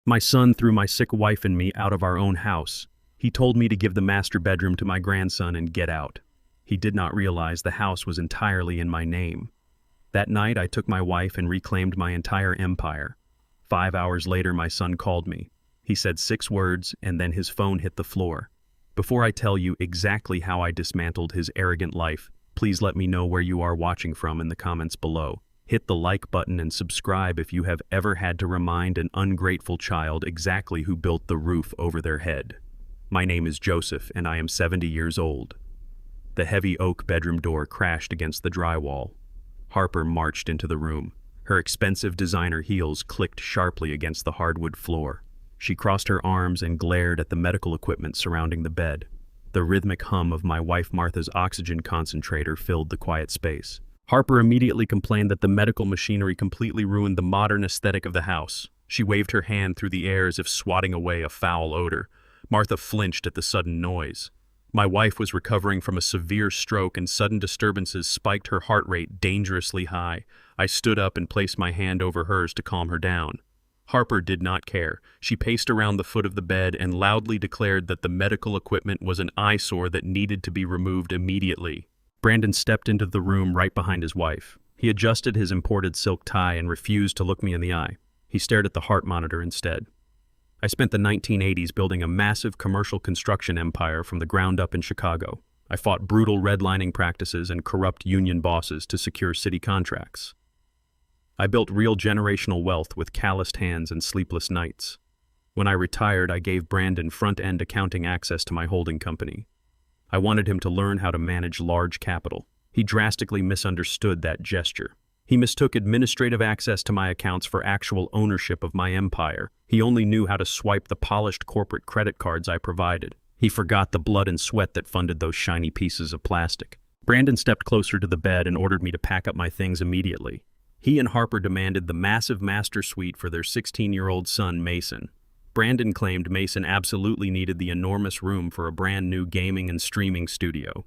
My son threw my sick wife and me out of our own house. He told me to give the master bedroom to my grandson and get out. He did not realize the house was entirely in my name. That night, I took my wife and reclaimed my entire empire. 5 hours later, my son called me. He said 6 words, and then his phone hit the floor. Before I tell you exactly how I dismantled his arrogant life, please let me know where you are watching from in the comments below. Hit the like button and subscribe if you have ever had to remind an ungrateful child exactly who built the roof over their head. My name is Joseph, and I am 70 years old. The heavy oak bedroom door crashed against the drywall. Harper marched into the room. Her expensive designer heels clicked sharply against the hardwood floor. She crossed her arms and glared at the medical equipment surrounding the bed. The rhythmic hum of my wife Martha's oxygen concentrator filled the quiet space. Harper immediately complained that the medical machinery completely ruined the modern aesthetic of the house. She waved her hand through the air as if swatting away a foul odor. Martha flinched at the sudden noise. My wife was recovering from a severe stroke, and sudden disturbances spiked her heart rate dangerously high. I stood up and placed my hand over hers to calm her down. Harper did not care. She paced around the foot of the bed and loudly declared that the medical equipment was an eyesore that needed to be removed immediately. Brandon stepped into the room right behind his wife. He adjusted his imported silk tie and refused to look me in the eye. He stared at the heart monitor instead. I spent the 1980s building a massive commercial construction empire from the ground up in Chicago. I fought brutal redlining practices and corrupt union bosses to secure city contracts. I built real generational wealth with calloused hands and sleepless nights. When I retired, I gave Brandon front-end accounting access to my holding company. I wanted him to learn how to manage large capital. He drastically misunderstood that gesture. He mistook administrative access to my accounts for actual ownership of my empire. He only knew how to swipe the polished corporate credit cards I provided. He forgot the blood and sweat that funded those shiny pieces of plastic. Brandon stepped closer to the bed and ordered me to pack up my things immediately. He and Harper demanded the massive master suite for their 16-year-old son, Mason. Brandon claimed Mason absolutely needed the enormous room for a brand new gaming and streaming studio.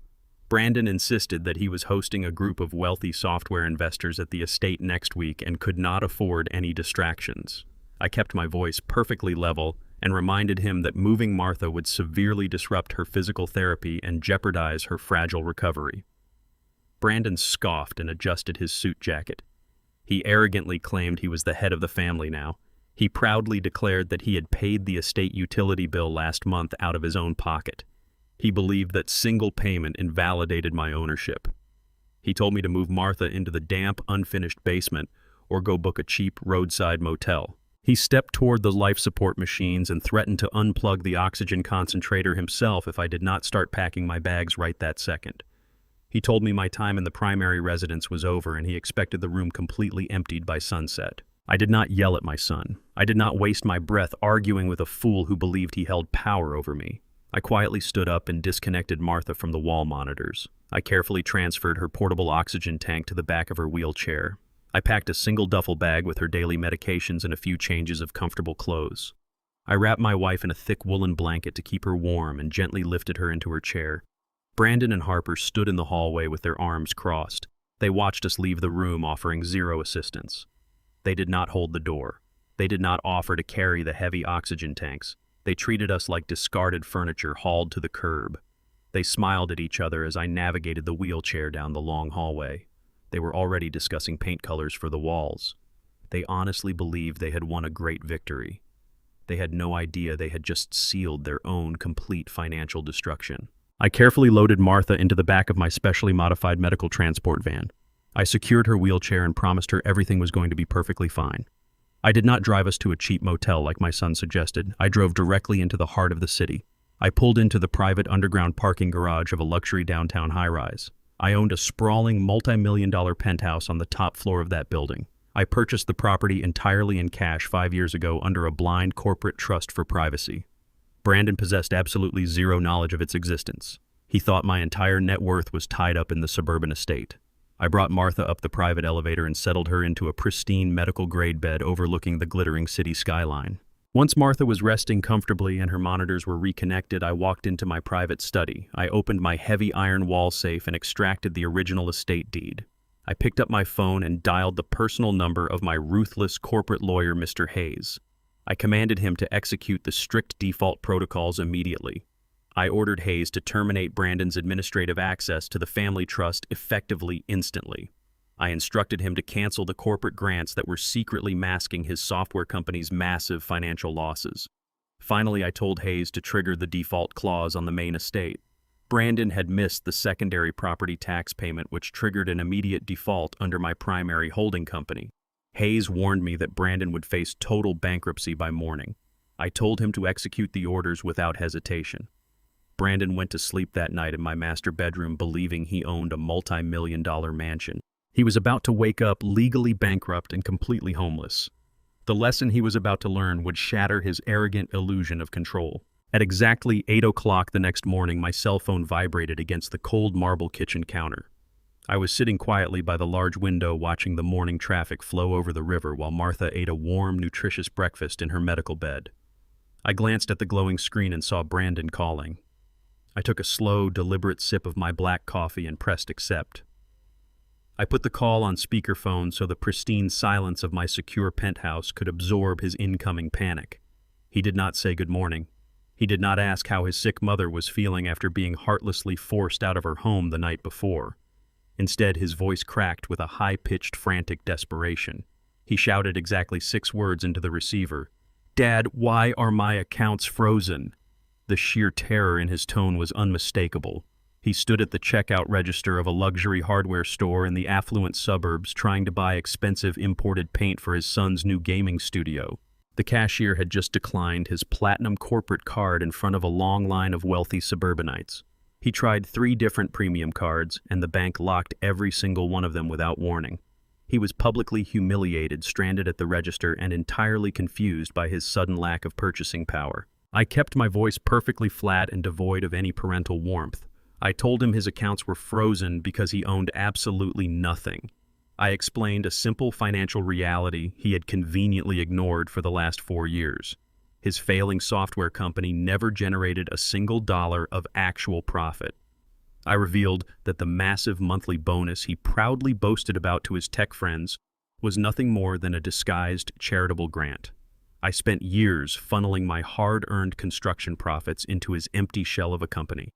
Brandon insisted that he was hosting a group of wealthy software investors at the estate next week and could not afford any distractions. I kept my voice perfectly level and reminded him that moving Martha would severely disrupt her physical therapy and jeopardize her fragile recovery. Brandon scoffed and adjusted his suit jacket. He arrogantly claimed he was the head of the family now. He proudly declared that he had paid the estate utility bill last month out of his own pocket. He believed that single payment invalidated my ownership. He told me to move Martha into the damp, unfinished basement or go book a cheap roadside motel. He stepped toward the life support machines and threatened to unplug the oxygen concentrator himself if I did not start packing my bags right that second. He told me my time in the primary residence was over and he expected the room completely emptied by sunset. I did not yell at my son. I did not waste my breath arguing with a fool who believed he held power over me. I quietly stood up and disconnected Martha from the wall monitors. I carefully transferred her portable oxygen tank to the back of her wheelchair. I packed a single duffel bag with her daily medications and a few changes of comfortable clothes. I wrapped my wife in a thick woolen blanket to keep her warm and gently lifted her into her chair. Brandon and Harper stood in the hallway with their arms crossed. They watched us leave the room, offering zero assistance. They did not hold the door. They did not offer to carry the heavy oxygen tanks. They treated us like discarded furniture hauled to the curb. They smiled at each other as I navigated the wheelchair down the long hallway. They were already discussing paint colors for the walls. They honestly believed they had won a great victory. They had no idea they had just sealed their own complete financial destruction. I carefully loaded Martha into the back of my specially modified medical transport van. I secured her wheelchair and promised her everything was going to be perfectly fine. I did not drive us to a cheap motel like my son suggested. I drove directly into the heart of the city. I pulled into the private underground parking garage of a luxury downtown high-rise. I owned a sprawling multi-million-dollar penthouse on the top floor of that building. I purchased the property entirely in cash 5 years ago under a blind corporate trust for privacy. Brandon possessed absolutely zero knowledge of its existence. He thought my entire net worth was tied up in the suburban estate. I brought Martha up the private elevator and settled her into a pristine medical-grade bed overlooking the glittering city skyline. Once Martha was resting comfortably and her monitors were reconnected, I walked into my private study. I opened my heavy iron wall safe and extracted the original estate deed. I picked up my phone and dialed the personal number of my ruthless corporate lawyer, Mr. Hayes. I commanded him to execute the strict default protocols immediately. I ordered Hayes to terminate Brandon's administrative access to the family trust effectively instantly. I instructed him to cancel the corporate grants that were secretly masking his software company's massive financial losses. Finally, I told Hayes to trigger the default clause on the main estate. Brandon had missed the secondary property tax payment, which triggered an immediate default under my primary holding company. Hayes warned me that Brandon would face total bankruptcy by morning. I told him to execute the orders without hesitation. Brandon went to sleep that night in my master bedroom believing he owned a multi-million-dollar mansion. He was about to wake up legally bankrupt and completely homeless. The lesson he was about to learn would shatter his arrogant illusion of control. At exactly 8 o'clock the next morning, my cell phone vibrated against the cold marble kitchen counter. I was sitting quietly by the large window watching the morning traffic flow over the river while Martha ate a warm, nutritious breakfast in her medical bed. I glanced at the glowing screen and saw Brandon calling. I took a slow, deliberate sip of my black coffee and pressed accept. I put the call on speakerphone so the pristine silence of my secure penthouse could absorb his incoming panic. He did not say good morning. He did not ask how his sick mother was feeling after being heartlessly forced out of her home the night before. Instead, his voice cracked with a high-pitched, frantic desperation. He shouted exactly 6 words into the receiver. "Dad, why are my accounts frozen?" The sheer terror in his tone was unmistakable. He stood at the checkout register of a luxury hardware store in the affluent suburbs trying to buy expensive imported paint for his son's new gaming studio. The cashier had just declined his platinum corporate card in front of a long line of wealthy suburbanites. He tried 3 different premium cards, and the bank locked every single one of them without warning. He was publicly humiliated, stranded at the register, and entirely confused by his sudden lack of purchasing power. I kept my voice perfectly flat and devoid of any parental warmth. I told him his accounts were frozen because he owned absolutely nothing. I explained a simple financial reality he had conveniently ignored for the last 4 years. His failing software company never generated a single dollar of actual profit. I revealed that the massive monthly bonus he proudly boasted about to his tech friends was nothing more than a disguised charitable grant. I spent years funneling my hard-earned construction profits into his empty shell of a company.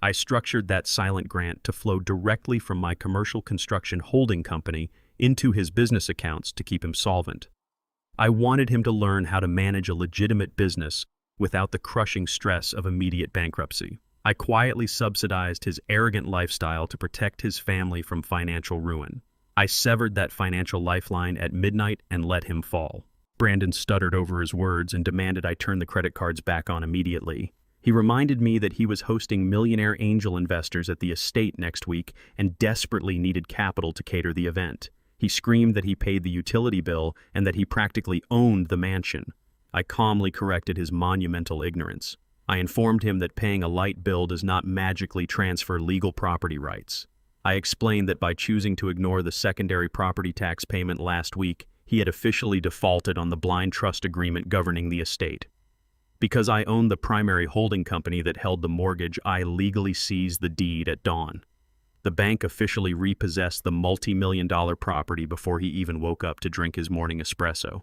I structured that silent grant to flow directly from my commercial construction holding company into his business accounts to keep him solvent. I wanted him to learn how to manage a legitimate business without the crushing stress of immediate bankruptcy. I quietly subsidized his arrogant lifestyle to protect his family from financial ruin. I severed that financial lifeline at midnight and let him fall. Brandon stuttered over his words and demanded I turn the credit cards back on immediately. He reminded me that he was hosting millionaire angel investors at the estate next week and desperately needed capital to cater the event. He screamed that he paid the utility bill and that he practically owned the mansion. I calmly corrected his monumental ignorance. I informed him that paying a light bill does not magically transfer legal property rights. I explained that by choosing to ignore the secondary property tax payment last week, he had officially defaulted on the blind trust agreement governing the estate. Because I owned the primary holding company that held the mortgage, I legally seized the deed at dawn. The bank officially repossessed the multi-million-dollar property before he even woke up to drink his morning espresso.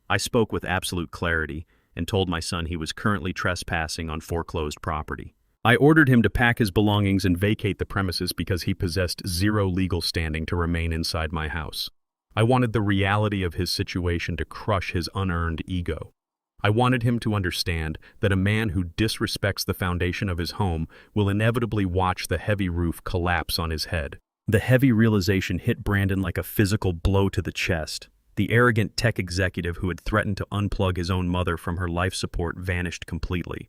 I spoke with absolute clarity and told my son he was currently trespassing on foreclosed property. I ordered him to pack his belongings and vacate the premises because he possessed zero legal standing to remain inside my house. I wanted the reality of his situation to crush his unearned ego. I wanted him to understand that a man who disrespects the foundation of his home will inevitably watch the heavy roof collapse on his head. The heavy realization hit Brandon like a physical blow to the chest. The arrogant tech executive who had threatened to unplug his own mother from her life support vanished completely.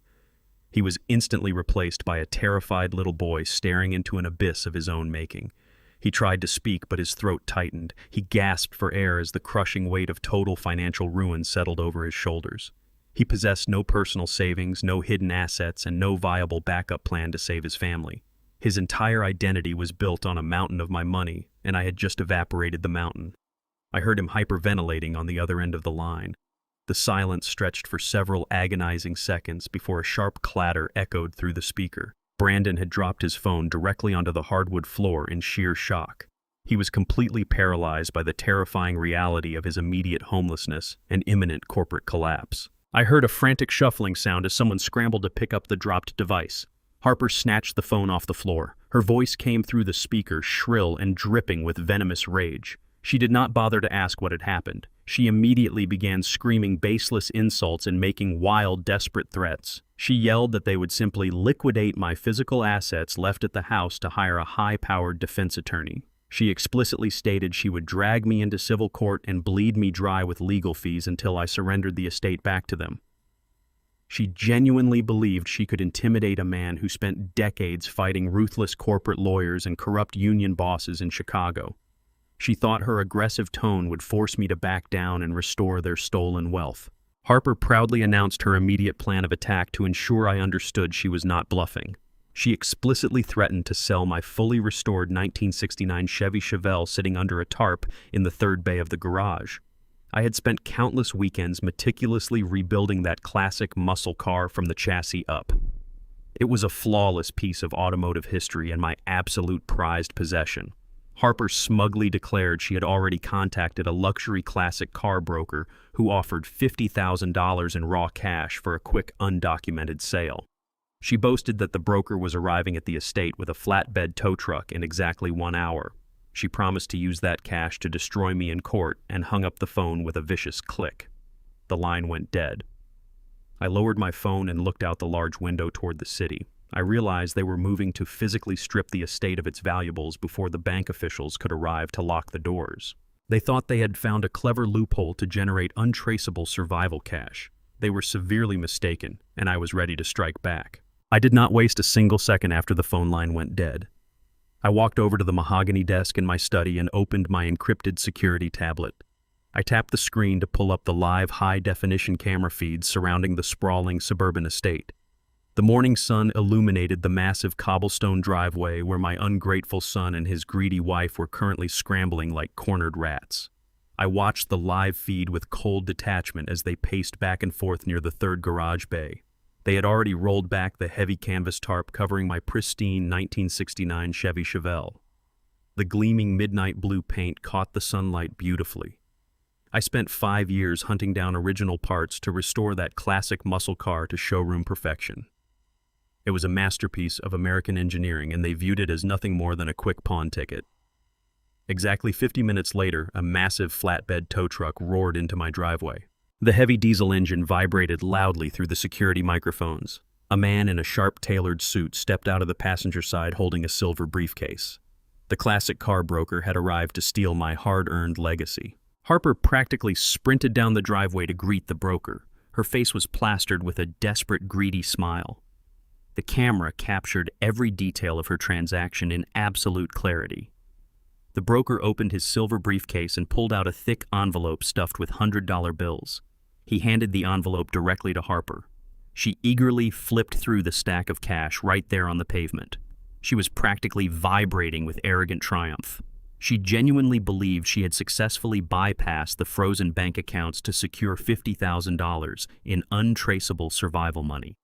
He was instantly replaced by a terrified little boy staring into an abyss of his own making. He tried to speak, but his throat tightened. He gasped for air as the crushing weight of total financial ruin settled over his shoulders. He possessed no personal savings, no hidden assets, and no viable backup plan to save his family. His entire identity was built on a mountain of my money, and I had just evaporated the mountain. I heard him hyperventilating on the other end of the line. The silence stretched for several agonizing seconds before a sharp clatter echoed through the speaker. Brandon had dropped his phone directly onto the hardwood floor in sheer shock. He was completely paralyzed by the terrifying reality of his immediate homelessness and imminent corporate collapse. I heard a frantic shuffling sound as someone scrambled to pick up the dropped device. Harper snatched the phone off the floor. Her voice came through the speaker, shrill and dripping with venomous rage. She did not bother to ask what had happened. She immediately began screaming baseless insults and making wild, desperate threats. She yelled that they would simply liquidate my physical assets left at the house to hire a high-powered defense attorney. She explicitly stated she would drag me into civil court and bleed me dry with legal fees until I surrendered the estate back to them. She genuinely believed she could intimidate a man who spent decades fighting ruthless corporate lawyers and corrupt union bosses in Chicago. She thought her aggressive tone would force me to back down and restore their stolen wealth. Harper proudly announced her immediate plan of attack to ensure I understood she was not bluffing. She explicitly threatened to sell my fully restored 1969 Chevy Chevelle sitting under a tarp in the third bay of the garage. I had spent countless weekends meticulously rebuilding that classic muscle car from the chassis up. It was a flawless piece of automotive history and my absolute prized possession. Harper smugly declared she had already contacted a luxury classic car broker who offered $50,000 in raw cash for a quick undocumented sale. She boasted that the broker was arriving at the estate with a flatbed tow truck in exactly 1 hour. She promised to use that cash to destroy me in court and hung up the phone with a vicious click. The line went dead. I lowered my phone and looked out the large window toward the city. I realized they were moving to physically strip the estate of its valuables before the bank officials could arrive to lock the doors. They thought they had found a clever loophole to generate untraceable survival cash. They were severely mistaken, and I was ready to strike back. I did not waste a single second after the phone line went dead. I walked over to the mahogany desk in my study and opened my encrypted security tablet. I tapped the screen to pull up the live high-definition camera feeds surrounding the sprawling suburban estate. The morning sun illuminated the massive cobblestone driveway where my ungrateful son and his greedy wife were currently scrambling like cornered rats. I watched the live feed with cold detachment as they paced back and forth near the third garage bay. They had already rolled back the heavy canvas tarp covering my pristine 1969 Chevy Chevelle. The gleaming midnight blue paint caught the sunlight beautifully. I spent 5 years hunting down original parts to restore that classic muscle car to showroom perfection. It was a masterpiece of American engineering, and they viewed it as nothing more than a quick pawn ticket. Exactly 50 minutes later, a massive flatbed tow truck roared into my driveway. The heavy diesel engine vibrated loudly through the security microphones. A man in a sharp-tailored suit stepped out of the passenger side holding a silver briefcase. The classic car broker had arrived to steal my hard-earned legacy. Harper practically sprinted down the driveway to greet the broker. Her face was plastered with a desperate, greedy smile. The camera captured every detail of her transaction in absolute clarity. The broker opened his silver briefcase and pulled out a thick envelope stuffed with $100 bills. He handed the envelope directly to Harper. She eagerly flipped through the stack of cash right there on the pavement. She was practically vibrating with arrogant triumph. She genuinely believed she had successfully bypassed the frozen bank accounts to secure $50,000 in untraceable survival money.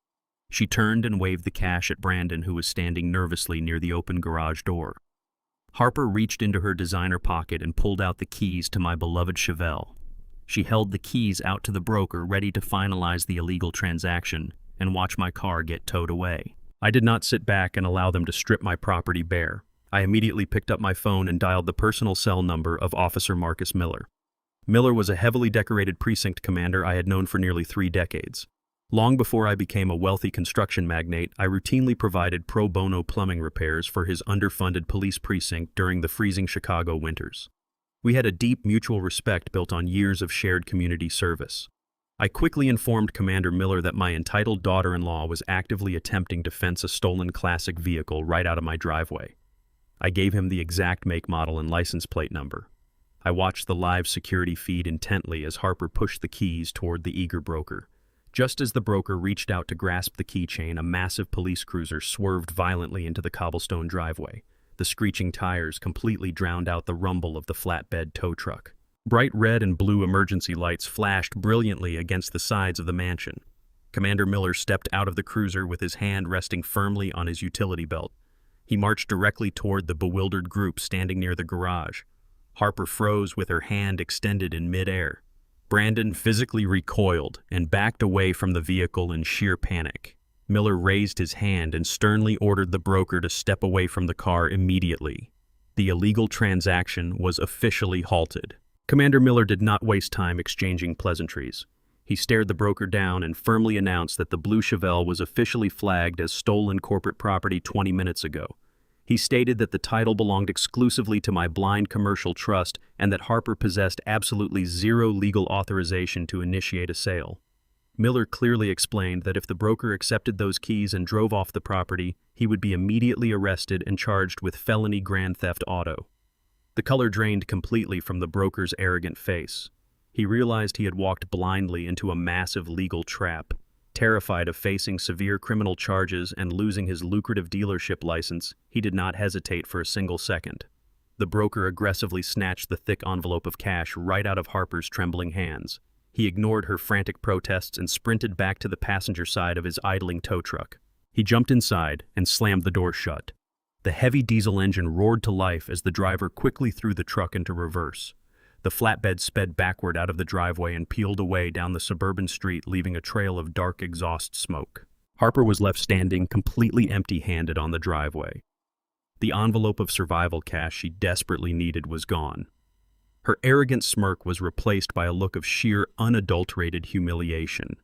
She turned and waved the cash at Brandon, who was standing nervously near the open garage door. Harper reached into her designer pocket and pulled out the keys to my beloved Chevelle. She held the keys out to the broker, ready to finalize the illegal transaction and watch my car get towed away. I did not sit back and allow them to strip my property bare. I immediately picked up my phone and dialed the personal cell number of Officer Marcus Miller. Miller was a heavily decorated precinct commander I had known for nearly 3 decades. Long before I became a wealthy construction magnate, I routinely provided pro bono plumbing repairs for his underfunded police precinct during the freezing Chicago winters. We had a deep mutual respect built on years of shared community service. I quickly informed Commander Miller that my entitled daughter-in-law was actively attempting to fence a stolen classic vehicle right out of my driveway. I gave him the exact make, model, and license plate number. I watched the live security feed intently as Harper pushed the keys toward the eager broker. Just as the broker reached out to grasp the keychain, a massive police cruiser swerved violently into the cobblestone driveway. The screeching tires completely drowned out the rumble of the flatbed tow truck. Bright red and blue emergency lights flashed brilliantly against the sides of the mansion. Commander Miller stepped out of the cruiser with his hand resting firmly on his utility belt. He marched directly toward the bewildered group standing near the garage. Harper froze with her hand extended in midair. Brandon physically recoiled and backed away from the vehicle in sheer panic. Miller raised his hand and sternly ordered the broker to step away from the car immediately. The illegal transaction was officially halted. Commander Miller did not waste time exchanging pleasantries. He stared the broker down and firmly announced that the blue Chevelle was officially flagged as stolen corporate property 20 minutes ago. He stated that the title belonged exclusively to my blind commercial trust and that Harper possessed absolutely zero legal authorization to initiate a sale. Miller clearly explained that if the broker accepted those keys and drove off the property, he would be immediately arrested and charged with felony grand theft auto. The color drained completely from the broker's arrogant face. He realized he had walked blindly into a massive legal trap. Terrified of facing severe criminal charges and losing his lucrative dealership license, he did not hesitate for a single second. The broker aggressively snatched the thick envelope of cash right out of Harper's trembling hands. He ignored her frantic protests and sprinted back to the passenger side of his idling tow truck. He jumped inside and slammed the door shut. The heavy diesel engine roared to life as the driver quickly threw the truck into reverse. The flatbed sped backward out of the driveway and peeled away down the suburban street, leaving a trail of dark exhaust smoke. Harper was left standing completely empty-handed on the driveway. The envelope of survival cash she desperately needed was gone. Her arrogant smirk was replaced by a look of sheer, unadulterated humiliation.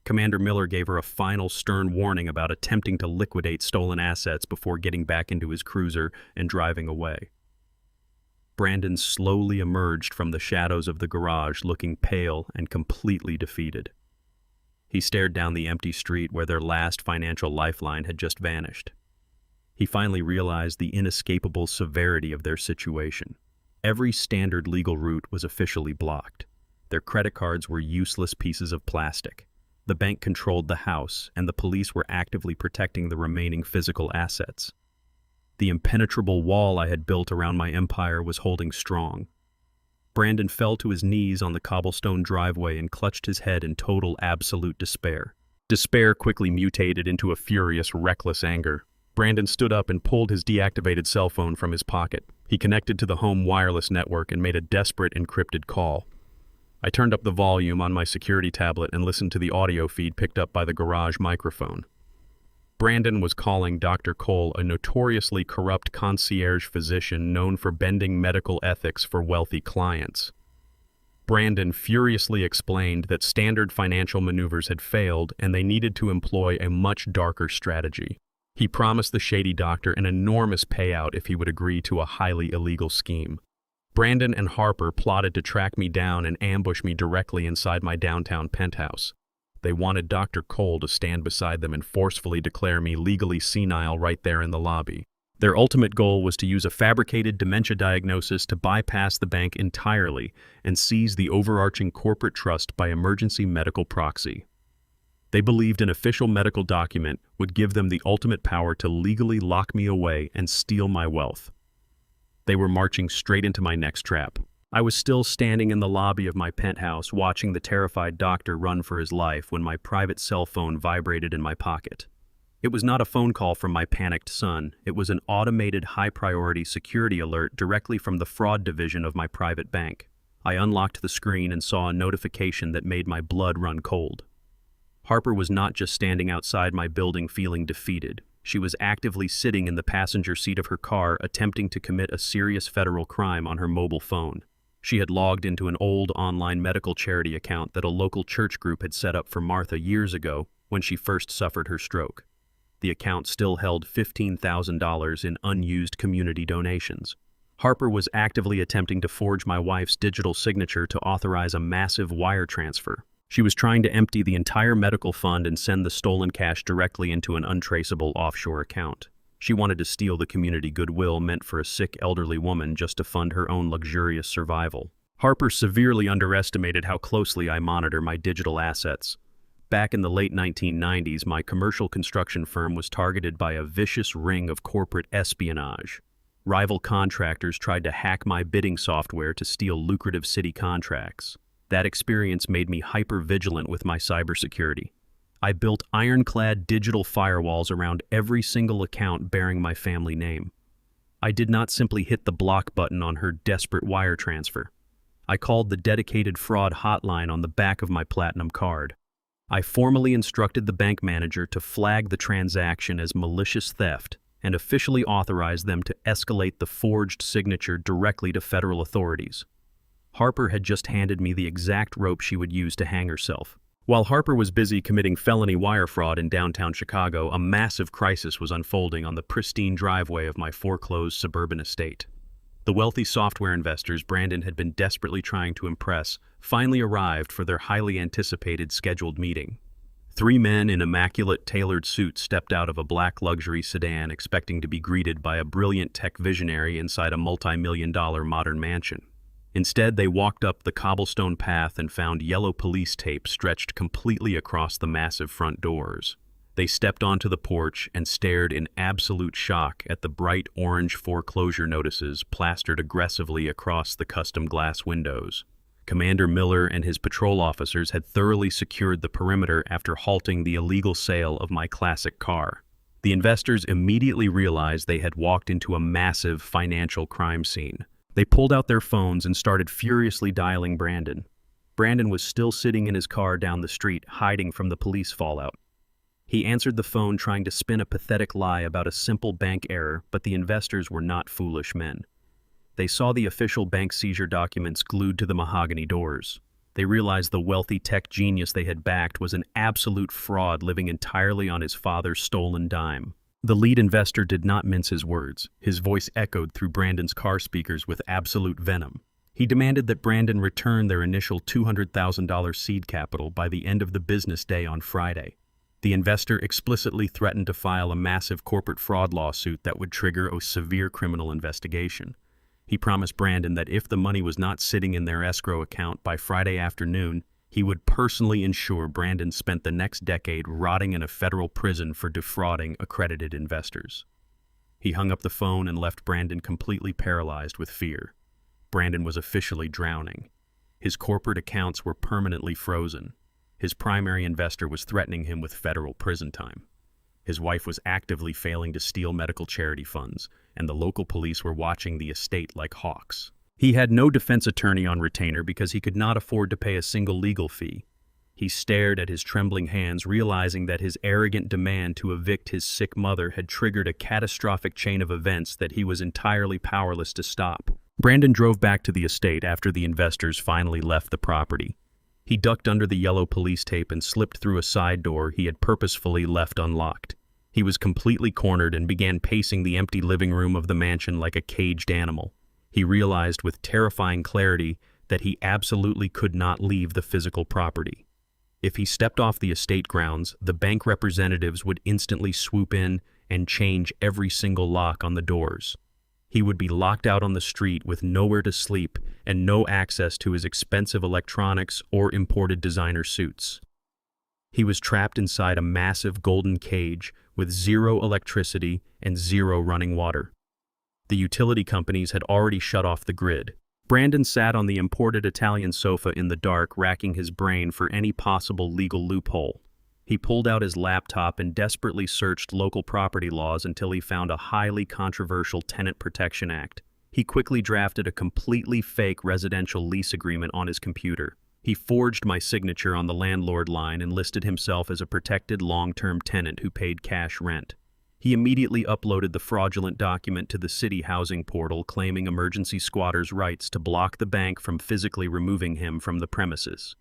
Commander Miller gave her a final stern warning about attempting to liquidate stolen assets before getting back into his cruiser and driving away. Brandon slowly emerged from the shadows of the garage, looking pale and completely defeated. He stared down the empty street where their last financial lifeline had just vanished. He finally realized the inescapable severity of their situation. Every standard legal route was officially blocked. Their credit cards were useless pieces of plastic. The bank controlled the house, and the police were actively protecting the remaining physical assets. The impenetrable wall I had built around my empire was holding strong. Brandon fell to his knees on the cobblestone driveway and clutched his head in total, absolute despair. Despair quickly mutated into a furious, reckless anger. Brandon stood up and pulled his deactivated cell phone from his pocket. He connected to the home wireless network and made a desperate, encrypted call. I turned up the volume on my security tablet and listened to the audio feed picked up by the garage microphone. Brandon was calling Dr. Cole a notoriously corrupt concierge physician known for bending medical ethics for wealthy clients. Brandon furiously explained that standard financial maneuvers had failed and they needed to employ a much darker strategy. He promised the shady doctor an enormous payout if he would agree to a highly illegal scheme. Brandon and Harper plotted to track me down and ambush me directly inside my downtown penthouse. They wanted Dr. Cole to stand beside them and forcefully declare me legally senile right there in the lobby. Their ultimate goal was to use a fabricated dementia diagnosis to bypass the bank entirely and seize the overarching corporate trust by emergency medical proxy. They believed an official medical document would give them the ultimate power to legally lock me away and steal my wealth. They were marching straight into my next trap. I was still standing in the lobby of my penthouse watching the terrified doctor run for his life when my private cell phone vibrated in my pocket. It was not a phone call from my panicked son. It was an automated high-priority security alert directly from the fraud division of my private bank. I unlocked the screen and saw a notification that made my blood run cold. Harper was not just standing outside my building feeling defeated. She was actively sitting in the passenger seat of her car attempting to commit a serious federal crime on her mobile phone. She had logged into an old online medical charity account that a local church group had set up for Martha years ago when she first suffered her stroke. The account still held $15,000 in unused community donations. Harper was actively attempting to forge my wife's digital signature to authorize a massive wire transfer. She was trying to empty the entire medical fund and send the stolen cash directly into an untraceable offshore account. She wanted to steal the community goodwill meant for a sick elderly woman just to fund her own luxurious survival. Harper severely underestimated how closely I monitor my digital assets. Back in the late 1990s, my commercial construction firm was targeted by a vicious ring of corporate espionage. Rival contractors tried to hack my bidding software to steal lucrative city contracts. That experience made me hyper-vigilant with my cybersecurity. I built ironclad digital firewalls around every single account bearing my family name. I did not simply hit the block button on her desperate wire transfer. I called the dedicated fraud hotline on the back of my platinum card. I formally instructed the bank manager to flag the transaction as malicious theft and officially authorized them to escalate the forged signature directly to federal authorities. Harper had just handed me the exact rope she would use to hang herself. While Harper was busy committing felony wire fraud in downtown Chicago, a massive crisis was unfolding on the pristine driveway of my foreclosed suburban estate. The wealthy software investors Brandon had been desperately trying to impress finally arrived for their highly anticipated scheduled meeting. 3 men in immaculate tailored suits stepped out of a black luxury sedan expecting to be greeted by a brilliant tech visionary inside a multi-million-dollar modern mansion. Instead, they walked up the cobblestone path and found yellow police tape stretched completely across the massive front doors. They stepped onto the porch and stared in absolute shock at the bright orange foreclosure notices plastered aggressively across the custom glass windows. Commander Miller and his patrol officers had thoroughly secured the perimeter after halting the illegal sale of my classic car. The investors immediately realized they had walked into a massive financial crime scene. They pulled out their phones and started furiously dialing Brandon. Brandon was still sitting in his car down the street, hiding from the police fallout. He answered the phone trying to spin a pathetic lie about a simple bank error, but the investors were not foolish men. They saw the official bank seizure documents glued to the mahogany doors. They realized the wealthy tech genius they had backed was an absolute fraud living entirely on his father's stolen dime. The lead investor did not mince his words. His voice echoed through Brandon's car speakers with absolute venom. He demanded that Brandon return their initial $200,000 seed capital by the end of the business day on Friday. The investor explicitly threatened to file a massive corporate fraud lawsuit that would trigger a severe criminal investigation. He promised Brandon that if the money was not sitting in their escrow account by Friday afternoon, he would personally ensure Brandon spent the next decade rotting in a federal prison for defrauding accredited investors. He hung up the phone and left Brandon completely paralyzed with fear. Brandon was officially drowning. His corporate accounts were permanently frozen. His primary investor was threatening him with federal prison time. His wife was actively failing to steal medical charity funds, and the local police were watching the estate like hawks. He had no defense attorney on retainer because he could not afford to pay a single legal fee. He stared at his trembling hands, realizing that his arrogant demand to evict his sick mother had triggered a catastrophic chain of events that he was entirely powerless to stop. Brandon drove back to the estate after the investors finally left the property. He ducked under the yellow police tape and slipped through a side door he had purposefully left unlocked. He was completely cornered and began pacing the empty living room of the mansion like a caged animal. He realized with terrifying clarity that he absolutely could not leave the physical property. If he stepped off the estate grounds, the bank representatives would instantly swoop in and change every single lock on the doors. He would be locked out on the street with nowhere to sleep and no access to his expensive electronics or imported designer suits. He was trapped inside a massive golden cage with zero electricity and zero running water. The utility companies had already shut off the grid. Brandon sat on the imported Italian sofa in the dark, racking his brain for any possible legal loophole. He pulled out his laptop and desperately searched local property laws until he found a highly controversial Tenant Protection Act. He quickly drafted a completely fake residential lease agreement on his computer. He forged my signature on the landlord line and listed himself as a protected long-term tenant who paid cash rent. He immediately uploaded the fraudulent document to the city housing portal, claiming emergency squatters' rights to block the bank from physically removing him from the premises.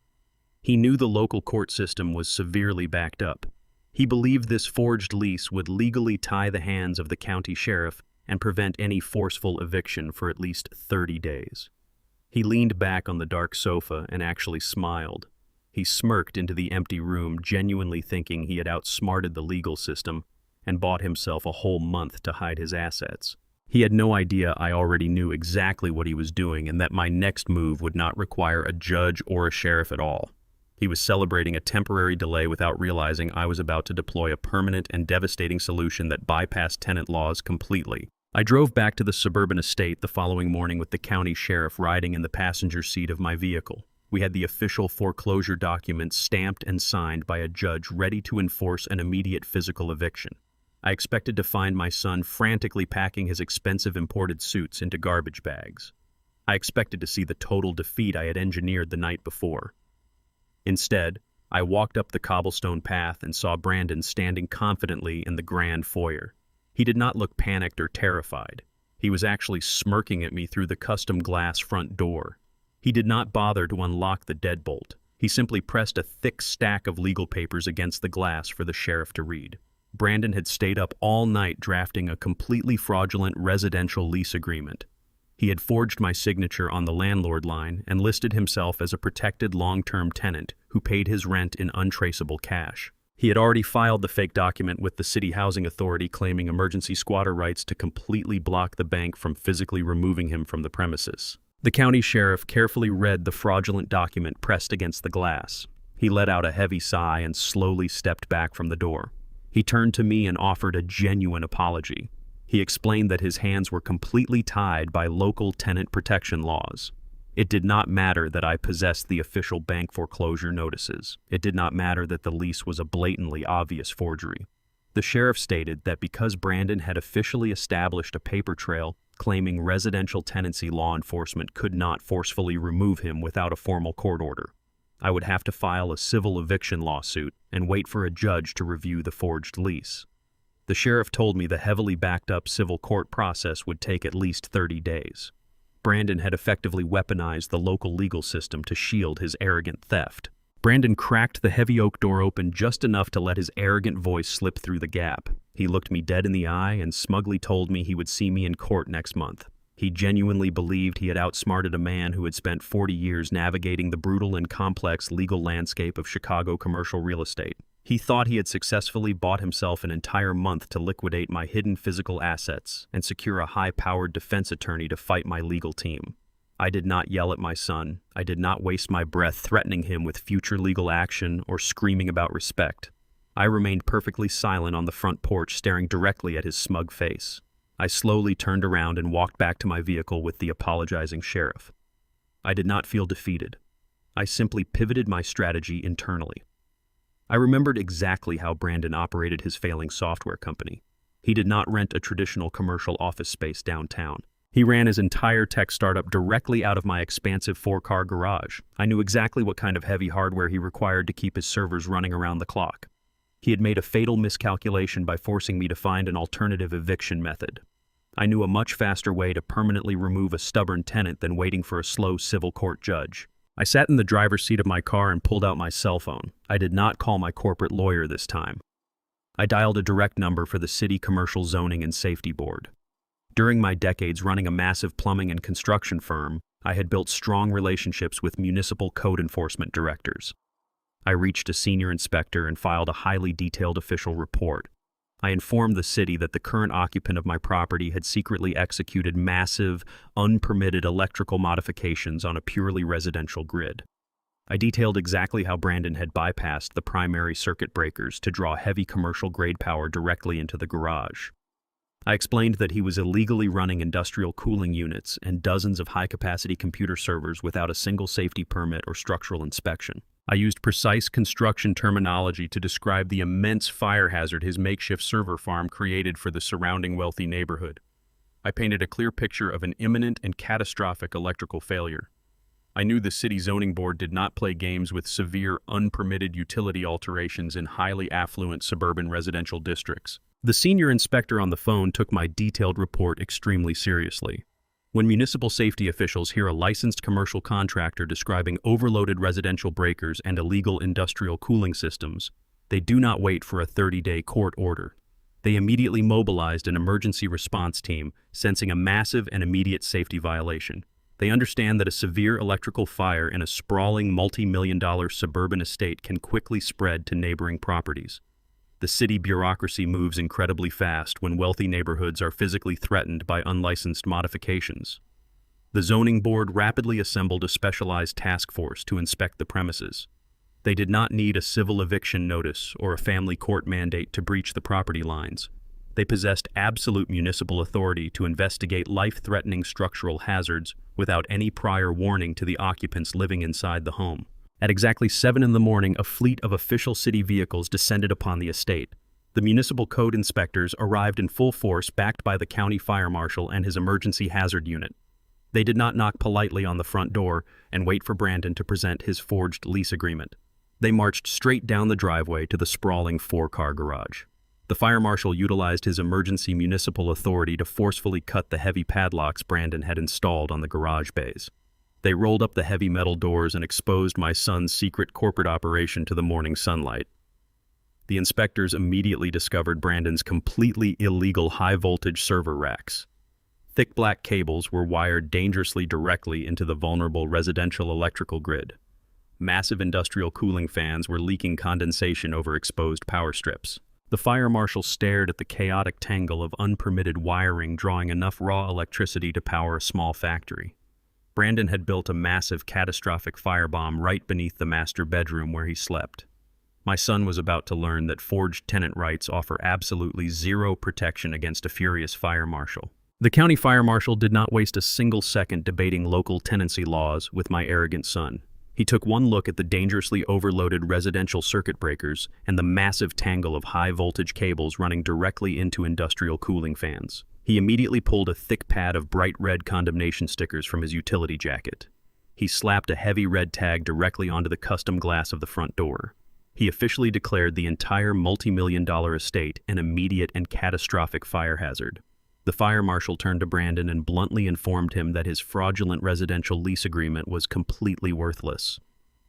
He knew the local court system was severely backed up. He believed this forged lease would legally tie the hands of the county sheriff and prevent any forceful eviction for at least 30 days. He leaned back on the dark sofa and actually smiled. He smirked into the empty room, genuinely thinking he had outsmarted the legal system and bought himself a whole month to hide his assets. He had no idea I already knew exactly what he was doing and that my next move would not require a judge or a sheriff at all. He was celebrating a temporary delay without realizing I was about to deploy a permanent and devastating solution that bypassed tenant laws completely. I drove back to the suburban estate the following morning with the county sheriff riding in the passenger seat of my vehicle. We had the official foreclosure documents stamped and signed by a judge ready to enforce an immediate physical eviction. I expected to find my son frantically packing his expensive imported suits into garbage bags. I expected to see the total defeat I had engineered the night before. Instead, I walked up the cobblestone path and saw Brandon standing confidently in the grand foyer. He did not look panicked or terrified. He was actually smirking at me through the custom glass front door. He did not bother to unlock the deadbolt. He simply pressed a thick stack of legal papers against the glass for the sheriff to read. Brandon had stayed up all night drafting a completely fraudulent residential lease agreement. He had forged my signature on the landlord line and listed himself as a protected long-term tenant who paid his rent in untraceable cash. He had already filed the fake document with the City Housing Authority claiming emergency squatter rights to completely block the bank from physically removing him from the premises. The county sheriff carefully read the fraudulent document pressed against the glass. He let out a heavy sigh and slowly stepped back from the door. He turned to me and offered a genuine apology. He explained that his hands were completely tied by local tenant protection laws. It did not matter that I possessed the official bank foreclosure notices. It did not matter that the lease was a blatantly obvious forgery. The sheriff stated that because Brandon had officially established a paper trail claiming residential tenancy, law enforcement could not forcefully remove him without a formal court order. I would have to file a civil eviction lawsuit and wait for a judge to review the forged lease. The sheriff told me the heavily backed-up civil court process would take at least 30 days. Brandon had effectively weaponized the local legal system to shield his arrogant theft. Brandon cracked the heavy oak door open just enough to let his arrogant voice slip through the gap. He looked me dead in the eye and smugly told me he would see me in court next month. He genuinely believed he had outsmarted a man who had spent 40 years navigating the brutal and complex legal landscape of Chicago commercial real estate. He thought he had successfully bought himself an entire month to liquidate my hidden physical assets and secure a high-powered defense attorney to fight my legal team. I did not yell at my son. I did not waste my breath threatening him with future legal action or screaming about respect. I remained perfectly silent on the front porch, staring directly at his smug face. I slowly turned around and walked back to my vehicle with the apologizing sheriff. I did not feel defeated. I simply pivoted my strategy internally. I remembered exactly how Brandon operated his failing software company. He did not rent a traditional commercial office space downtown. He ran his entire tech startup directly out of my expansive 4-car garage. I knew exactly what kind of heavy hardware he required to keep his servers running around the clock. He had made a fatal miscalculation by forcing me to find an alternative eviction method. I knew a much faster way to permanently remove a stubborn tenant than waiting for a slow civil court judge. I sat in the driver's seat of my car and pulled out my cell phone. I did not call my corporate lawyer this time. I dialed a direct number for the City Commercial Zoning and Safety Board. During my decades running a massive plumbing and construction firm, I had built strong relationships with municipal code enforcement directors. I reached a senior inspector and filed a highly detailed official report. I informed the city that the current occupant of my property had secretly executed massive, unpermitted electrical modifications on a purely residential grid. I detailed exactly how Brandon had bypassed the primary circuit breakers to draw heavy commercial-grade power directly into the garage. I explained that he was illegally running industrial cooling units and dozens of high-capacity computer servers without a single safety permit or structural inspection. I used precise construction terminology to describe the immense fire hazard his makeshift server farm created for the surrounding wealthy neighborhood. I painted a clear picture of an imminent and catastrophic electrical failure. I knew the city zoning board did not play games with severe, unpermitted utility alterations in highly affluent suburban residential districts. The senior inspector on the phone took my detailed report extremely seriously. When municipal safety officials hear a licensed commercial contractor describing overloaded residential breakers and illegal industrial cooling systems, they do not wait for a 30-day court order. They immediately mobilized an emergency response team, sensing a massive and immediate safety violation. They understand that a severe electrical fire in a sprawling multi-million-dollar suburban estate can quickly spread to neighboring properties. The city bureaucracy moves incredibly fast when wealthy neighborhoods are physically threatened by unlicensed modifications. The zoning board rapidly assembled a specialized task force to inspect the premises. They did not need a civil eviction notice or a family court mandate to breach the property lines. They possessed absolute municipal authority to investigate life-threatening structural hazards without any prior warning to the occupants living inside the home. At exactly 7 in the morning, a fleet of official city vehicles descended upon the estate. The municipal code inspectors arrived in full force, backed by the county fire marshal and his emergency hazard unit. They did not knock politely on the front door and wait for Brandon to present his forged lease agreement. They marched straight down the driveway to the sprawling 4-car garage. The fire marshal utilized his emergency municipal authority to forcefully cut the heavy padlocks Brandon had installed on the garage bays. They rolled up the heavy metal doors and exposed my son's secret corporate operation to the morning sunlight. The inspectors immediately discovered Brandon's completely illegal high-voltage server racks. Thick black cables were wired dangerously directly into the vulnerable residential electrical grid. Massive industrial cooling fans were leaking condensation over exposed power strips. The fire marshal stared at the chaotic tangle of unpermitted wiring, drawing enough raw electricity to power a small factory. Brandon had built a massive, catastrophic firebomb right beneath the master bedroom where he slept. My son was about to learn that forged tenant rights offer absolutely zero protection against a furious fire marshal. The county fire marshal did not waste a single second debating local tenancy laws with my arrogant son. He took one look at the dangerously overloaded residential circuit breakers and the massive tangle of high-voltage cables running directly into industrial cooling fans. He immediately pulled a thick pad of bright red condemnation stickers from his utility jacket. He slapped a heavy red tag directly onto the custom glass of the front door. He officially declared the entire multi-million-dollar estate an immediate and catastrophic fire hazard. The fire marshal turned to Brandon and bluntly informed him that his fraudulent residential lease agreement was completely worthless.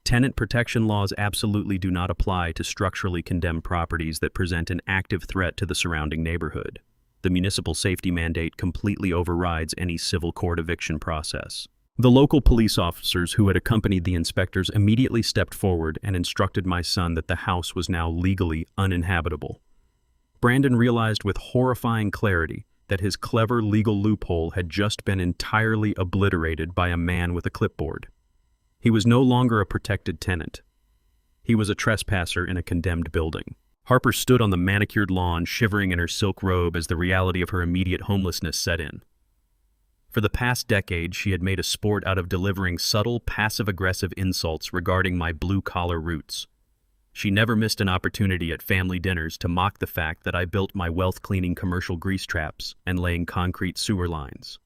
Tenant protection laws absolutely do not apply to structurally condemned properties that present an active threat to the surrounding neighborhood. The municipal safety mandate completely overrides any civil court eviction process. The local police officers who had accompanied the inspectors immediately stepped forward and instructed my son that the house was now legally uninhabitable. Brandon realized with horrifying clarity that his clever legal loophole had just been entirely obliterated by a man with a clipboard. He was no longer a protected tenant. He was a trespasser in a condemned building. Harper stood on the manicured lawn, shivering in her silk robe as the reality of her immediate homelessness set in. For the past decade, she had made a sport out of delivering subtle, passive-aggressive insults regarding my blue-collar roots. She never missed an opportunity at family dinners to mock the fact that I built my wealth-cleaning commercial grease traps and laying concrete sewer lines.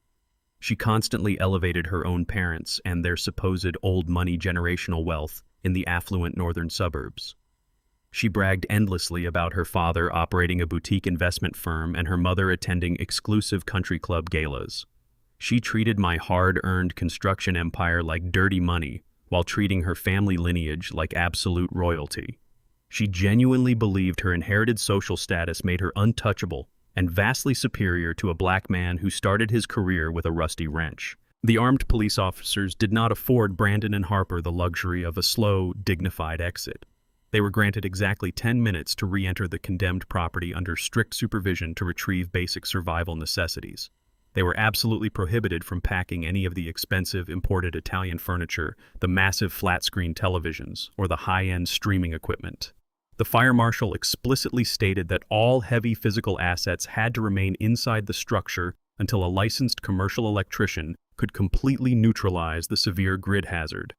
She constantly elevated her own parents and their supposed old money generational wealth in the affluent northern suburbs. She bragged endlessly about her father operating a boutique investment firm and her mother attending exclusive country club galas. She treated my hard-earned construction empire like dirty money, while treating her family lineage like absolute royalty. She genuinely believed her inherited social status made her untouchable and vastly superior to a black man who started his career with a rusty wrench. The armed police officers did not afford Brandon and Harper the luxury of a slow, dignified exit. They were granted exactly 10 minutes to re-enter the condemned property under strict supervision to retrieve basic survival necessities. They were absolutely prohibited from packing any of the expensive imported Italian furniture, the massive flat-screen televisions, or the high-end streaming equipment. The fire marshal explicitly stated that all heavy physical assets had to remain inside the structure until a licensed commercial electrician could completely neutralize the severe grid hazard.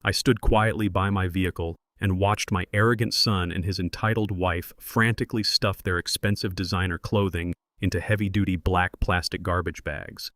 I stood quietly by my vehicle and watched my arrogant son and his entitled wife frantically stuff their expensive designer clothing into heavy-duty black plastic garbage bags.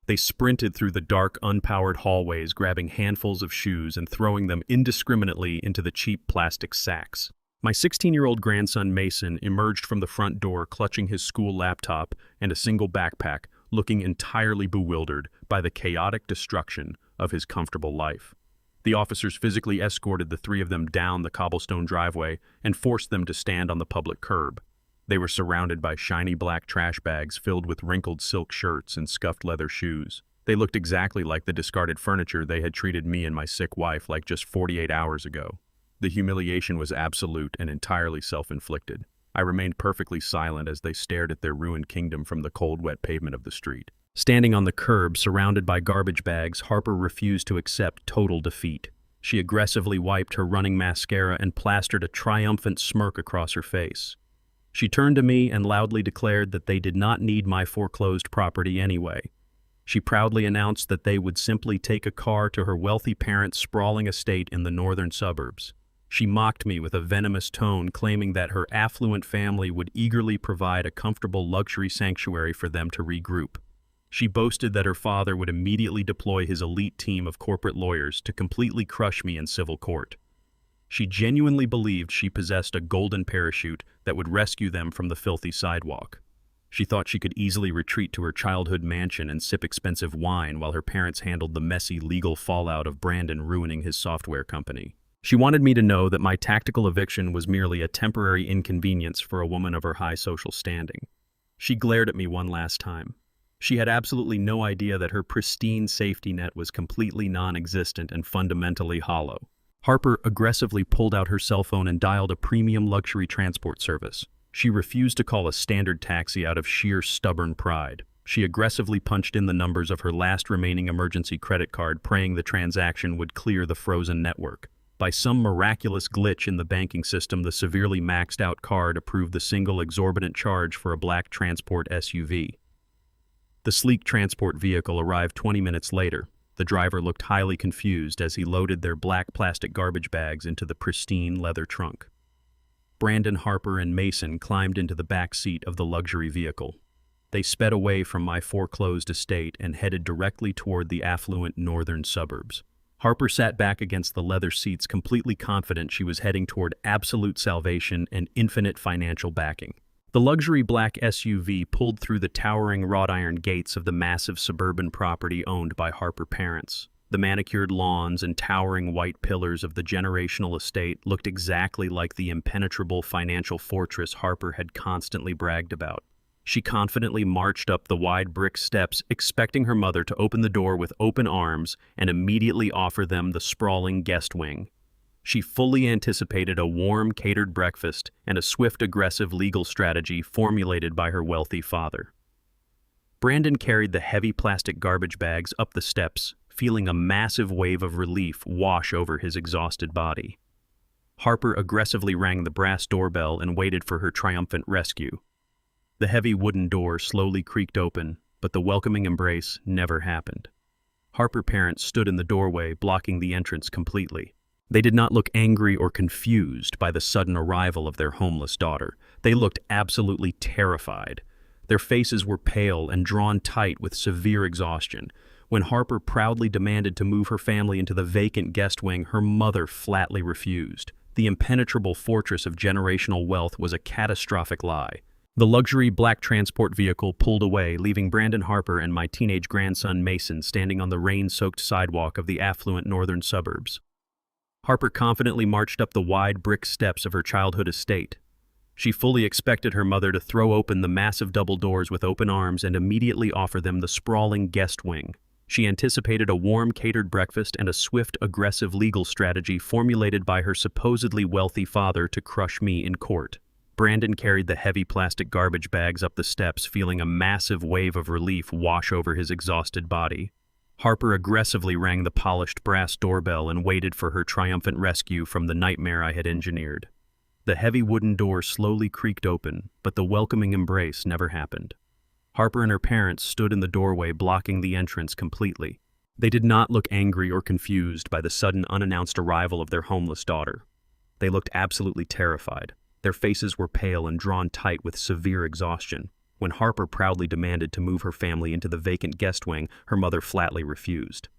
They sprinted through the dark, unpowered hallways, grabbing handfuls of shoes and throwing them indiscriminately into the cheap plastic sacks. My 16-year-old grandson Mason emerged from the front door clutching his school laptop and a single backpack, looking entirely bewildered by the chaotic destruction of his comfortable life. The officers physically escorted the three of them down the cobblestone driveway and forced them to stand on the public curb. They were surrounded by shiny black trash bags filled with wrinkled silk shirts and scuffed leather shoes. They looked exactly like the discarded furniture they had treated me and my sick wife like just 48 hours ago. The humiliation was absolute and entirely self-inflicted. I remained perfectly silent as they stared at their ruined kingdom from the cold, wet pavement of the street. Standing on the curb, surrounded by garbage bags, Harper refused to accept total defeat. She aggressively wiped her running mascara and plastered a triumphant smirk across her face. She turned to me and loudly declared that they did not need my foreclosed property anyway. She proudly announced that they would simply take a car to her wealthy parents' sprawling estate in the northern suburbs. She mocked me with a venomous tone, claiming that her affluent family would eagerly provide a comfortable luxury sanctuary for them to regroup. She boasted that her father would immediately deploy his elite team of corporate lawyers to completely crush me in civil court. She genuinely believed she possessed a golden parachute that would rescue them from the filthy sidewalk. She thought she could easily retreat to her childhood mansion and sip expensive wine while her parents handled the messy legal fallout of Brandon ruining his software company. She wanted me to know that my tactical eviction was merely a temporary inconvenience for a woman of her high social standing. She glared at me one last time. She had absolutely no idea that her pristine safety net was completely non-existent and fundamentally hollow. Harper aggressively pulled out her cell phone and dialed a premium luxury transport service. She refused to call a standard taxi out of sheer stubborn pride. She aggressively punched in the numbers of her last remaining emergency credit card, praying the transaction would clear the frozen network. By some miraculous glitch in the banking system, the severely maxed-out card approved the single exorbitant charge for a black transport SUV. The sleek transport vehicle arrived 20 minutes later. The driver looked highly confused as he loaded their black plastic garbage bags into the pristine leather trunk. Brandon, Harper, and Mason climbed into the back seat of the luxury vehicle. They sped away from my foreclosed estate and headed directly toward the affluent northern suburbs. Harper sat back against the leather seats, completely confident she was heading toward absolute salvation and infinite financial backing. The luxury black SUV pulled through the towering wrought iron gates of the massive suburban property owned by Harper parents. The manicured lawns and towering white pillars of the generational estate looked exactly like the impenetrable financial fortress Harper had constantly bragged about. She confidently marched up the wide brick steps, expecting her mother to open the door with open arms and immediately offer them the sprawling guest wing. She fully anticipated a warm, catered breakfast and a swift, aggressive legal strategy formulated by her wealthy father. Brandon carried the heavy plastic garbage bags up the steps, feeling a massive wave of relief wash over his exhausted body. Harper aggressively rang the brass doorbell and waited for her triumphant rescue. The heavy wooden door slowly creaked open, but the welcoming embrace never happened. Harper parents stood in the doorway, blocking the entrance completely. They did not look angry or confused by the sudden arrival of their homeless daughter. They looked absolutely terrified. Their faces were pale and drawn tight with severe exhaustion. When Harper proudly demanded to move her family into the vacant guest wing, her mother flatly refused. The impenetrable fortress of generational wealth was a catastrophic lie. The luxury black transport vehicle pulled away, leaving Brandon, Harper, and my teenage grandson Mason standing on the rain-soaked sidewalk of the affluent northern suburbs. Harper confidently marched up the wide brick steps of her childhood estate. She fully expected her mother to throw open the massive double doors with open arms and immediately offer them the sprawling guest wing. She anticipated a warm, catered breakfast and a swift, aggressive legal strategy formulated by her supposedly wealthy father to crush me in court. Brandon carried the heavy plastic garbage bags up the steps, feeling a massive wave of relief wash over his exhausted body. Harper aggressively rang the polished brass doorbell and waited for her triumphant rescue from the nightmare I had engineered. The heavy wooden door slowly creaked open, but the welcoming embrace never happened. Harper and her parents stood in the doorway, blocking the entrance completely. They did not look angry or confused by the sudden unannounced arrival of their homeless daughter. They looked absolutely terrified. Their faces were pale and drawn tight with severe exhaustion. When Harper proudly demanded to move her family into the vacant guest wing, her mother flatly refused.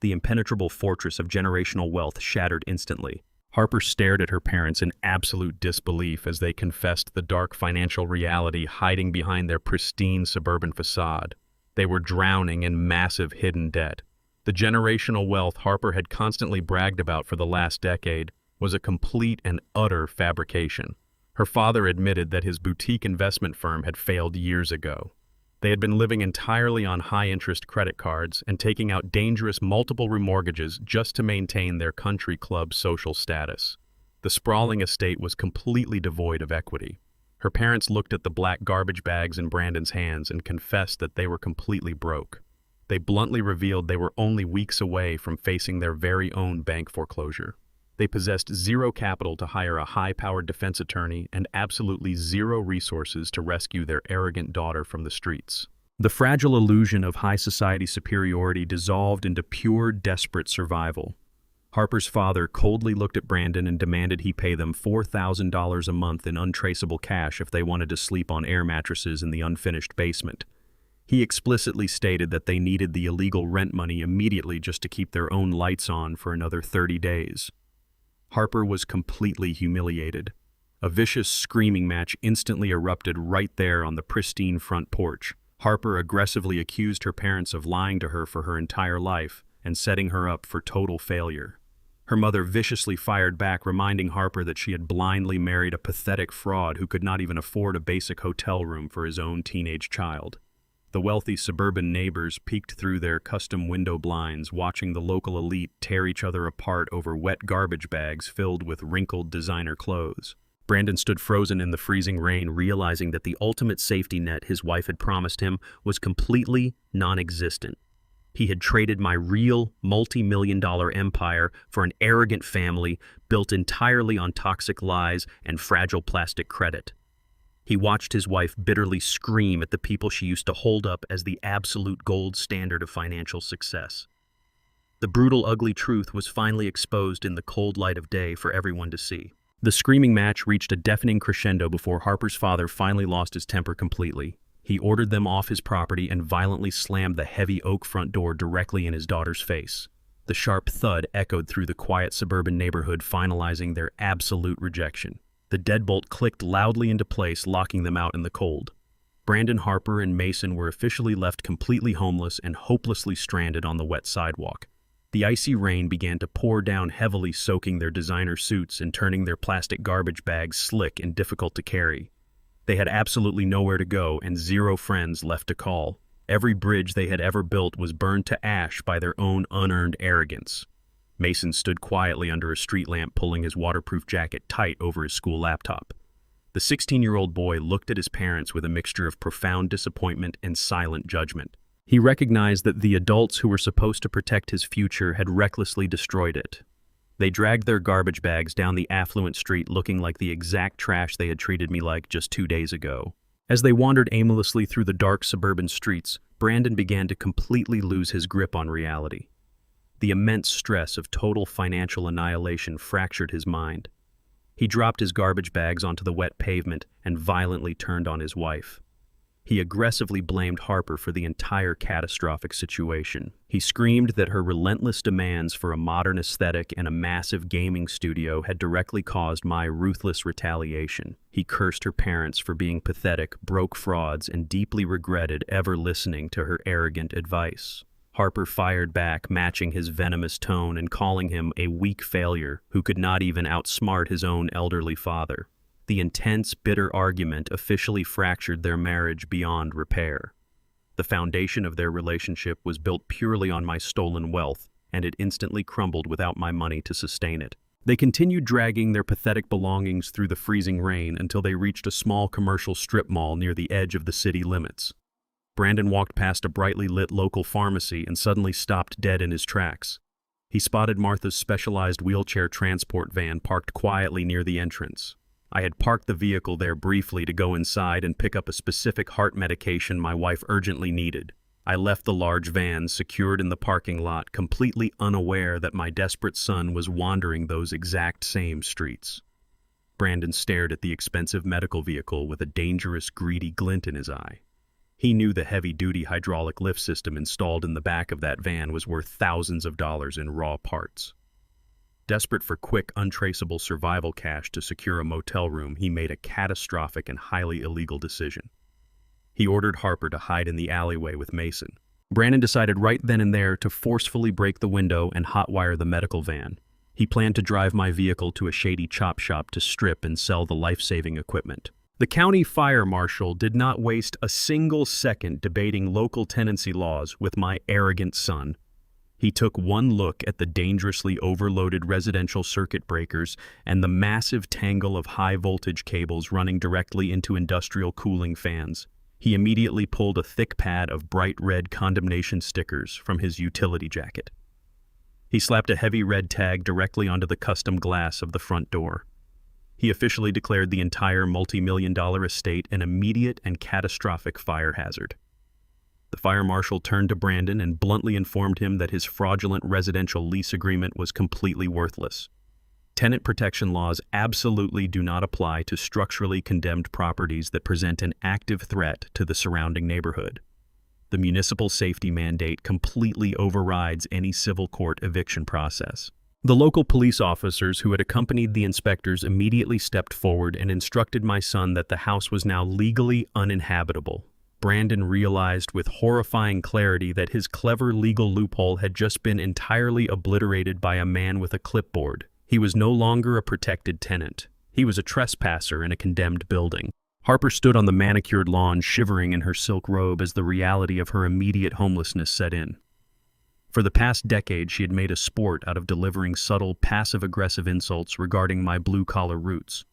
The impenetrable fortress of generational wealth shattered instantly. Harper stared at her parents in absolute disbelief as they confessed the dark financial reality hiding behind their pristine suburban facade. They were drowning in massive hidden debt. The generational wealth Harper had constantly bragged about for the last decade was a complete and utter fabrication. Her father admitted that his boutique investment firm had failed years ago. They had been living entirely on high-interest credit cards and taking out dangerous multiple remortgages just to maintain their country club social status. The sprawling estate was completely devoid of equity. Her parents looked at the black garbage bags in Brandon's hands and confessed that they were completely broke. They bluntly revealed they were only weeks away from facing their very own bank foreclosure. They possessed zero capital to hire a high-powered defense attorney and absolutely zero resources to rescue their arrogant daughter from the streets. The fragile illusion of high society superiority dissolved into pure, desperate survival. Harper's father coldly looked at Brandon and demanded he pay them $4,000 a month in untraceable cash if they wanted to sleep on air mattresses in the unfinished basement. He explicitly stated that they needed the illegal rent money immediately just to keep their own lights on for another 30 days. Harper was completely humiliated. A vicious screaming match instantly erupted right there on the pristine front porch. Harper aggressively accused her parents of lying to her for her entire life and setting her up for total failure. Her mother viciously fired back, reminding Harper that she had blindly married a pathetic fraud who could not even afford a basic hotel room for his own teenage child. The wealthy suburban neighbors peeked through their custom window blinds, watching the local elite tear each other apart over wet garbage bags filled with wrinkled designer clothes. Brandon stood frozen in the freezing rain, realizing that the ultimate safety net his wife had promised him was completely non-existent. He had traded my real multi-million-dollar empire for an arrogant family built entirely on toxic lies and fragile plastic credit. He watched his wife bitterly scream at the people she used to hold up as the absolute gold standard of financial success. The brutal, ugly truth was finally exposed in the cold light of day for everyone to see. The screaming match reached a deafening crescendo before Harper's father finally lost his temper completely. He ordered them off his property and violently slammed the heavy oak front door directly in his daughter's face. The sharp thud echoed through the quiet suburban neighborhood, finalizing their absolute rejection. The deadbolt clicked loudly into place, locking them out in the cold. Brandon, Harper, and Mason were officially left completely homeless and hopelessly stranded on the wet sidewalk. The icy rain began to pour down heavily, soaking their designer suits and turning their plastic garbage bags slick and difficult to carry. They had absolutely nowhere to go and zero friends left to call. Every bridge they had ever built was burned to ash by their own unearned arrogance. Mason stood quietly under a street lamp, pulling his waterproof jacket tight over his school laptop. The 16-year-old boy looked at his parents with a mixture of profound disappointment and silent judgment. He recognized that the adults who were supposed to protect his future had recklessly destroyed it. They dragged their garbage bags down the affluent street looking like the exact trash they had treated me like just 2 days ago. As they wandered aimlessly through the dark suburban streets, Brandon began to completely lose his grip on reality. The immense stress of total financial annihilation fractured his mind. He dropped his garbage bags onto the wet pavement and violently turned on his wife. He aggressively blamed Harper for the entire catastrophic situation. He screamed that her relentless demands for a modern aesthetic and a massive gaming studio had directly caused my ruthless retaliation. He cursed her parents for being pathetic, broke frauds, and deeply regretted ever listening to her arrogant advice. Harper fired back, matching his venomous tone and calling him a weak failure who could not even outsmart his own elderly father. The intense, bitter argument officially fractured their marriage beyond repair. The foundation of their relationship was built purely on my stolen wealth, and it instantly crumbled without my money to sustain it. They continued dragging their pathetic belongings through the freezing rain until they reached a small commercial strip mall near the edge of the city limits. Brandon walked past a brightly lit local pharmacy and suddenly stopped dead in his tracks. He spotted Martha's specialized wheelchair transport van parked quietly near the entrance. I had parked the vehicle there briefly to go inside and pick up a specific heart medication my wife urgently needed. I left the large van secured in the parking lot, completely unaware that my desperate son was wandering those exact same streets. Brandon stared at the expensive medical vehicle with a dangerous, greedy glint in his eye. He knew the heavy-duty hydraulic lift system installed in the back of that van was worth thousands of dollars in raw parts. Desperate for quick, untraceable survival cash to secure a motel room, he made a catastrophic and highly illegal decision. He ordered Harper to hide in the alleyway with Mason. Brandon decided right then and there to forcefully break the window and hotwire the medical van. He planned to drive my vehicle to a shady chop shop to strip and sell the life-saving equipment. The county fire marshal did not waste a single second debating local tenancy laws with my arrogant son. He took one look at the dangerously overloaded residential circuit breakers and the massive tangle of high-voltage cables running directly into industrial cooling fans. He immediately pulled a thick pad of bright red condemnation stickers from his utility jacket. He slapped a heavy red tag directly onto the custom glass of the front door. He officially declared the entire multi-million-dollar estate an immediate and catastrophic fire hazard. The fire marshal turned to Brandon and bluntly informed him that his fraudulent residential lease agreement was completely worthless. Tenant protection laws absolutely do not apply to structurally condemned properties that present an active threat to the surrounding neighborhood. The municipal safety mandate completely overrides any civil court eviction process. The local police officers who had accompanied the inspectors immediately stepped forward and instructed my son that the house was now legally uninhabitable. Brandon realized with horrifying clarity that his clever legal loophole had just been entirely obliterated by a man with a clipboard. He was no longer a protected tenant. He was a trespasser in a condemned building. Harper stood on the manicured lawn, shivering in her silk robe as the reality of her immediate homelessness set in. For the past decade, she had made a sport out of delivering subtle, passive-aggressive insults regarding my blue-collar roots.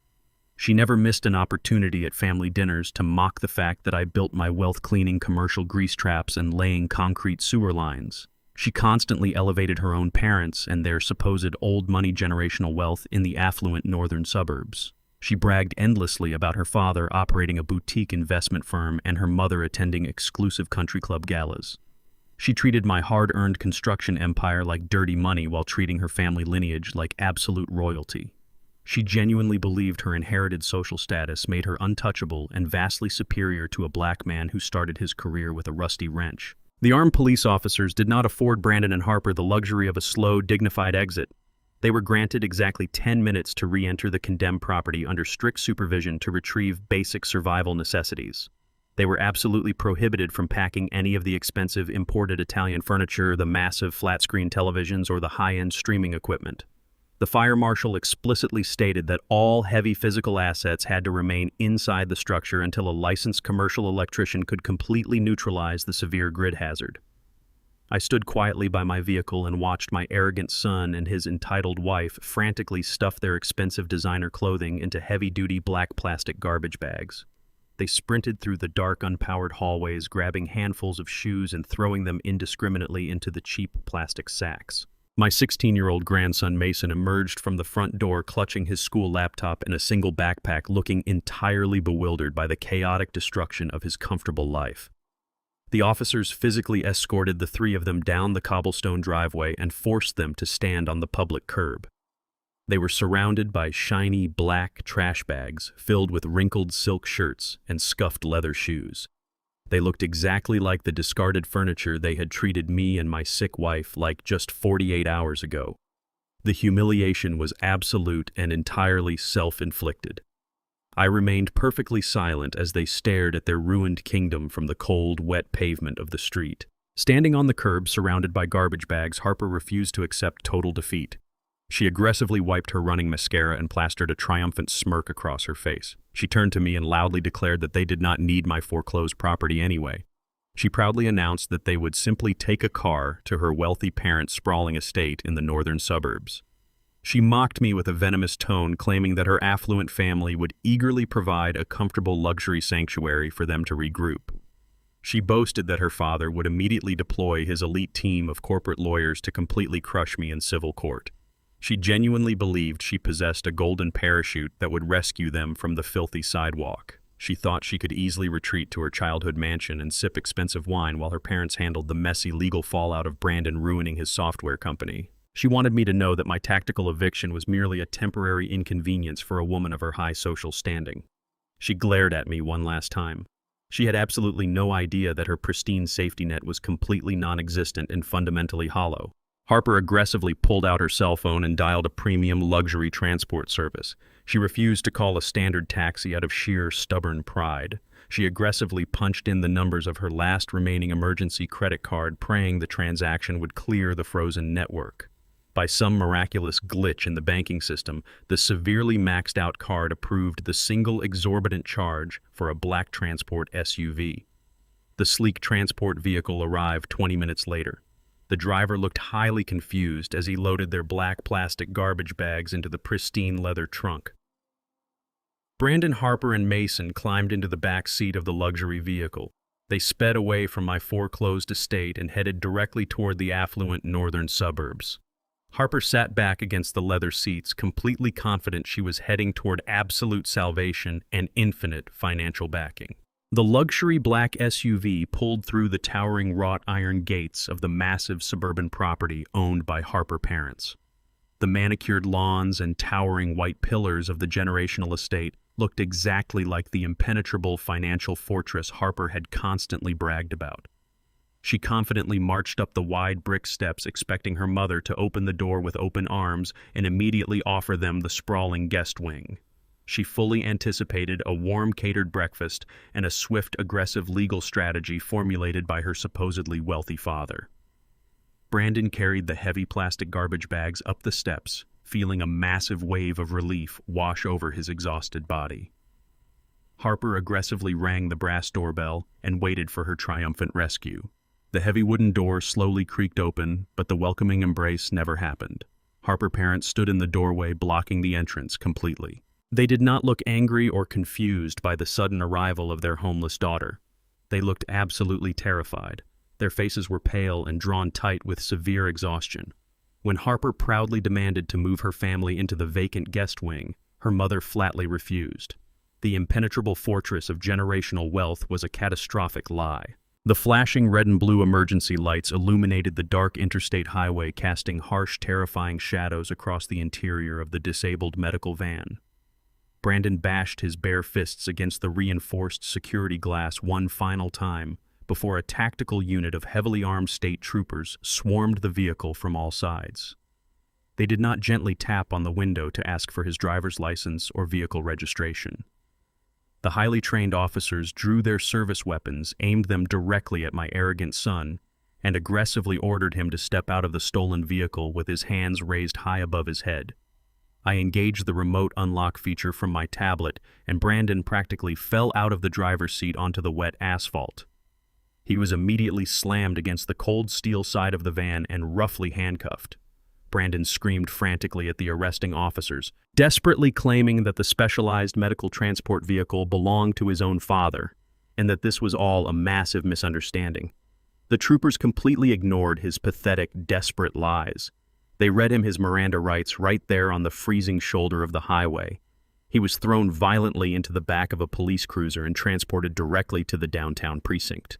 She never missed an opportunity at family dinners to mock the fact that I built my wealth-cleaning commercial grease traps and laying concrete sewer lines. She constantly elevated her own parents and their supposed old-money generational wealth in the affluent northern suburbs. She bragged endlessly about her father operating a boutique investment firm and her mother attending exclusive country club galas. She treated my hard-earned construction empire like dirty money while treating her family lineage like absolute royalty. She genuinely believed her inherited social status made her untouchable and vastly superior to a black man who started his career with a rusty wrench. The armed police officers did not afford Brandon and Harper the luxury of a slow, dignified exit. They were granted exactly 10 minutes to re-enter the condemned property under strict supervision to retrieve basic survival necessities. They were absolutely prohibited from packing any of the expensive imported Italian furniture, the massive flat-screen televisions, or the high-end streaming equipment. The fire marshal explicitly stated that all heavy physical assets had to remain inside the structure until a licensed commercial electrician could completely neutralize the severe grid hazard. I stood quietly by my vehicle and watched my arrogant son and his entitled wife frantically stuff their expensive designer clothing into heavy-duty black plastic garbage bags. They sprinted through the dark, unpowered hallways, grabbing handfuls of shoes and throwing them indiscriminately into the cheap plastic sacks. My 16-year-old grandson Mason emerged from the front door clutching his school laptop and a single backpack, looking entirely bewildered by the chaotic destruction of his comfortable life. The officers physically escorted the three of them down the cobblestone driveway and forced them to stand on the public curb. They were surrounded by shiny black trash bags filled with wrinkled silk shirts and scuffed leather shoes. They looked exactly like the discarded furniture they had treated me and my sick wife like just 48 hours ago. The humiliation was absolute and entirely self-inflicted. I remained perfectly silent as they stared at their ruined kingdom from the cold, wet pavement of the street. Standing on the curb surrounded by garbage bags, Harper refused to accept total defeat. She aggressively wiped her running mascara and plastered a triumphant smirk across her face. She turned to me and loudly declared that they did not need my foreclosed property anyway. She proudly announced that they would simply take a car to her wealthy parents' sprawling estate in the northern suburbs. She mocked me with a venomous tone, claiming that her affluent family would eagerly provide a comfortable luxury sanctuary for them to regroup. She boasted that her father would immediately deploy his elite team of corporate lawyers to completely crush me in civil court. She genuinely believed she possessed a golden parachute that would rescue them from the filthy sidewalk. She thought she could easily retreat to her childhood mansion and sip expensive wine while her parents handled the messy legal fallout of Brandon ruining his software company. She wanted me to know that my tactical eviction was merely a temporary inconvenience for a woman of her high social standing. She glared at me one last time. She had absolutely no idea that her pristine safety net was completely non-existent and fundamentally hollow. Harper aggressively pulled out her cell phone and dialed a premium luxury transport service. She refused to call a standard taxi out of sheer stubborn pride. She aggressively punched in the numbers of her last remaining emergency credit card, praying the transaction would clear the frozen network. By some miraculous glitch in the banking system, the severely maxed out card approved the single exorbitant charge for a black transport SUV. The sleek transport vehicle arrived 20 minutes later. The driver looked highly confused as he loaded their black plastic garbage bags into the pristine leather trunk. Brandon, Harper, and Mason climbed into the back seat of the luxury vehicle. They sped away from my foreclosed estate and headed directly toward the affluent northern suburbs. Harper sat back against the leather seats, completely confident she was heading toward absolute salvation and infinite financial backing. The luxury black SUV pulled through the towering wrought iron gates of the massive suburban property owned by Harper parents. The manicured lawns and towering white pillars of the generational estate looked exactly like the impenetrable financial fortress Harper had constantly bragged about. She confidently marched up the wide brick steps, expecting her mother to open the door with open arms and immediately offer them the sprawling guest wing. She fully anticipated a warm catered breakfast and a swift, aggressive legal strategy formulated by her supposedly wealthy father. Brandon carried the heavy plastic garbage bags up the steps, feeling a massive wave of relief wash over his exhausted body. Harper aggressively rang the brass doorbell and waited for her triumphant rescue. The heavy wooden door slowly creaked open, but the welcoming embrace never happened. Harper parents stood in the doorway, blocking the entrance completely. They did not look angry or confused by the sudden arrival of their homeless daughter. They looked absolutely terrified. Their faces were pale and drawn tight with severe exhaustion. When Harper proudly demanded to move her family into the vacant guest wing, her mother flatly refused. The impenetrable fortress of generational wealth was a catastrophic lie. The flashing red and blue emergency lights illuminated the dark interstate highway, casting harsh, terrifying shadows across the interior of the disabled medical van. Brandon bashed his bare fists against the reinforced security glass one final time before a tactical unit of heavily armed state troopers swarmed the vehicle from all sides. They did not gently tap on the window to ask for his driver's license or vehicle registration. The highly trained officers drew their service weapons, aimed them directly at my arrogant son, and aggressively ordered him to step out of the stolen vehicle with his hands raised high above his head. I engaged the remote unlock feature from my tablet, and Brandon practically fell out of the driver's seat onto the wet asphalt. He was immediately slammed against the cold steel side of the van and roughly handcuffed. Brandon screamed frantically at the arresting officers, desperately claiming that the specialized medical transport vehicle belonged to his own father, and that this was all a massive misunderstanding. The troopers completely ignored his pathetic, desperate lies. They read him his Miranda rights right there on the freezing shoulder of the highway. He was thrown violently into the back of a police cruiser and transported directly to the downtown precinct.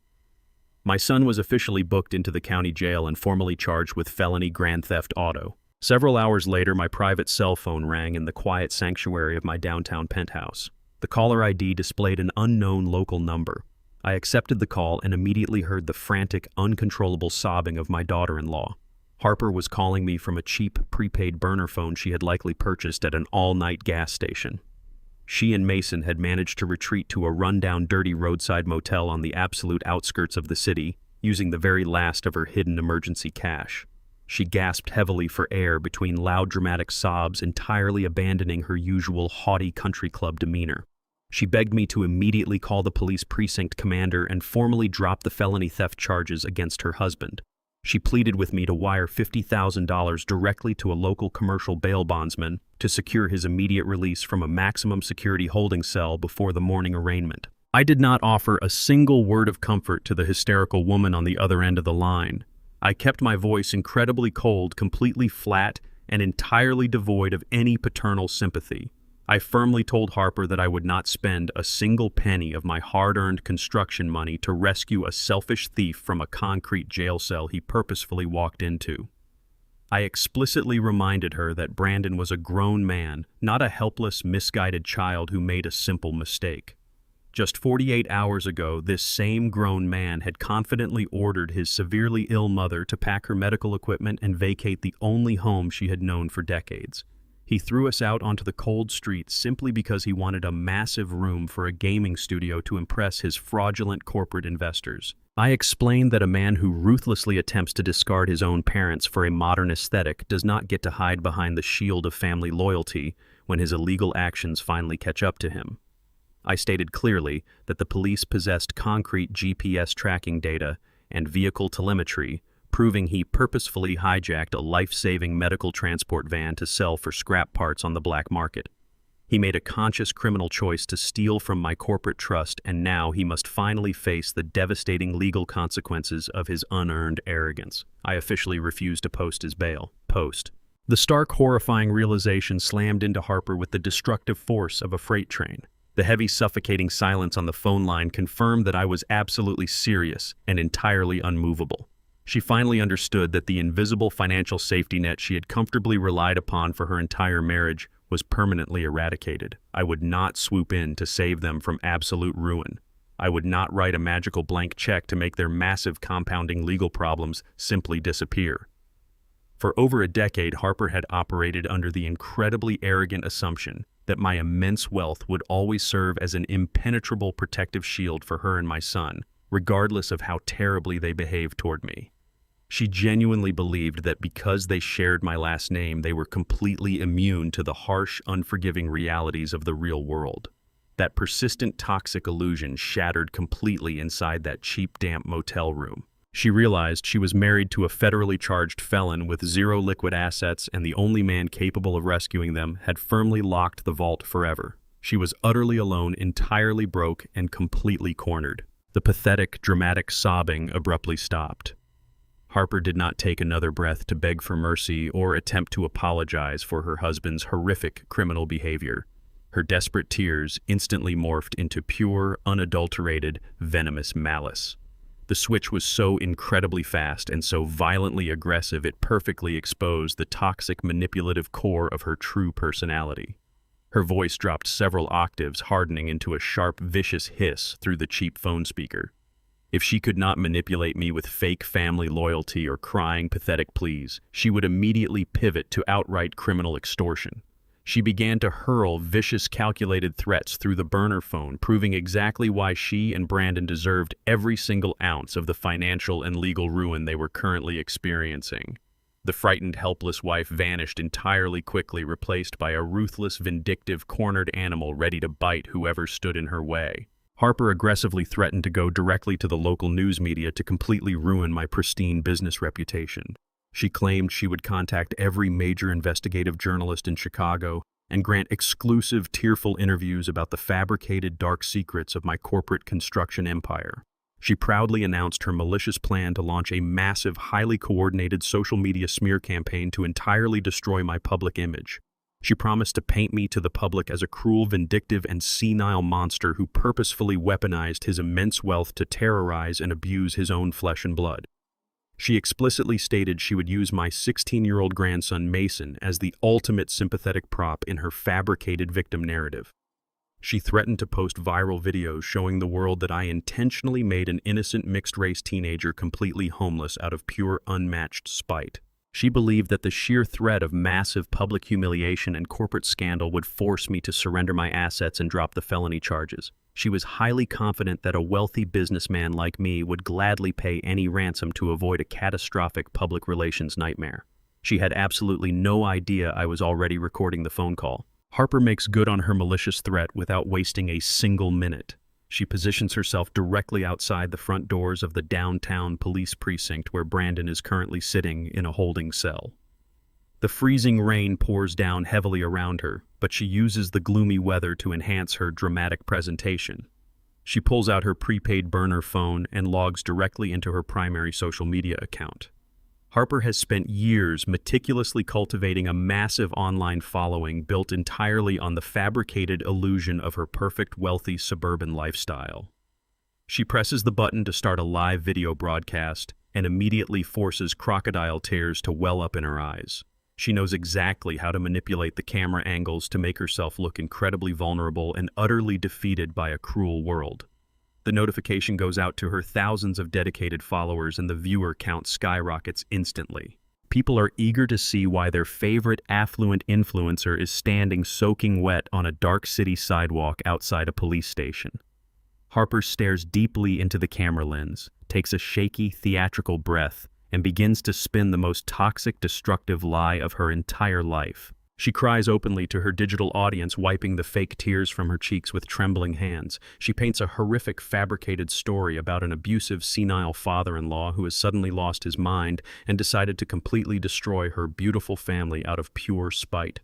My son was officially booked into the county jail and formally charged with felony grand theft auto. Several hours later, my private cell phone rang in the quiet sanctuary of my downtown penthouse. The caller ID displayed an unknown local number. I accepted the call and immediately heard the frantic, uncontrollable sobbing of my daughter-in-law. Harper was calling me from a cheap, prepaid burner phone she had likely purchased at an all-night gas station. She and Mason had managed to retreat to a rundown, dirty roadside motel on the absolute outskirts of the city, using the very last of her hidden emergency cash. She gasped heavily for air between loud, dramatic sobs, entirely abandoning her usual haughty country club demeanor. She begged me to immediately call the police precinct commander and formally drop the felony theft charges against her husband. She pleaded with me to wire $50,000 directly to a local commercial bail bondsman to secure his immediate release from a maximum security holding cell before the morning arraignment. I did not offer a single word of comfort to the hysterical woman on the other end of the line. I kept my voice incredibly cold, completely flat, and entirely devoid of any paternal sympathy. I firmly told Harper that I would not spend a single penny of my hard-earned construction money to rescue a selfish thief from a concrete jail cell he purposefully walked into. I explicitly reminded her that Brandon was a grown man, not a helpless, misguided child who made a simple mistake. Just 48 hours ago, this same grown man had confidently ordered his severely ill mother to pack her medical equipment and vacate the only home she had known for decades. He threw us out onto the cold streets simply because he wanted a massive room for a gaming studio to impress his fraudulent corporate investors. I explained that a man who ruthlessly attempts to discard his own parents for a modern aesthetic does not get to hide behind the shield of family loyalty when his illegal actions finally catch up to him. I stated clearly that the police possessed concrete GPS tracking data and vehicle telemetry, proving he purposefully hijacked a life-saving medical transport van to sell for scrap parts on the black market. He made a conscious criminal choice to steal from my corporate trust, and now he must finally face the devastating legal consequences of his unearned arrogance. I officially refused to post his bail. post. The stark, horrifying realization slammed into Harper with the destructive force of a freight train. The heavy, suffocating silence on the phone line confirmed that I was absolutely serious and entirely unmovable. She finally understood that the invisible financial safety net she had comfortably relied upon for her entire marriage was permanently eradicated. I would not swoop in to save them from absolute ruin. I would not write a magical blank check to make their massive compounding legal problems simply disappear. For over a decade, Harper had operated under the incredibly arrogant assumption that my immense wealth would always serve as an impenetrable protective shield for her and my son, regardless of how terribly they behaved toward me. She genuinely believed that because they shared my last name, they were completely immune to the harsh, unforgiving realities of the real world. That persistent toxic illusion shattered completely inside that cheap, damp motel room. She realized she was married to a federally charged felon with zero liquid assets, and the only man capable of rescuing them had firmly locked the vault forever. She was utterly alone, entirely broke, and completely cornered. The pathetic, dramatic sobbing abruptly stopped. Harper did not take another breath to beg for mercy or attempt to apologize for her husband's horrific criminal behavior. Her desperate tears instantly morphed into pure, unadulterated, venomous malice. The switch was so incredibly fast and so violently aggressive it perfectly exposed the toxic, manipulative core of her true personality. Her voice dropped several octaves, hardening into a sharp, vicious hiss through the cheap phone speaker. If she could not manipulate me with fake family loyalty or crying, pathetic pleas, she would immediately pivot to outright criminal extortion. She began to hurl vicious, calculated threats through the burner phone, proving exactly why she and Brandon deserved every single ounce of the financial and legal ruin they were currently experiencing. The frightened, helpless wife vanished entirely quickly, replaced by a ruthless, vindictive, cornered animal ready to bite whoever stood in her way. Harper aggressively threatened to go directly to the local news media to completely ruin my pristine business reputation. She claimed she would contact every major investigative journalist in Chicago and grant exclusive, tearful interviews about the fabricated dark secrets of my corporate construction empire. She proudly announced her malicious plan to launch a massive, highly coordinated social media smear campaign to entirely destroy my public image. She promised to paint me to the public as a cruel, vindictive, and senile monster who purposefully weaponized his immense wealth to terrorize and abuse his own flesh and blood. She explicitly stated she would use my 16-year-old grandson, Mason, as the ultimate sympathetic prop in her fabricated victim narrative. She threatened to post viral videos showing the world that I intentionally made an innocent mixed-race teenager completely homeless out of pure, unmatched spite. She believed that the sheer threat of massive public humiliation and corporate scandal would force me to surrender my assets and drop the felony charges. She was highly confident that a wealthy businessman like me would gladly pay any ransom to avoid a catastrophic public relations nightmare. She had absolutely no idea I was already recording the phone call. Harper makes good on her malicious threat without wasting a single minute. She positions herself directly outside the front doors of the downtown police precinct where Brandon is currently sitting in a holding cell. The freezing rain pours down heavily around her, but she uses the gloomy weather to enhance her dramatic presentation. She pulls out her prepaid burner phone and logs directly into her primary social media account. Harper has spent years meticulously cultivating a massive online following built entirely on the fabricated illusion of her perfect, wealthy, suburban lifestyle. She presses the button to start a live video broadcast and immediately forces crocodile tears to well up in her eyes. She knows exactly how to manipulate the camera angles to make herself look incredibly vulnerable and utterly defeated by a cruel world. The notification goes out to her thousands of dedicated followers and the viewer count skyrockets instantly. People are eager to see why their favorite affluent influencer is standing soaking wet on a dark city sidewalk outside a police station. Harper stares deeply into the camera lens, takes a shaky, theatrical breath, and begins to spin the most toxic, destructive lie of her entire life. She cries openly to her digital audience, wiping the fake tears from her cheeks with trembling hands. She paints a horrific, fabricated story about an abusive, senile father-in-law who has suddenly lost his mind and decided to completely destroy her beautiful family out of pure spite.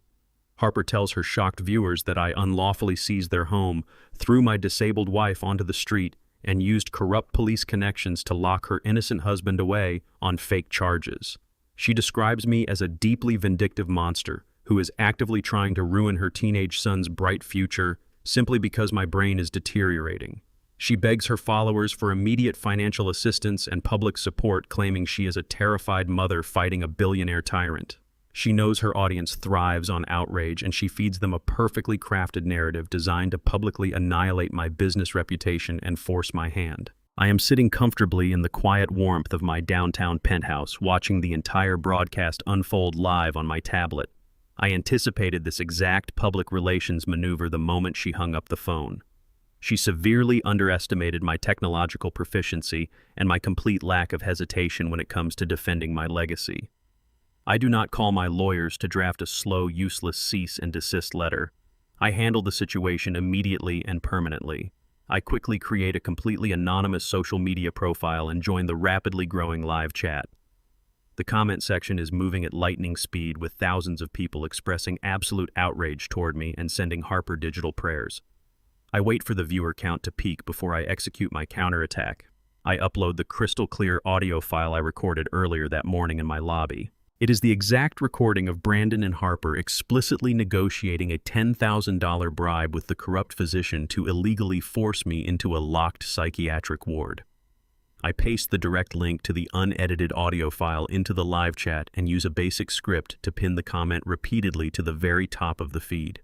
Harper tells her shocked viewers that I unlawfully seized their home, threw my disabled wife onto the street, and used corrupt police connections to lock her innocent husband away on fake charges. She describes me as a deeply vindictive monster who is actively trying to ruin her teenage son's bright future simply because my brain is deteriorating. She begs her followers for immediate financial assistance and public support, claiming she is a terrified mother fighting a billionaire tyrant. She knows her audience thrives on outrage, and she feeds them a perfectly crafted narrative designed to publicly annihilate my business reputation and force my hand. I am sitting comfortably in the quiet warmth of my downtown penthouse, watching the entire broadcast unfold live on my tablet. I anticipated this exact public relations maneuver the moment she hung up the phone. She severely underestimated my technological proficiency and my complete lack of hesitation when it comes to defending my legacy. I do not call my lawyers to draft a slow, useless cease and desist letter. I handle the situation immediately and permanently. I quickly create a completely anonymous social media profile and join the rapidly growing live chat. The comment section is moving at lightning speed, with thousands of people expressing absolute outrage toward me and sending Harper digital prayers. I wait for the viewer count to peak before I execute my counterattack. I upload the crystal clear audio file I recorded earlier that morning in my lobby. It is the exact recording of Brandon and Harper explicitly negotiating a $10,000 bribe with the corrupt physician to illegally force me into a locked psychiatric ward. I paste the direct link to the unedited audio file into the live chat and use a basic script to pin the comment repeatedly to the very top of the feed.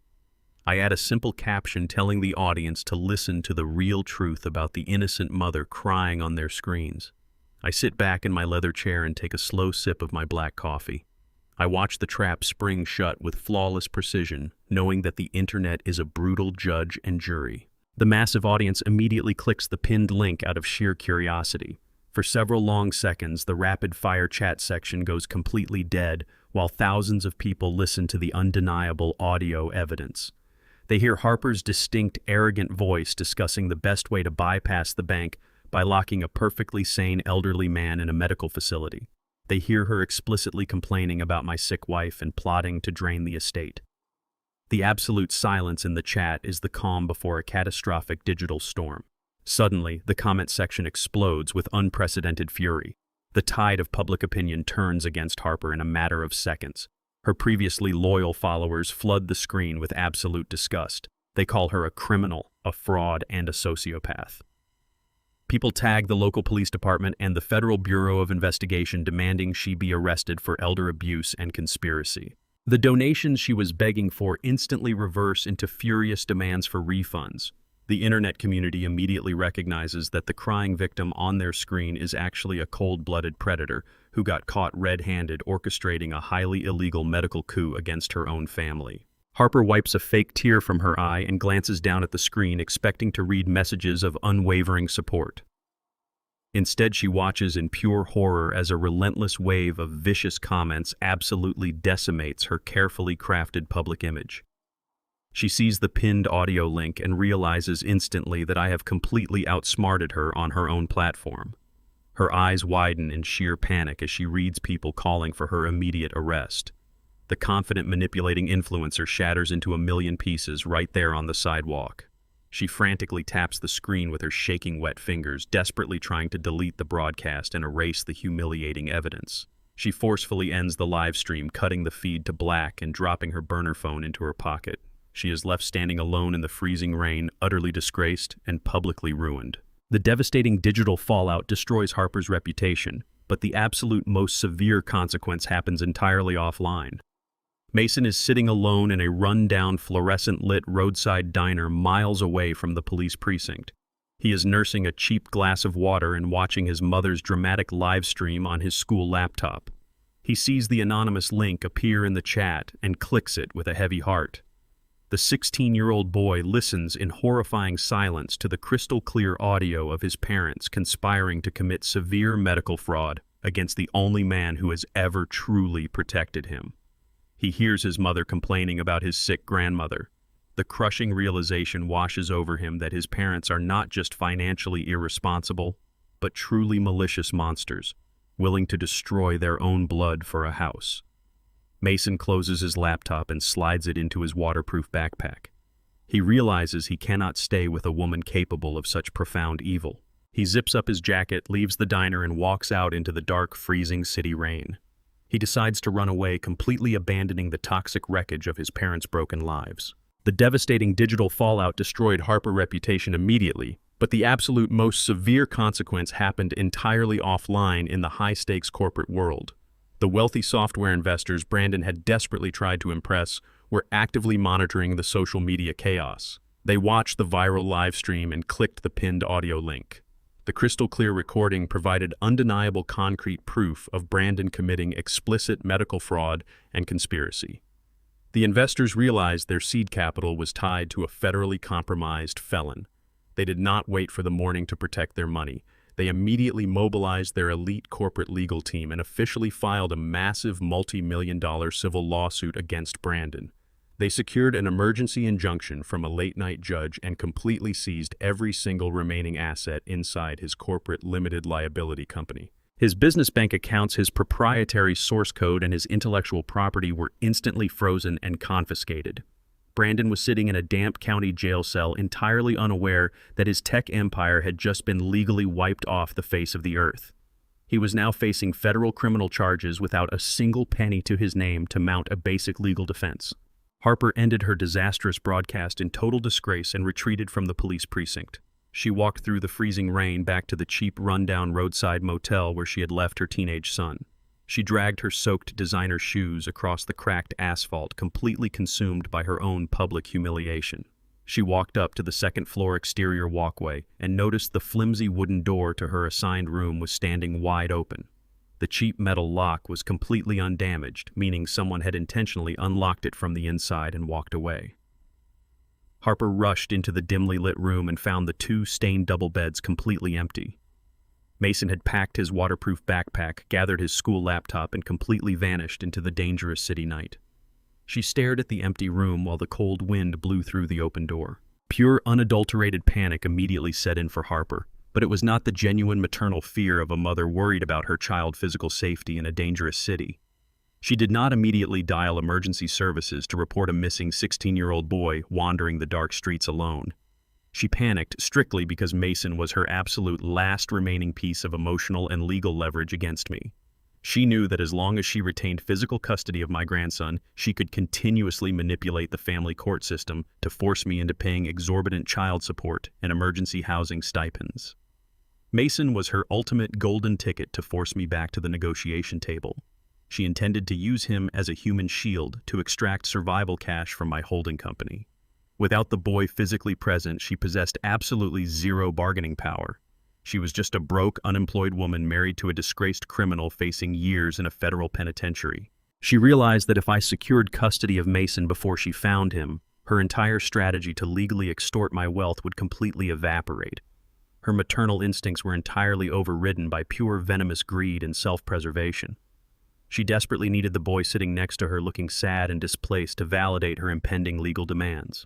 I add a simple caption telling the audience to listen to the real truth about the innocent mother crying on their screens. I sit back in my leather chair and take a slow sip of my black coffee. I watch the trap spring shut with flawless precision, knowing that the internet is a brutal judge and jury. The massive audience immediately clicks the pinned link out of sheer curiosity. For several long seconds, the rapid-fire chat section goes completely dead, while thousands of people listen to the undeniable audio evidence. They hear Harper's distinct, arrogant voice discussing the best way to bypass the bank by locking a perfectly sane elderly man in a medical facility. They hear her explicitly complaining about my sick wife and plotting to drain the estate. The absolute silence in the chat is the calm before a catastrophic digital storm. Suddenly, the comment section explodes with unprecedented fury. The tide of public opinion turns against Harper in a matter of seconds. Her previously loyal followers flood the screen with absolute disgust. They call her a criminal, a fraud, and a sociopath. People tag the local police department and the Federal Bureau of Investigation, demanding she be arrested for elder abuse and conspiracy. The donations she was begging for instantly reverse into furious demands for refunds. The internet community immediately recognizes that the crying victim on their screen is actually a cold-blooded predator who got caught red-handed orchestrating a highly illegal medical coup against her own family. Harper wipes a fake tear from her eye and glances down at the screen, expecting to read messages of unwavering support. Instead, she watches in pure horror as a relentless wave of vicious comments absolutely decimates her carefully crafted public image. She sees the pinned audio link and realizes instantly that I have completely outsmarted her on her own platform. Her eyes widen in sheer panic as she reads people calling for her immediate arrest. The confident, manipulating influencer shatters into a million pieces right there on the sidewalk. She frantically taps the screen with her shaking wet fingers, desperately trying to delete the broadcast and erase the humiliating evidence. She forcefully ends the live stream, cutting the feed to black and dropping her burner phone into her pocket. She is left standing alone in the freezing rain, utterly disgraced and publicly ruined. The devastating digital fallout destroys Harper's reputation, but the absolute most severe consequence happens entirely offline. Mason is sitting alone in a run-down, fluorescent-lit roadside diner miles away from the police precinct. He is nursing a cheap glass of water and watching his mother's dramatic live stream on his school laptop. He sees the anonymous link appear in the chat and clicks it with a heavy heart. The 16-year-old boy listens in horrifying silence to the crystal-clear audio of his parents conspiring to commit severe medical fraud against the only man who has ever truly protected him. He hears his mother complaining about his sick grandmother. The crushing realization washes over him that his parents are not just financially irresponsible, but truly malicious monsters, willing to destroy their own blood for a house. Mason closes his laptop and slides it into his waterproof backpack. He realizes he cannot stay with a woman capable of such profound evil. He zips up his jacket, leaves the diner, and walks out into the dark, freezing city rain. He decides to run away, completely abandoning the toxic wreckage of his parents' broken lives. The devastating digital fallout destroyed Harper's reputation immediately, but the absolute most severe consequence happened entirely offline in the high-stakes corporate world. The wealthy software investors Brandon had desperately tried to impress were actively monitoring the social media chaos. They watched the viral live stream and clicked the pinned audio link. The crystal-clear recording provided undeniable concrete proof of Brandon committing explicit medical fraud and conspiracy. The investors realized their seed capital was tied to a federally compromised felon. They did not wait for the morning to protect their money. They immediately mobilized their elite corporate legal team and officially filed a massive multi-million-dollar civil lawsuit against Brandon. They secured an emergency injunction from a late-night judge and completely seized every single remaining asset inside his corporate limited liability company. His business bank accounts, his proprietary source code, and his intellectual property were instantly frozen and confiscated. Brandon was sitting in a damp county jail cell, entirely unaware that his tech empire had just been legally wiped off the face of the earth. He was now facing federal criminal charges without a single penny to his name to mount a basic legal defense. Harper ended her disastrous broadcast in total disgrace and retreated from the police precinct. She walked through the freezing rain back to the cheap, rundown roadside motel where she had left her teenage son. She dragged her soaked designer shoes across the cracked asphalt, completely consumed by her own public humiliation. She walked up to the second-floor exterior walkway and noticed the flimsy wooden door to her assigned room was standing wide open. The cheap metal lock was completely undamaged, meaning someone had intentionally unlocked it from the inside and walked away. Harper rushed into the dimly lit room and found the two stained double beds completely empty. Mason had packed his waterproof backpack, gathered his school laptop, and completely vanished into the dangerous city night. She stared at the empty room while the cold wind blew through the open door. Pure, unadulterated panic immediately set in for Harper, but it was not the genuine maternal fear of a mother worried about her child's physical safety in a dangerous city. She did not immediately dial emergency services to report a missing 16-year-old boy wandering the dark streets alone. She panicked strictly because Mason was her absolute last remaining piece of emotional and legal leverage against me. She knew that as long as she retained physical custody of my grandson, she could continuously manipulate the family court system to force me into paying exorbitant child support and emergency housing stipends. Mason was her ultimate golden ticket to force me back to the negotiation table. She intended to use him as a human shield to extract survival cash from my holding company. Without the boy physically present, she possessed absolutely zero bargaining power. She was just a broke, unemployed woman married to a disgraced criminal facing years in a federal penitentiary. She realized that if I secured custody of Mason before she found him, her entire strategy to legally extort my wealth would completely evaporate. Her maternal instincts were entirely overridden by pure venomous greed and self-preservation. She desperately needed the boy sitting next to her looking sad and displaced to validate her impending legal demands.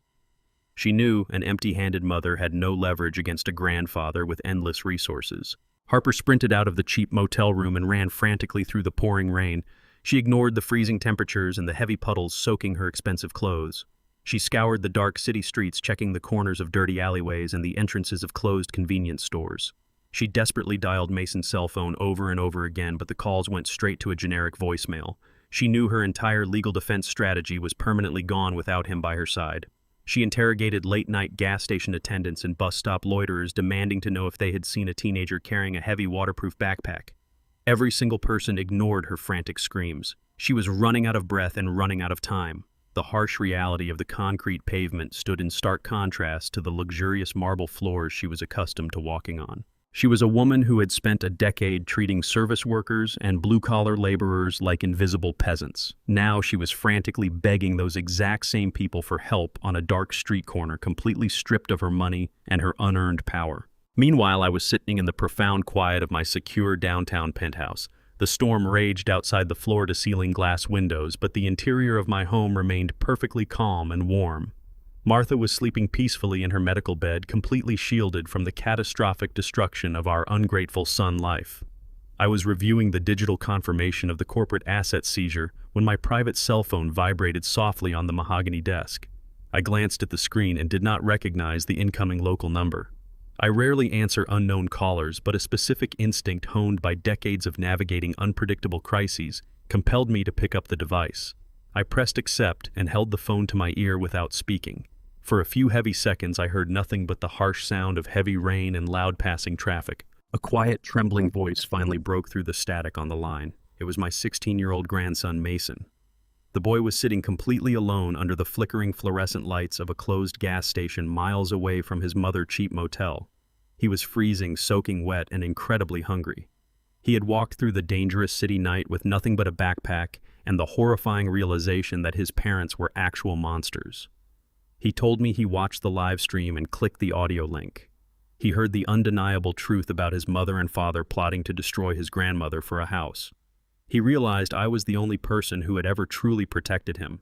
She knew an empty-handed mother had no leverage against a grandfather with endless resources. Harper sprinted out of the cheap motel room and ran frantically through the pouring rain. She ignored the freezing temperatures and the heavy puddles soaking her expensive clothes. She scoured the dark city streets, checking the corners of dirty alleyways and the entrances of closed convenience stores. She desperately dialed Mason's cell phone over and over again, but the calls went straight to a generic voicemail. She knew her entire legal defense strategy was permanently gone without him by her side. She interrogated late-night gas station attendants and bus stop loiterers, demanding to know if they had seen a teenager carrying a heavy waterproof backpack. Every single person ignored her frantic screams. She was running out of breath and running out of time. The harsh reality of the concrete pavement stood in stark contrast to the luxurious marble floors she was accustomed to walking on. She was a woman who had spent a decade treating service workers and blue-collar laborers like invisible peasants. Now she was frantically begging those exact same people for help on a dark street corner, completely stripped of her money and her unearned power. Meanwhile, I was sitting in the profound quiet of my secure downtown penthouse. The storm raged outside the floor-to-ceiling glass windows, but the interior of my home remained perfectly calm and warm. Martha was sleeping peacefully in her medical bed, completely shielded from the catastrophic destruction of our ungrateful son life. I was reviewing the digital confirmation of the corporate asset seizure when my private cell phone vibrated softly on the mahogany desk. I glanced at the screen and did not recognize the incoming local number. I rarely answer unknown callers, but a specific instinct honed by decades of navigating unpredictable crises compelled me to pick up the device. I pressed accept and held the phone to my ear without speaking. For a few heavy seconds I heard nothing but the harsh sound of heavy rain and loud passing traffic. A quiet, trembling voice finally broke through the static on the line. It was my 16-year-old grandson, Mason. The boy was sitting completely alone under the flickering fluorescent lights of a closed gas station miles away from his mother's cheap motel. He was freezing, soaking wet, and incredibly hungry. He had walked through the dangerous city night with nothing but a backpack and the horrifying realization that his parents were actual monsters. He told me he watched the live stream and clicked the audio link. He heard the undeniable truth about his mother and father plotting to destroy his grandmother for a house. He realized I was the only person who had ever truly protected him.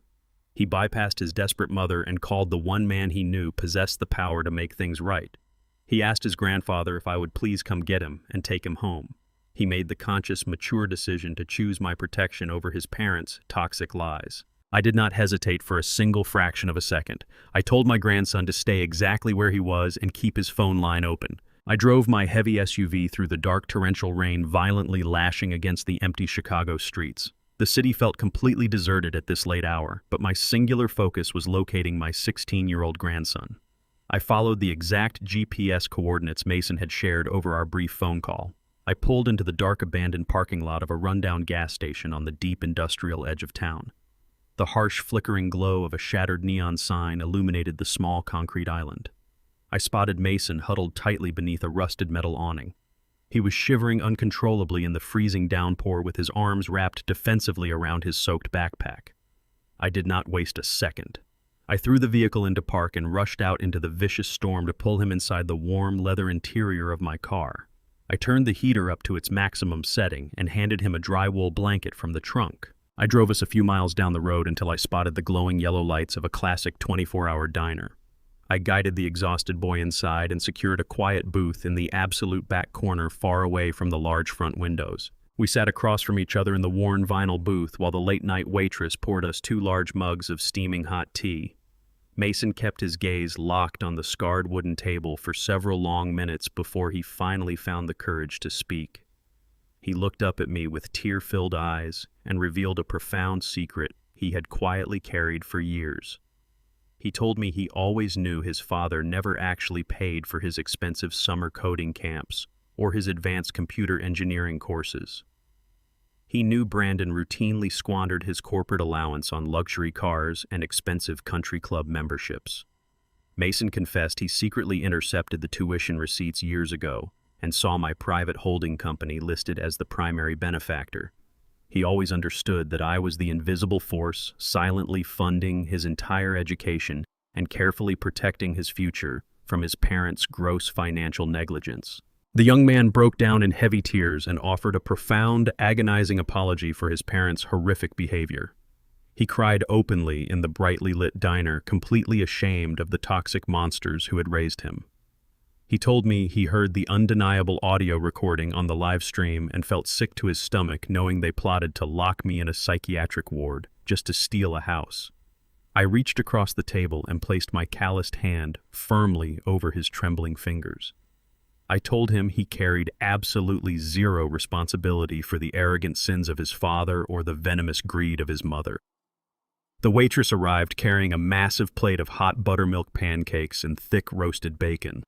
He bypassed his desperate mother and called the one man he knew possessed the power to make things right. He asked his grandfather if I would please come get him and take him home. He made the conscious, mature decision to choose my protection over his parents' toxic lies. I did not hesitate for a single fraction of a second. I told my grandson to stay exactly where he was and keep his phone line open. I drove my heavy SUV through the dark torrential rain, violently lashing against the empty Chicago streets. The city felt completely deserted at this late hour, but my singular focus was locating my 16-year-old grandson. I followed the exact GPS coordinates Mason had shared over our brief phone call. I pulled into the dark abandoned parking lot of a rundown gas station on the deep industrial edge of town. The harsh, flickering glow of a shattered neon sign illuminated the small concrete island. I spotted Mason huddled tightly beneath a rusted metal awning. He was shivering uncontrollably in the freezing downpour with his arms wrapped defensively around his soaked backpack. I did not waste a second. I threw the vehicle into park and rushed out into the vicious storm to pull him inside the warm leather interior of my car. I turned the heater up to its maximum setting and handed him a dry-wool blanket from the trunk. I drove us a few miles down the road until I spotted the glowing yellow lights of a classic 24-hour diner. I guided the exhausted boy inside and secured a quiet booth in the absolute back corner far away from the large front windows. We sat across from each other in the worn vinyl booth while the late-night waitress poured us 2 large mugs of steaming hot tea. Mason kept his gaze locked on the scarred wooden table for several long minutes before he finally found the courage to speak. He looked up at me with tear-filled eyes and revealed a profound secret he had quietly carried for years. He told me he always knew his father never actually paid for his expensive summer coding camps or his advanced computer engineering courses. He knew Brandon routinely squandered his corporate allowance on luxury cars and expensive country club memberships. Mason confessed he secretly intercepted the tuition receipts years ago and saw my private holding company listed as the primary benefactor. He always understood that I was the invisible force, silently funding his entire education and carefully protecting his future from his parents' gross financial negligence. The young man broke down in heavy tears and offered a profound, agonizing apology for his parents' horrific behavior. He cried openly in the brightly lit diner, completely ashamed of the toxic monsters who had raised him. He told me he heard the undeniable audio recording on the live stream and felt sick to his stomach knowing they plotted to lock me in a psychiatric ward just to steal a house. I reached across the table and placed my calloused hand firmly over his trembling fingers. I told him he carried absolutely zero responsibility for the arrogant sins of his father or the venomous greed of his mother. The waitress arrived carrying a massive plate of hot buttermilk pancakes and thick roasted bacon.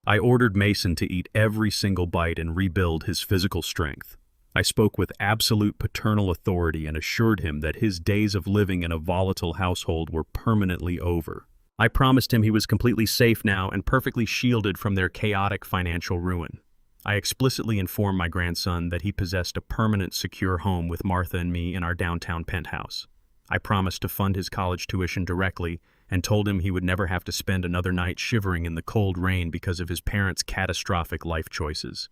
I ordered Mason to eat every single bite and rebuild his physical strength. I spoke with absolute paternal authority and assured him that his days of living in a volatile household were permanently over. I promised him he was completely safe now and perfectly shielded from their chaotic financial ruin. I explicitly informed my grandson that he possessed a permanent secure home with Martha and me in our downtown penthouse. I promised to fund his college tuition directly and told him he would never have to spend another night shivering in the cold rain because of his parents' catastrophic life choices.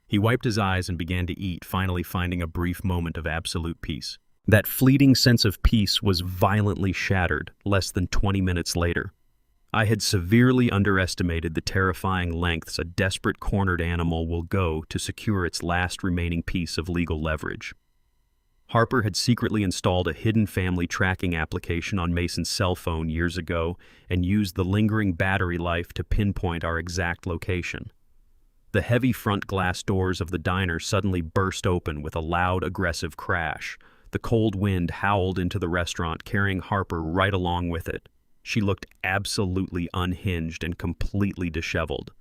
He wiped his eyes and began to eat, finally finding a brief moment of absolute peace. That fleeting sense of peace was violently shattered less than 20 minutes later. I had severely underestimated the terrifying lengths a desperate cornered animal will go to secure its last remaining piece of legal leverage. Harper had secretly installed a hidden family tracking application on Mason's cell phone years ago and used the lingering battery life to pinpoint our exact location. The heavy front glass doors of the diner suddenly burst open with a loud, aggressive crash. The cold wind howled into the restaurant, carrying Harper right along with it. She looked absolutely unhinged and completely disheveled.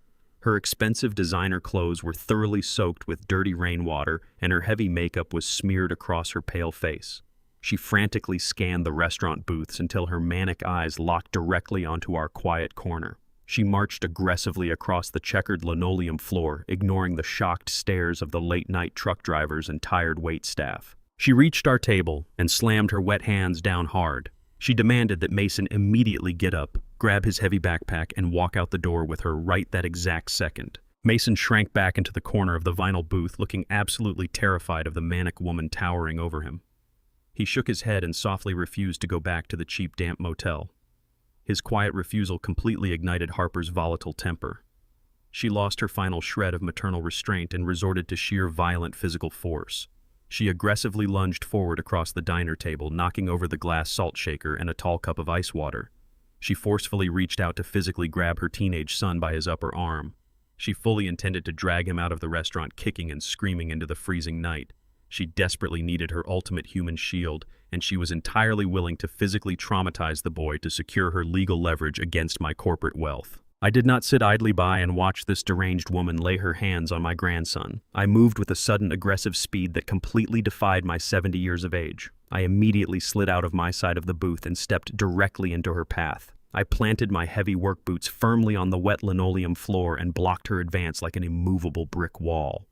Her expensive designer clothes were thoroughly soaked with dirty rainwater, and her heavy makeup was smeared across her pale face. She frantically scanned the restaurant booths until her manic eyes locked directly onto our quiet corner. She marched aggressively across the checkered linoleum floor, ignoring the shocked stares of the late-night truck drivers and tired waitstaff. She reached our table and slammed her wet hands down hard. She demanded that Mason immediately get up, grab his heavy backpack, and walk out the door with her right that exact second. Mason shrank back into the corner of the vinyl booth, looking absolutely terrified of the manic woman towering over him. He shook his head and softly refused to go back to the cheap, damp motel. His quiet refusal completely ignited Harper's volatile temper. She lost her final shred of maternal restraint and resorted to sheer violent physical force. She aggressively lunged forward across the diner table, knocking over the glass salt shaker and a tall cup of ice water. She forcefully reached out to physically grab her teenage son by his upper arm. She fully intended to drag him out of the restaurant, kicking and screaming into the freezing night. She desperately needed her ultimate human shield, and she was entirely willing to physically traumatize the boy to secure her legal leverage against my corporate wealth. I did not sit idly by and watch this deranged woman lay her hands on my grandson. I moved with a sudden aggressive speed that completely defied my 70 years of age. I immediately slid out of my side of the booth and stepped directly into her path. I planted my heavy work boots firmly on the wet linoleum floor and blocked her advance like an immovable brick wall.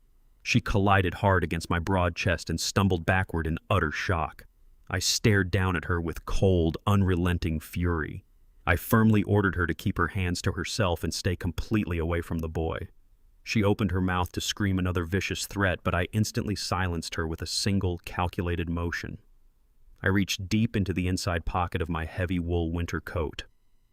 She collided hard against my broad chest and stumbled backward in utter shock. I stared down at her with cold, unrelenting fury. I firmly ordered her to keep her hands to herself and stay completely away from the boy. She opened her mouth to scream another vicious threat, but I instantly silenced her with a single, calculated motion. I reached deep into the inside pocket of my heavy wool winter coat.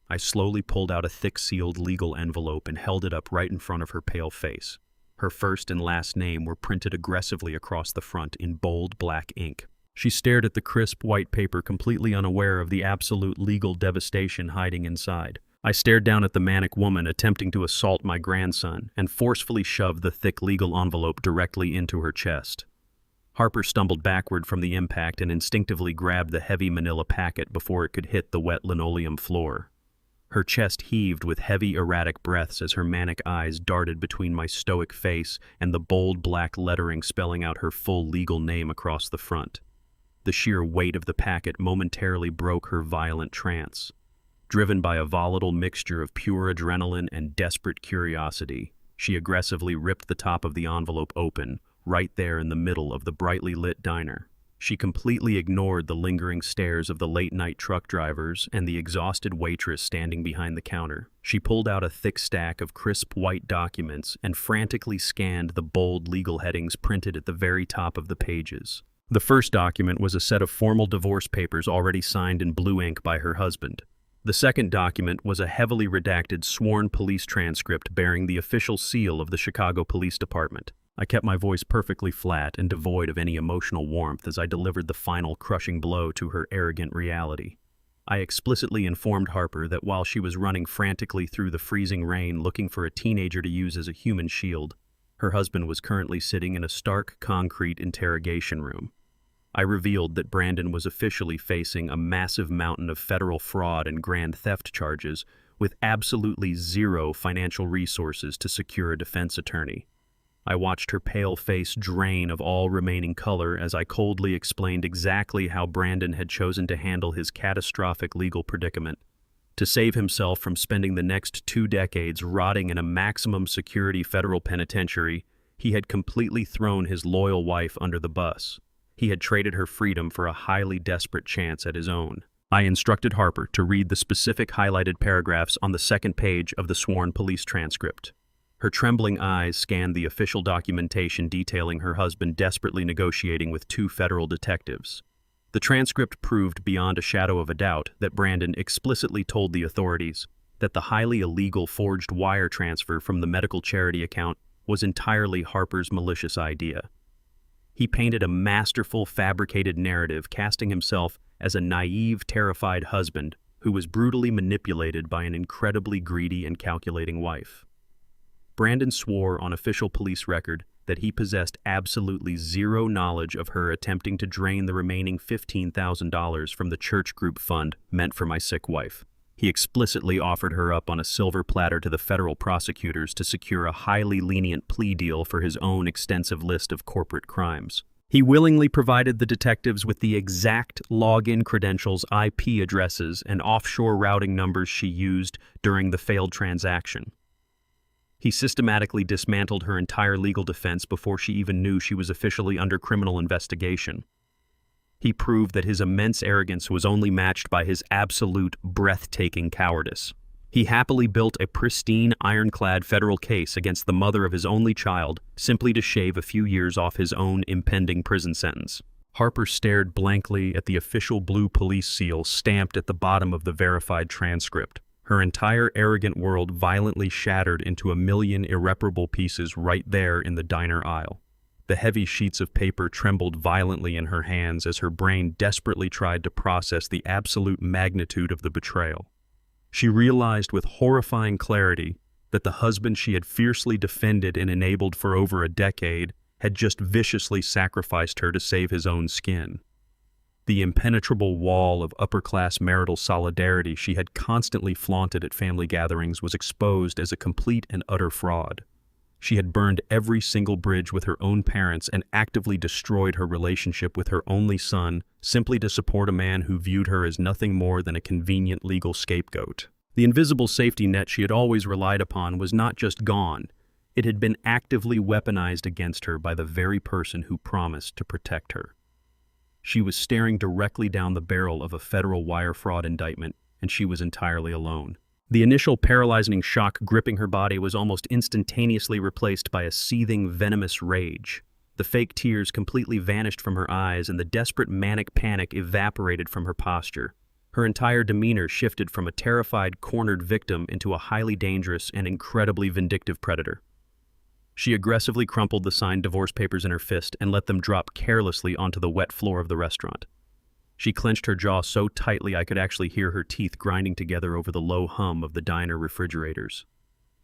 I slowly pulled out a thick-sealed legal envelope and held it up right in front of her pale face. Her first and last name were printed aggressively across the front in bold black ink. She stared at the crisp white paper, completely unaware of the absolute legal devastation hiding inside. I stared down at the manic woman attempting to assault my grandson and forcefully shoved the thick legal envelope directly into her chest. Harper stumbled backward from the impact and instinctively grabbed the heavy manila packet before it could hit the wet linoleum floor. Her chest heaved with heavy, erratic breaths as her manic eyes darted between my stoic face and the bold black lettering spelling out her full legal name across the front. The sheer weight of the packet momentarily broke her violent trance. Driven by a volatile mixture of pure adrenaline and desperate curiosity, she aggressively ripped the top of the envelope open, right there in the middle of the brightly lit diner. She completely ignored the lingering stares of the late-night truck drivers and the exhausted waitress standing behind the counter. She pulled out a thick stack of crisp white documents and frantically scanned the bold legal headings printed at the very top of the pages. The first document was a set of formal divorce papers already signed in blue ink by her husband. The second document was a heavily redacted sworn police transcript bearing the official seal of the Chicago Police Department. I kept my voice perfectly flat and devoid of any emotional warmth as I delivered the final crushing blow to her arrogant reality. I explicitly informed Harper that while she was running frantically through the freezing rain looking for a teenager to use as a human shield, her husband was currently sitting in a stark concrete interrogation room. I revealed that Brandon was officially facing a massive mountain of federal fraud and grand theft charges with absolutely zero financial resources to secure a defense attorney. I watched her pale face drain of all remaining color as I coldly explained exactly how Brandon had chosen to handle his catastrophic legal predicament. To save himself from spending the next 2 decades rotting in a maximum security federal penitentiary, he had completely thrown his loyal wife under the bus. He had traded her freedom for a highly desperate chance at his own. I instructed Harper to read the specific highlighted paragraphs on the second page of the sworn police transcript. Her trembling eyes scanned the official documentation detailing her husband desperately negotiating with 2 federal detectives. The transcript proved beyond a shadow of a doubt that Brandon explicitly told the authorities that the highly illegal forged wire transfer from the medical charity account was entirely Harper's malicious idea. He painted a masterful, fabricated narrative, casting himself as a naive, terrified husband who was brutally manipulated by an incredibly greedy and calculating wife. Brandon swore on official police record that he possessed absolutely zero knowledge of her attempting to drain the remaining $15,000 from the church group fund meant for my sick wife. He explicitly offered her up on a silver platter to the federal prosecutors to secure a highly lenient plea deal for his own extensive list of corporate crimes. He willingly provided the detectives with the exact login credentials, IP addresses, and offshore routing numbers she used during the failed transaction. He systematically dismantled her entire legal defense before she even knew she was officially under criminal investigation. He proved that his immense arrogance was only matched by his absolute, breathtaking cowardice. He happily built a pristine, ironclad federal case against the mother of his only child, simply to shave a few years off his own impending prison sentence. Harper stared blankly at the official blue police seal stamped at the bottom of the verified transcript. Her entire arrogant world violently shattered into a million irreparable pieces right there in the diner aisle. The heavy sheets of paper trembled violently in her hands as her brain desperately tried to process the absolute magnitude of the betrayal. She realized with horrifying clarity that the husband she had fiercely defended and enabled for over a decade had just viciously sacrificed her to save his own skin. The impenetrable wall of upper-class marital solidarity she had constantly flaunted at family gatherings was exposed as a complete and utter fraud. She had burned every single bridge with her own parents and actively destroyed her relationship with her only son simply to support a man who viewed her as nothing more than a convenient legal scapegoat. The invisible safety net she had always relied upon was not just gone, it had been actively weaponized against her by the very person who promised to protect her. She was staring directly down the barrel of a federal wire fraud indictment, and she was entirely alone. The initial paralyzing shock gripping her body was almost instantaneously replaced by a seething, venomous rage. The fake tears completely vanished from her eyes, and the desperate manic panic evaporated from her posture. Her entire demeanor shifted from a terrified, cornered victim into a highly dangerous and incredibly vindictive predator. She aggressively crumpled the signed divorce papers in her fist and let them drop carelessly onto the wet floor of the restaurant. She clenched her jaw so tightly I could actually hear her teeth grinding together over the low hum of the diner refrigerators.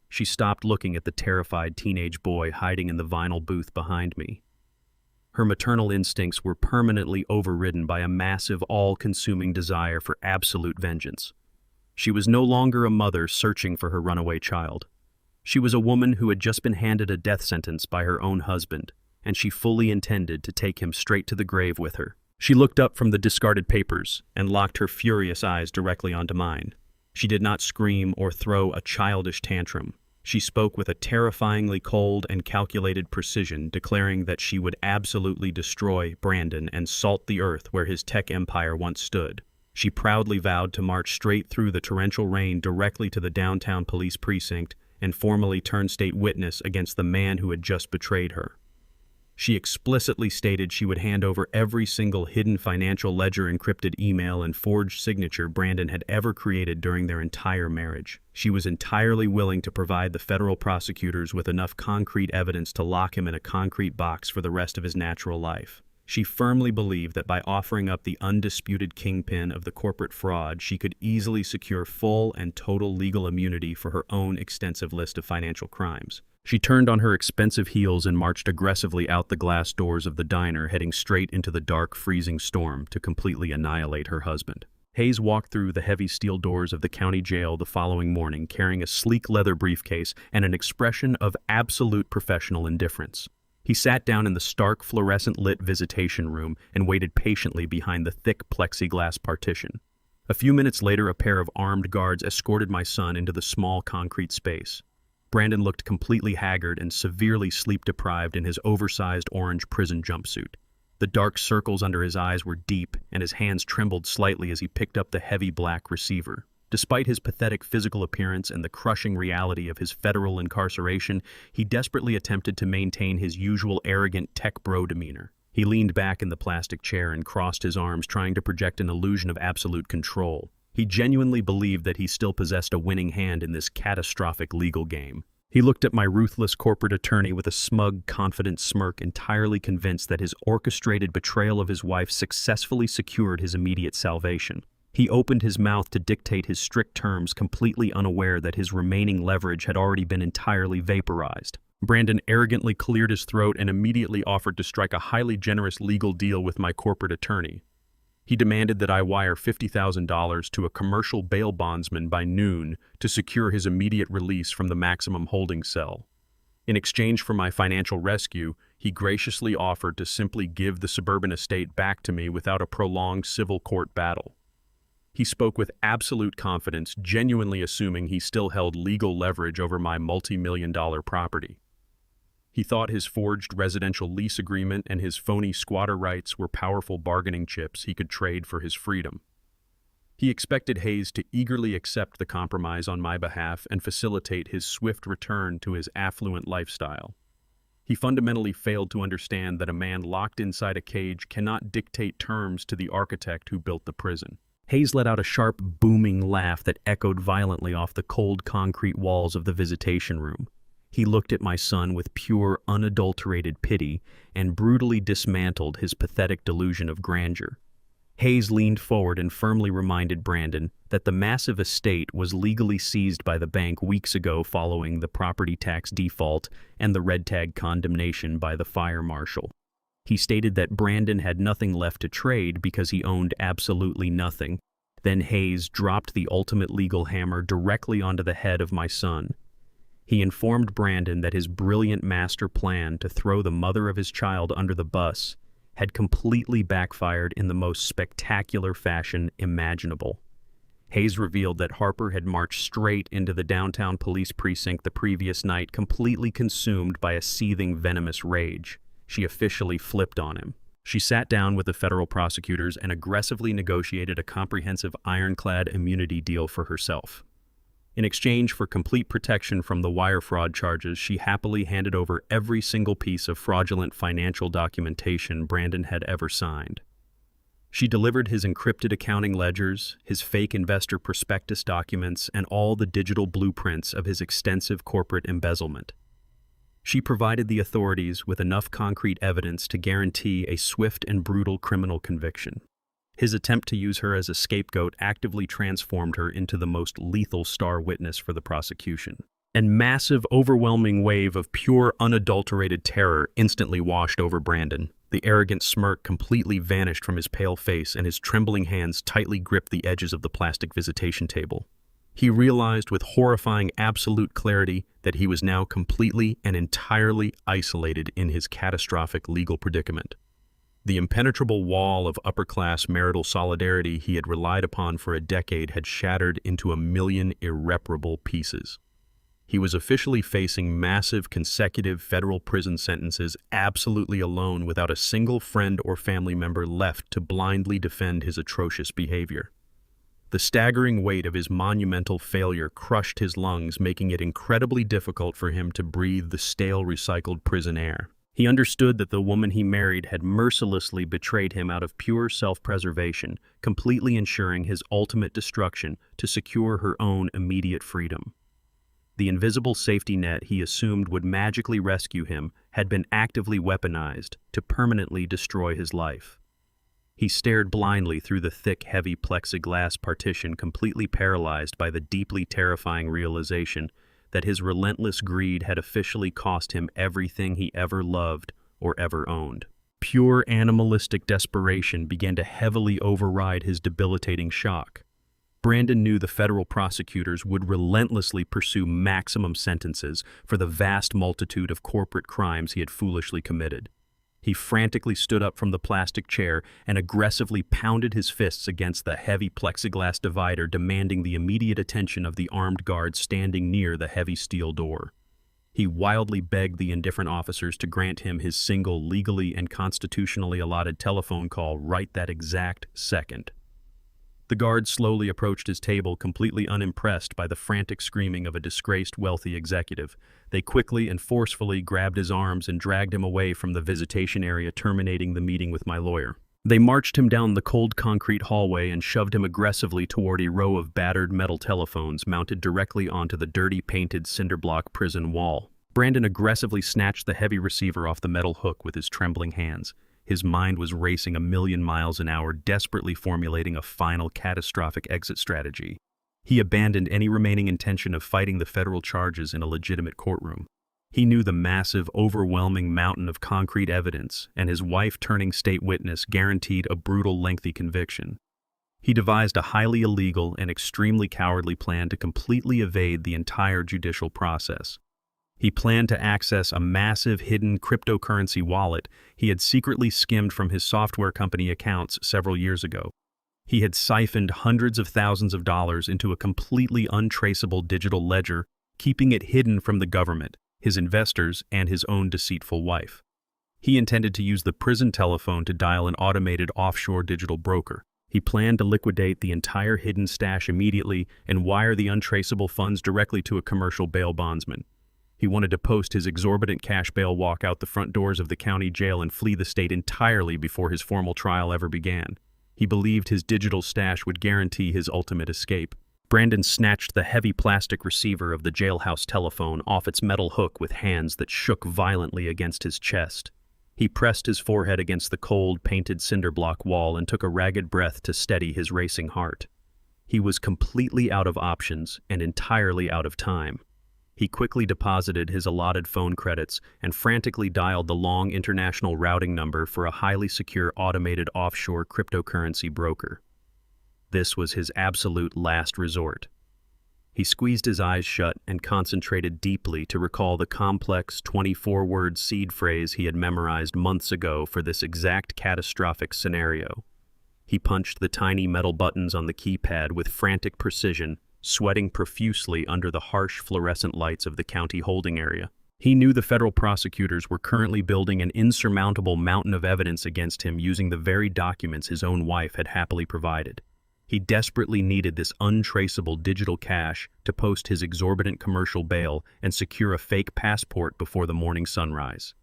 She stopped looking at the terrified teenage boy hiding in the vinyl booth behind me. Her maternal instincts were permanently overridden by a massive, all-consuming desire for absolute vengeance. She was no longer a mother searching for her runaway child. She was a woman who had just been handed a death sentence by her own husband, and she fully intended to take him straight to the grave with her. She looked up from the discarded papers and locked her furious eyes directly onto mine. She did not scream or throw a childish tantrum. She spoke with a terrifyingly cold and calculated precision, declaring that she would absolutely destroy Brandon and salt the earth where his tech empire once stood. She proudly vowed to march straight through the torrential rain directly to the downtown police precinct and formally turn state witness against the man who had just betrayed her. She explicitly stated she would hand over every single hidden financial ledger, encrypted email, and forged signature Brandon had ever created during their entire marriage. She was entirely willing to provide the federal prosecutors with enough concrete evidence to lock him in a concrete box for the rest of his natural life. She firmly believed that by offering up the undisputed kingpin of the corporate fraud, she could easily secure full and total legal immunity for her own extensive list of financial crimes. She turned on her expensive heels and marched aggressively out the glass doors of the diner, heading straight into the dark, freezing storm to completely annihilate her husband. Hayes walked through the heavy steel doors of the county jail the following morning, carrying a sleek leather briefcase and an expression of absolute professional indifference. He sat down in the stark, fluorescent-lit visitation room and waited patiently behind the thick plexiglass partition. A few minutes later, a pair of armed guards escorted my son into the small concrete space. Brandon looked completely haggard and severely sleep-deprived in his oversized orange prison jumpsuit. The dark circles under his eyes were deep, and his hands trembled slightly as he picked up the heavy black receiver. Despite his pathetic physical appearance and the crushing reality of his federal incarceration, he desperately attempted to maintain his usual arrogant tech bro demeanor. He leaned back in the plastic chair and crossed his arms, trying to project an illusion of absolute control. He genuinely believed that he still possessed a winning hand in this catastrophic legal game. He looked at my ruthless corporate attorney with a smug, confident smirk, entirely convinced that his orchestrated betrayal of his wife successfully secured his immediate salvation. He opened his mouth to dictate his strict terms, completely unaware that his remaining leverage had already been entirely vaporized. Brandon arrogantly cleared his throat and immediately offered to strike a highly generous legal deal with my corporate attorney. He demanded that I wire $50,000 to a commercial bail bondsman by noon to secure his immediate release from the maximum holding cell. In exchange for my financial rescue, he graciously offered to simply give the suburban estate back to me without a prolonged civil court battle. He spoke with absolute confidence, genuinely assuming he still held legal leverage over my multi-million-dollar property. He thought his forged residential lease agreement and his phony squatter rights were powerful bargaining chips he could trade for his freedom. He expected Hayes to eagerly accept the compromise on my behalf and facilitate his swift return to his affluent lifestyle. He fundamentally failed to understand that a man locked inside a cage cannot dictate terms to the architect who built the prison. Hayes let out a sharp, booming laugh that echoed violently off the cold concrete walls of the visitation room. He looked at my son with pure, unadulterated pity and brutally dismantled his pathetic delusion of grandeur. Hayes leaned forward and firmly reminded Brandon that the massive estate was legally seized by the bank weeks ago following the property tax default and the red tag condemnation by the fire marshal. He stated that Brandon had nothing left to trade because he owned absolutely nothing. Then Hayes dropped the ultimate legal hammer directly onto the head of my son. He informed Brandon that his brilliant master plan to throw the mother of his child under the bus had completely backfired in the most spectacular fashion imaginable. Hayes revealed that Harper had marched straight into the downtown police precinct the previous night, completely consumed by a seething, venomous rage. She officially flipped on him. She sat down with the federal prosecutors and aggressively negotiated a comprehensive ironclad immunity deal for herself. In exchange for complete protection from the wire fraud charges, she happily handed over every single piece of fraudulent financial documentation Brandon had ever signed. She delivered his encrypted accounting ledgers, his fake investor prospectus documents, and all the digital blueprints of his extensive corporate embezzlement. She provided the authorities with enough concrete evidence to guarantee a swift and brutal criminal conviction. His attempt to use her as a scapegoat actively transformed her into the most lethal star witness for the prosecution. And massive, overwhelming wave of pure, unadulterated terror instantly washed over Brandon. The arrogant smirk completely vanished from his pale face, and his trembling hands tightly gripped the edges of the plastic visitation table. He realized with horrifying absolute clarity that he was now completely and entirely isolated in his catastrophic legal predicament. The impenetrable wall of upper-class marital solidarity he had relied upon for a decade had shattered into a million irreparable pieces. He was officially facing massive consecutive federal prison sentences absolutely alone, without a single friend or family member left to blindly defend his atrocious behavior. The staggering weight of his monumental failure crushed his lungs, making it incredibly difficult for him to breathe the stale, recycled prison air. He understood that the woman he married had mercilessly betrayed him out of pure self-preservation, completely ensuring his ultimate destruction to secure her own immediate freedom. The invisible safety net he assumed would magically rescue him had been actively weaponized to permanently destroy his life. He stared blindly through the thick, heavy plexiglass partition, completely paralyzed by the deeply terrifying realization that his relentless greed had officially cost him everything he ever loved or ever owned. Pure animalistic desperation began to heavily override his debilitating shock. Brandon knew the federal prosecutors would relentlessly pursue maximum sentences for the vast multitude of corporate crimes he had foolishly committed. He frantically stood up from the plastic chair and aggressively pounded his fists against the heavy plexiglass divider, demanding the immediate attention of the armed guards standing near the heavy steel door. He wildly begged the indifferent officers to grant him his single legally and constitutionally allotted telephone call right that exact second. The guards slowly approached his table, completely unimpressed by the frantic screaming of a disgraced wealthy executive. They quickly and forcefully grabbed his arms and dragged him away from the visitation area, terminating the meeting with my lawyer. They marched him down the cold concrete hallway and shoved him aggressively toward a row of battered metal telephones mounted directly onto the dirty painted cinderblock prison wall. Brandon aggressively snatched the heavy receiver off the metal hook with his trembling hands. His mind was racing a million miles an hour, desperately formulating a final catastrophic exit strategy. He abandoned any remaining intention of fighting the federal charges in a legitimate courtroom. He knew the massive, overwhelming mountain of concrete evidence, and his wife turning state witness guaranteed a brutal, lengthy conviction. He devised a highly illegal and extremely cowardly plan to completely evade the entire judicial process. He planned to access a massive hidden cryptocurrency wallet he had secretly skimmed from his software company accounts several years ago. He had siphoned hundreds of thousands of dollars into a completely untraceable digital ledger, keeping it hidden from the government, his investors, and his own deceitful wife. He intended to use the prison telephone to dial an automated offshore digital broker. He planned to liquidate the entire hidden stash immediately and wire the untraceable funds directly to a commercial bail bondsman. He wanted to post his exorbitant cash bail, walk out the front doors of the county jail, and flee the state entirely before his formal trial ever began. He believed his digital stash would guarantee his ultimate escape. Brandon snatched the heavy plastic receiver of the jailhouse telephone off its metal hook with hands that shook violently against his chest. He pressed his forehead against the cold, painted cinder block wall and took a ragged breath to steady his racing heart. He was completely out of options and entirely out of time. He quickly deposited his allotted phone credits and frantically dialed the long international routing number for a highly secure automated offshore cryptocurrency broker. This was his absolute last resort. He squeezed his eyes shut and concentrated deeply to recall the complex 24-word seed phrase he had memorized months ago for this exact catastrophic scenario. He punched the tiny metal buttons on the keypad with frantic precision, sweating profusely under the harsh fluorescent lights of the county holding area. He knew the federal prosecutors were currently building an insurmountable mountain of evidence against him using the very documents his own wife had happily provided. He desperately needed this untraceable digital cash to post his exorbitant commercial bail and secure a fake passport before the morning sunrise.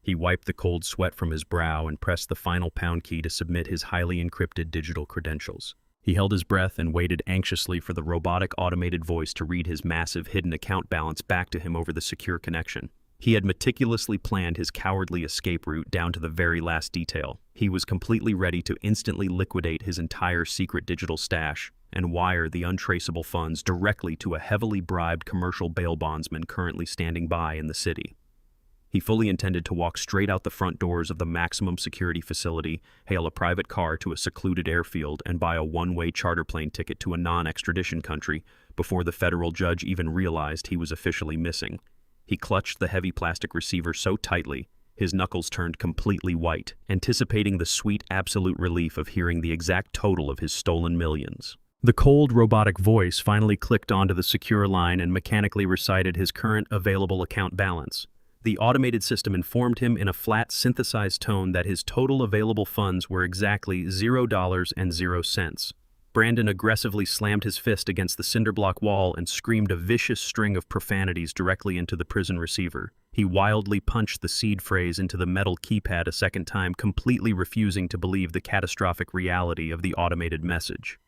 He wiped the cold sweat from his brow and pressed the final pound key to submit his highly encrypted digital credentials. He held his breath and waited anxiously for the robotic automated voice to read his massive hidden account balance back to him over the secure connection. He had meticulously planned his cowardly escape route down to the very last detail. He was completely ready to instantly liquidate his entire secret digital stash and wire the untraceable funds directly to a heavily bribed commercial bail bondsman currently standing by in the city. He fully intended to walk straight out the front doors of the maximum security facility, hail a private car to a secluded airfield, and buy a one-way charter plane ticket to a non-extradition country before the federal judge even realized he was officially missing. He clutched the heavy plastic receiver so tightly, his knuckles turned completely white, anticipating the sweet absolute relief of hearing the exact total of his stolen millions. The cold robotic voice finally clicked onto the secure line and mechanically recited his current available account balance. The automated system informed him in a flat, synthesized tone that his total available funds were exactly $0.00. Brandon aggressively slammed his fist against the cinder block wall and screamed a vicious string of profanities directly into the prison receiver. He wildly punched the seed phrase into the metal keypad a second time, completely refusing to believe the catastrophic reality of the automated message.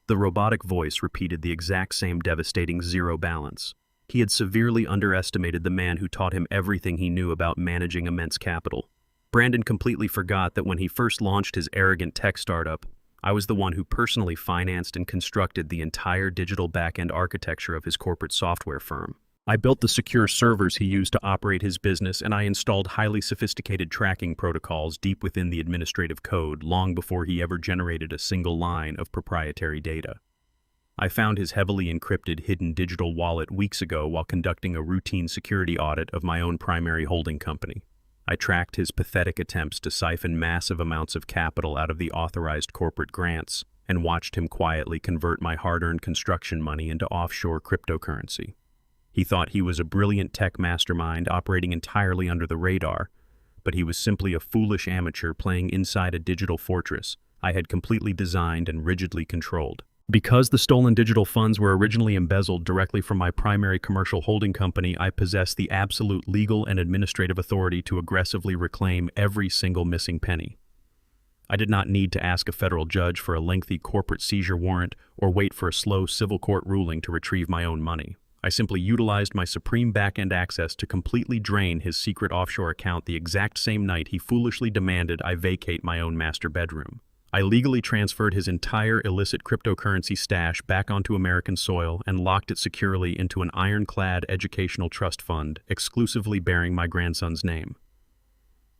The robotic voice repeated the exact same devastating zero balance. He had severely underestimated the man who taught him everything he knew about managing immense capital. Brandon completely forgot that when he first launched his arrogant tech startup, I was the one who personally financed and constructed the entire digital back-end architecture of his corporate software firm. I built the secure servers he used to operate his business, and I installed highly sophisticated tracking protocols deep within the administrative code long before he ever generated a single line of proprietary data. I found his heavily encrypted hidden digital wallet weeks ago while conducting a routine security audit of my own primary holding company. I tracked his pathetic attempts to siphon massive amounts of capital out of the authorized corporate grants and watched him quietly convert my hard-earned construction money into offshore cryptocurrency. He thought he was a brilliant tech mastermind operating entirely under the radar, but he was simply a foolish amateur playing inside a digital fortress I had completely designed and rigidly controlled. Because the stolen digital funds were originally embezzled directly from my primary commercial holding company, I possessed the absolute legal and administrative authority to aggressively reclaim every single missing penny. I did not need to ask a federal judge for a lengthy corporate seizure warrant or wait for a slow civil court ruling to retrieve my own money. I simply utilized my supreme back-end access to completely drain his secret offshore account the exact same night he foolishly demanded I vacate my own master bedroom. I legally transferred his entire illicit cryptocurrency stash back onto American soil and locked it securely into an ironclad educational trust fund exclusively bearing my grandson's name.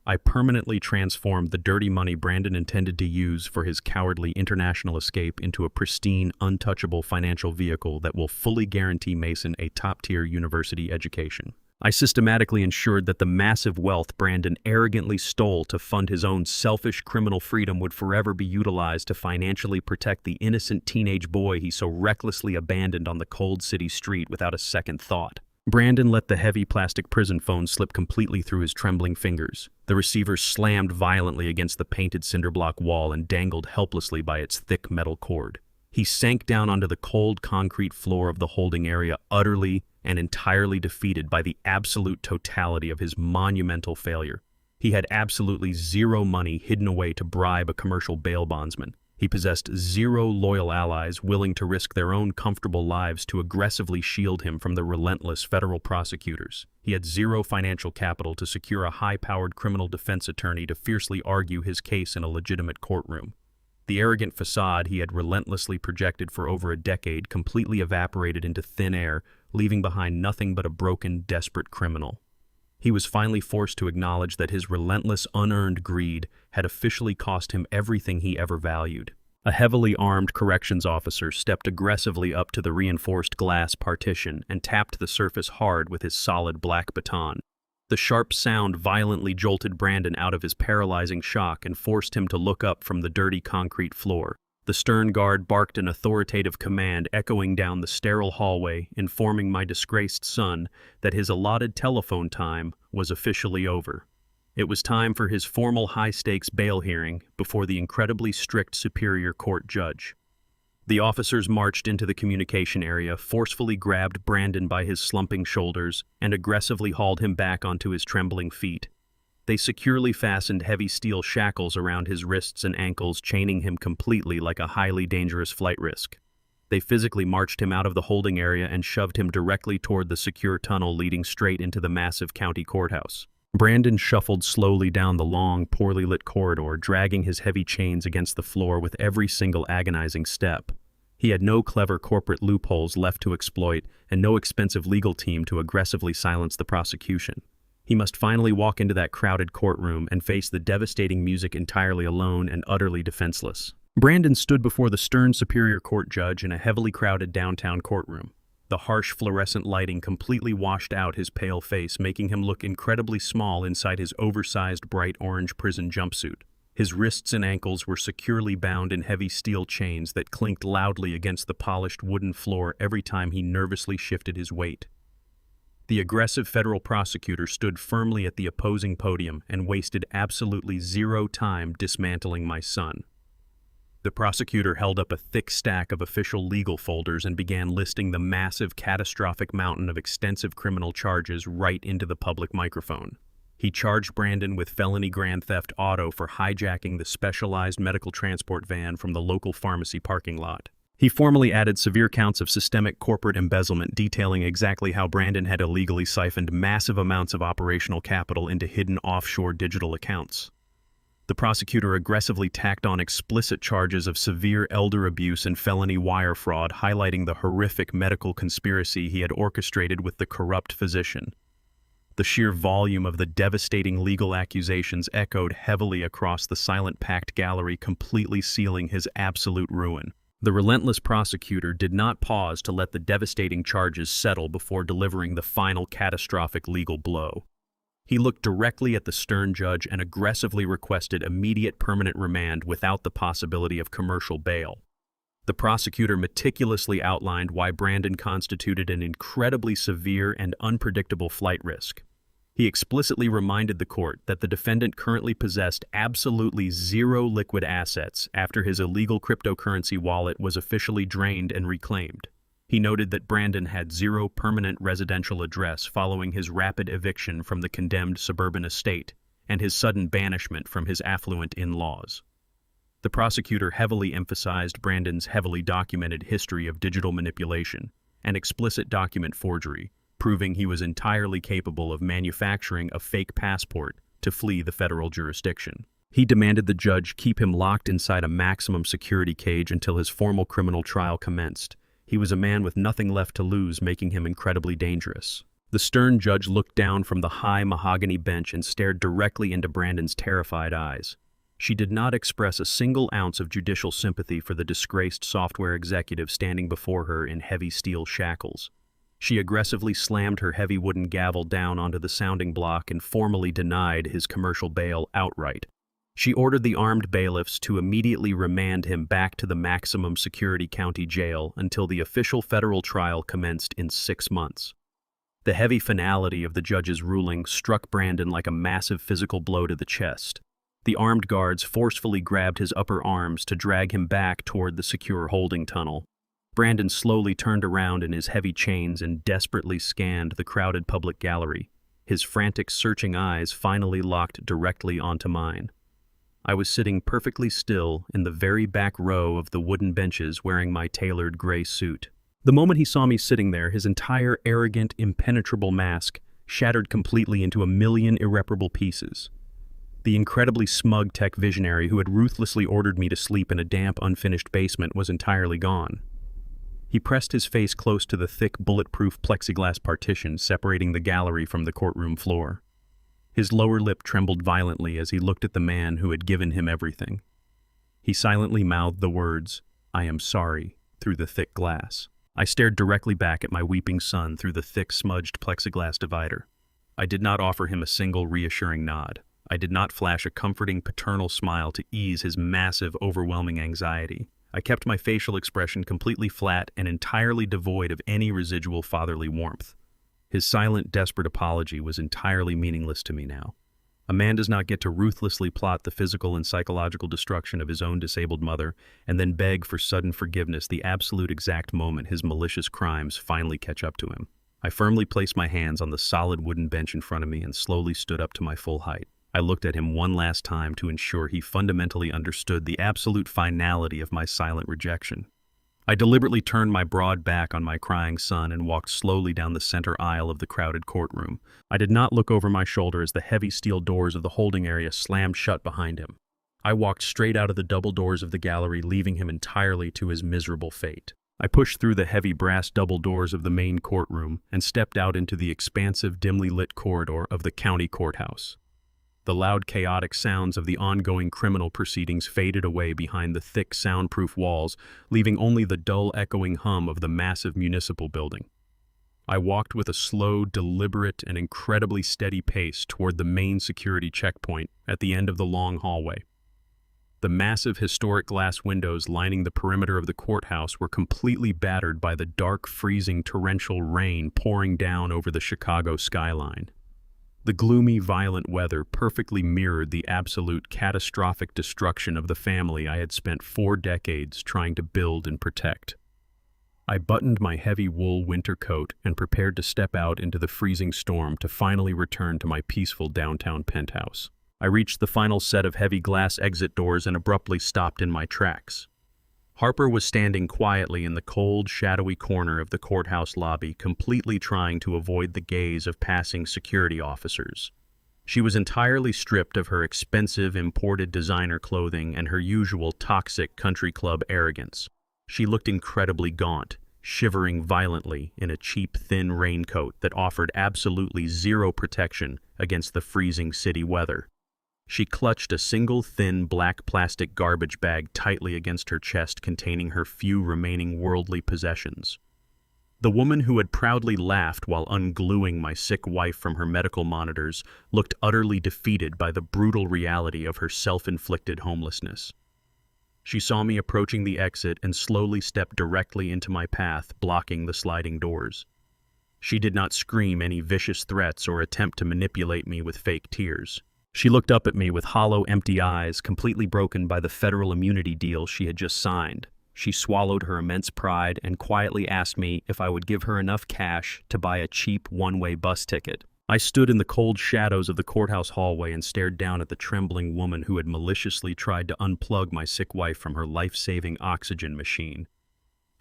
I permanently transformed the dirty money Brandon intended to use for his cowardly international escape into a pristine, untouchable financial vehicle that will fully guarantee Mason a top-tier university education. I systematically ensured that the massive wealth Brandon arrogantly stole to fund his own selfish criminal freedom would forever be utilized to financially protect the innocent teenage boy he so recklessly abandoned on the cold city street without a second thought. Brandon let the heavy plastic prison phone slip completely through his trembling fingers. The receiver slammed violently against the painted cinder-block wall and dangled helplessly by its thick metal cord. He sank down onto the cold concrete floor of the holding area, utterly and entirely defeated by the absolute totality of his monumental failure. He had absolutely zero money hidden away to bribe a commercial bail bondsman. He possessed zero loyal allies willing to risk their own comfortable lives to aggressively shield him from the relentless federal prosecutors. He had zero financial capital to secure a high-powered criminal defense attorney to fiercely argue his case in a legitimate courtroom. The arrogant facade he had relentlessly projected for over a decade completely evaporated into thin air, leaving behind nothing but a broken, desperate criminal. He was finally forced to acknowledge that his relentless, unearned greed had officially cost him everything he ever valued. A heavily armed corrections officer stepped aggressively up to the reinforced glass partition and tapped the surface hard with his solid black baton. The sharp sound violently jolted Brandon out of his paralyzing shock and forced him to look up from the dirty concrete floor. The stern guard barked an authoritative command echoing down the sterile hallway, informing my disgraced son that his allotted telephone time was officially over. It was time for his formal high-stakes bail hearing before the incredibly strict Superior Court judge. The officers marched into the communication area, forcefully grabbed Brandon by his slumping shoulders, and aggressively hauled him back onto his trembling feet. They securely fastened heavy steel shackles around his wrists and ankles, chaining him completely like a highly dangerous flight risk. They physically marched him out of the holding area and shoved him directly toward the secure tunnel leading straight into the massive county courthouse. Brandon shuffled slowly down the long, poorly lit corridor, dragging his heavy chains against the floor with every single agonizing step. He had no clever corporate loopholes left to exploit and no expensive legal team to aggressively silence the prosecution. He must finally walk into that crowded courtroom and face the devastating music entirely alone and utterly defenseless. Brandon stood before the stern Superior Court judge in a heavily crowded downtown courtroom. The harsh fluorescent lighting completely washed out his pale face, making him look incredibly small inside his oversized bright orange prison jumpsuit. His wrists and ankles were securely bound in heavy steel chains that clinked loudly against the polished wooden floor every time he nervously shifted his weight. The aggressive federal prosecutor stood firmly at the opposing podium and wasted absolutely zero time dismantling my son. The prosecutor held up a thick stack of official legal folders and began listing the massive, catastrophic mountain of extensive criminal charges right into the public microphone. He charged Brandon with felony grand theft auto for hijacking the specialized medical transport van from the local pharmacy parking lot. He formally added severe counts of systemic corporate embezzlement, detailing exactly how Brandon had illegally siphoned massive amounts of operational capital into hidden offshore digital accounts. The prosecutor aggressively tacked on explicit charges of severe elder abuse and felony wire fraud, highlighting the horrific medical conspiracy he had orchestrated with the corrupt physician. The sheer volume of the devastating legal accusations echoed heavily across the silent packed gallery, completely sealing his absolute ruin. The relentless prosecutor did not pause to let the devastating charges settle before delivering the final catastrophic legal blow. He looked directly at the stern judge and aggressively requested immediate permanent remand without the possibility of commercial bail. The prosecutor meticulously outlined why Brandon constituted an incredibly severe and unpredictable flight risk. He explicitly reminded the court that the defendant currently possessed absolutely zero liquid assets after his illegal cryptocurrency wallet was officially drained and reclaimed. He noted that Brandon had zero permanent residential address following his rapid eviction from the condemned suburban estate and his sudden banishment from his affluent in-laws. The prosecutor heavily emphasized Brandon's heavily documented history of digital manipulation, and explicit document forgery, proving he was entirely capable of manufacturing a fake passport to flee the federal jurisdiction. He demanded the judge keep him locked inside a maximum security cage until his formal criminal trial commenced. He was a man with nothing left to lose, making him incredibly dangerous. The stern judge looked down from the high mahogany bench and stared directly into Brandon's terrified eyes. She did not express a single ounce of judicial sympathy for the disgraced software executive standing before her in heavy steel shackles. She aggressively slammed her heavy wooden gavel down onto the sounding block and formally denied his commercial bail outright. She ordered the armed bailiffs to immediately remand him back to the maximum security county jail until the official federal trial commenced in 6 months. The heavy finality of the judge's ruling struck Brandon like a massive physical blow to the chest. The armed guards forcefully grabbed his upper arms to drag him back toward the secure holding tunnel. Brandon slowly turned around in his heavy chains and desperately scanned the crowded public gallery. His frantic, searching eyes finally locked directly onto mine. I was sitting perfectly still in the very back row of the wooden benches wearing my tailored gray suit. The moment he saw me sitting there, his entire arrogant, impenetrable mask shattered completely into a million irreparable pieces. The incredibly smug tech visionary who had ruthlessly ordered me to sleep in a damp, unfinished basement was entirely gone. He pressed his face close to the thick, bulletproof plexiglass partition separating the gallery from the courtroom floor. His lower lip trembled violently as he looked at the man who had given him everything. He silently mouthed the words, "I am sorry," through the thick glass. I stared directly back at my weeping son through the thick, smudged plexiglass divider. I did not offer him a single reassuring nod. I did not flash a comforting paternal smile to ease his massive, overwhelming anxiety. I kept my facial expression completely flat and entirely devoid of any residual fatherly warmth. His silent, desperate apology was entirely meaningless to me now. A man does not get to ruthlessly plot the physical and psychological destruction of his own disabled mother and then beg for sudden forgiveness the absolute exact moment his malicious crimes finally catch up to him. I firmly placed my hands on the solid wooden bench in front of me and slowly stood up to my full height. I looked at him one last time to ensure he fundamentally understood the absolute finality of my silent rejection. I deliberately turned my broad back on my crying son and walked slowly down the center aisle of the crowded courtroom. I did not look over my shoulder as the heavy steel doors of the holding area slammed shut behind him. I walked straight out of the double doors of the gallery, leaving him entirely to his miserable fate. I pushed through the heavy brass double doors of the main courtroom and stepped out into the expansive, dimly lit corridor of the county courthouse. The loud, chaotic sounds of the ongoing criminal proceedings faded away behind the thick, soundproof walls, leaving only the dull, echoing hum of the massive municipal building. I walked with a slow, deliberate, and incredibly steady pace toward the main security checkpoint at the end of the long hallway. The massive, historic glass windows lining the perimeter of the courthouse were completely battered by the dark, freezing, torrential rain pouring down over the Chicago skyline. The gloomy, violent weather perfectly mirrored the absolute catastrophic destruction of the family I had spent 4 decades trying to build and protect. I buttoned my heavy wool winter coat and prepared to step out into the freezing storm to finally return to my peaceful downtown penthouse. I reached the final set of heavy glass exit doors and abruptly stopped in my tracks. Harper was standing quietly in the cold, shadowy corner of the courthouse lobby, completely trying to avoid the gaze of passing security officers. She was entirely stripped of her expensive, imported designer clothing and her usual toxic country club arrogance. She looked incredibly gaunt, shivering violently in a cheap, thin raincoat that offered absolutely zero protection against the freezing city weather. She clutched a single thin black plastic garbage bag tightly against her chest containing her few remaining worldly possessions. The woman who had proudly laughed while ungluing my sick wife from her medical monitors looked utterly defeated by the brutal reality of her self-inflicted homelessness. She saw me approaching the exit and slowly stepped directly into my path, blocking the sliding doors. She did not scream any vicious threats or attempt to manipulate me with fake tears. She looked up at me with hollow, empty eyes, completely broken by the federal immunity deal she had just signed. She swallowed her immense pride and quietly asked me if I would give her enough cash to buy a cheap one-way bus ticket. I stood in the cold shadows of the courthouse hallway and stared down at the trembling woman who had maliciously tried to unplug my sick wife from her life-saving oxygen machine.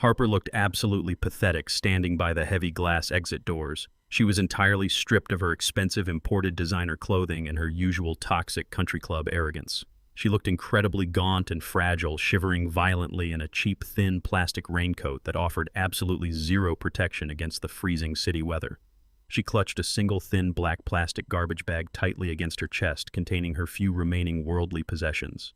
Harper looked absolutely pathetic standing by the heavy glass exit doors. She was entirely stripped of her expensive imported designer clothing and her usual toxic country club arrogance. She looked incredibly gaunt and fragile, shivering violently in a cheap, thin plastic raincoat that offered absolutely zero protection against the freezing city weather. She clutched a single thin black plastic garbage bag tightly against her chest, containing her few remaining worldly possessions.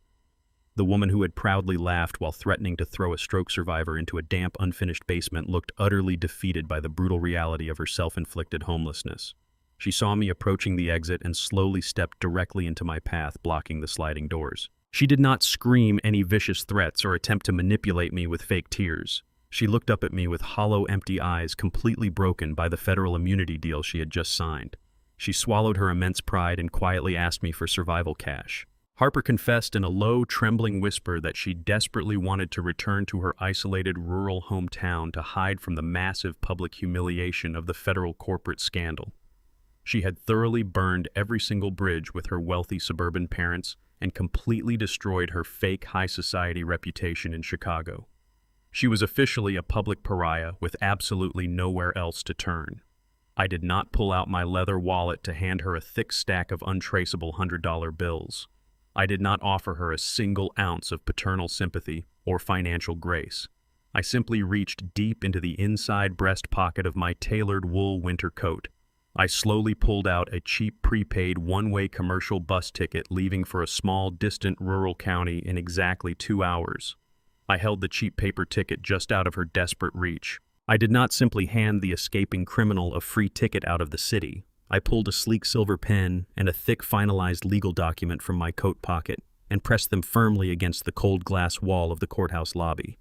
The woman who had proudly laughed while threatening to throw a stroke survivor into a damp, unfinished basement looked utterly defeated by the brutal reality of her self-inflicted homelessness. She saw me approaching the exit and slowly stepped directly into my path, blocking the sliding doors. She did not scream any vicious threats or attempt to manipulate me with fake tears. She looked up at me with hollow, empty eyes, completely broken by the federal immunity deal she had just signed. She swallowed her immense pride and quietly asked me for survival cash. Harper confessed in a low, trembling whisper that she desperately wanted to return to her isolated rural hometown to hide from the massive public humiliation of the federal corporate scandal. She had thoroughly burned every single bridge with her wealthy suburban parents and completely destroyed her fake high society reputation in Chicago. She was officially a public pariah with absolutely nowhere else to turn. I did not pull out my leather wallet to hand her a thick stack of untraceable $100 bills. I did not offer her a single ounce of paternal sympathy or financial grace. I simply reached deep into the inside breast pocket of my tailored wool winter coat. I slowly pulled out a cheap prepaid one-way commercial bus ticket leaving for a small, distant rural county in exactly 2 hours. I held the cheap paper ticket just out of her desperate reach. I did not simply hand the escaping criminal a free ticket out of the city. I pulled a sleek silver pen and a thick finalized legal document from my coat pocket and pressed them firmly against the cold glass wall of the courthouse lobby.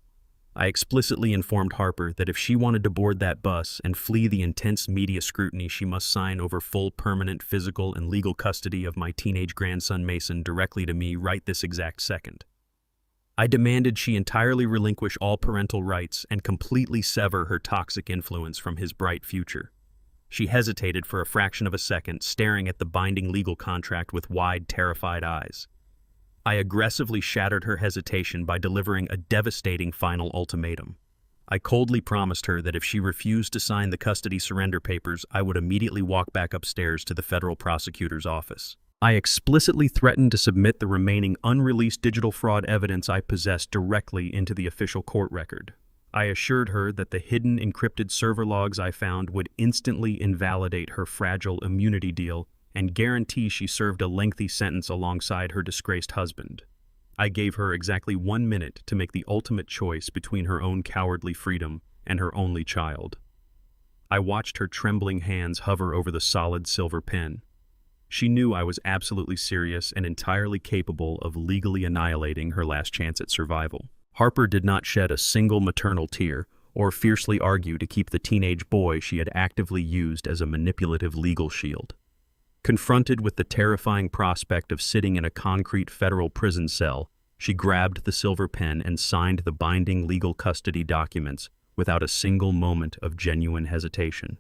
I explicitly informed Harper that if she wanted to board that bus and flee the intense media scrutiny, she must sign over full, permanent physical and legal custody of my teenage grandson Mason directly to me right this exact second. I demanded she entirely relinquish all parental rights and completely sever her toxic influence from his bright future. She hesitated for a fraction of a second, staring at the binding legal contract with wide, terrified eyes. I aggressively shattered her hesitation by delivering a devastating final ultimatum. I coldly promised her that if she refused to sign the custody surrender papers, I would immediately walk back upstairs to the federal prosecutor's office. I explicitly threatened to submit the remaining unreleased digital fraud evidence I possessed directly into the official court record. I assured her that the hidden encrypted server logs I found would instantly invalidate her fragile immunity deal and guarantee she served a lengthy sentence alongside her disgraced husband. I gave her exactly 1 minute to make the ultimate choice between her own cowardly freedom and her only child. I watched her trembling hands hover over the solid silver pen. She knew I was absolutely serious and entirely capable of legally annihilating her last chance at survival. Harper did not shed a single maternal tear or fiercely argue to keep the teenage boy she had actively used as a manipulative legal shield. Confronted with the terrifying prospect of sitting in a concrete federal prison cell, she grabbed the silver pen and signed the binding legal custody documents without a single moment of genuine hesitation.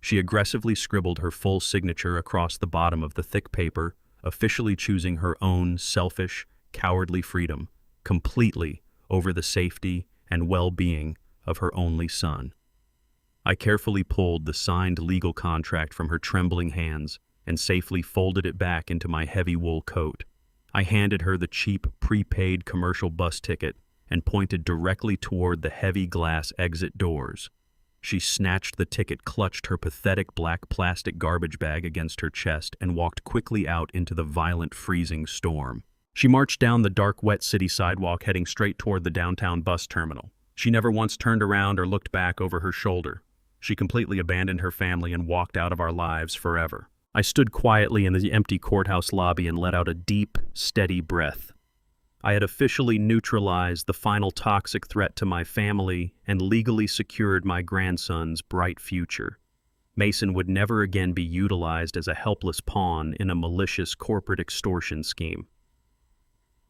She aggressively scribbled her full signature across the bottom of the thick paper, officially choosing her own selfish, cowardly freedom, completely over the safety and well-being of her only son. I carefully pulled the signed legal contract from her trembling hands and safely folded it back into my heavy wool coat. I handed her the cheap, prepaid commercial bus ticket and pointed directly toward the heavy glass exit doors. She snatched the ticket, clutched her pathetic black plastic garbage bag against her chest, and walked quickly out into the violent, freezing storm. She marched down the dark, wet city sidewalk, heading straight toward the downtown bus terminal. She never once turned around or looked back over her shoulder. She completely abandoned her family and walked out of our lives forever. I stood quietly in the empty courthouse lobby and let out a deep, steady breath. I had officially neutralized the final toxic threat to my family and legally secured my grandson's bright future. Mason would never again be utilized as a helpless pawn in a malicious corporate extortion scheme.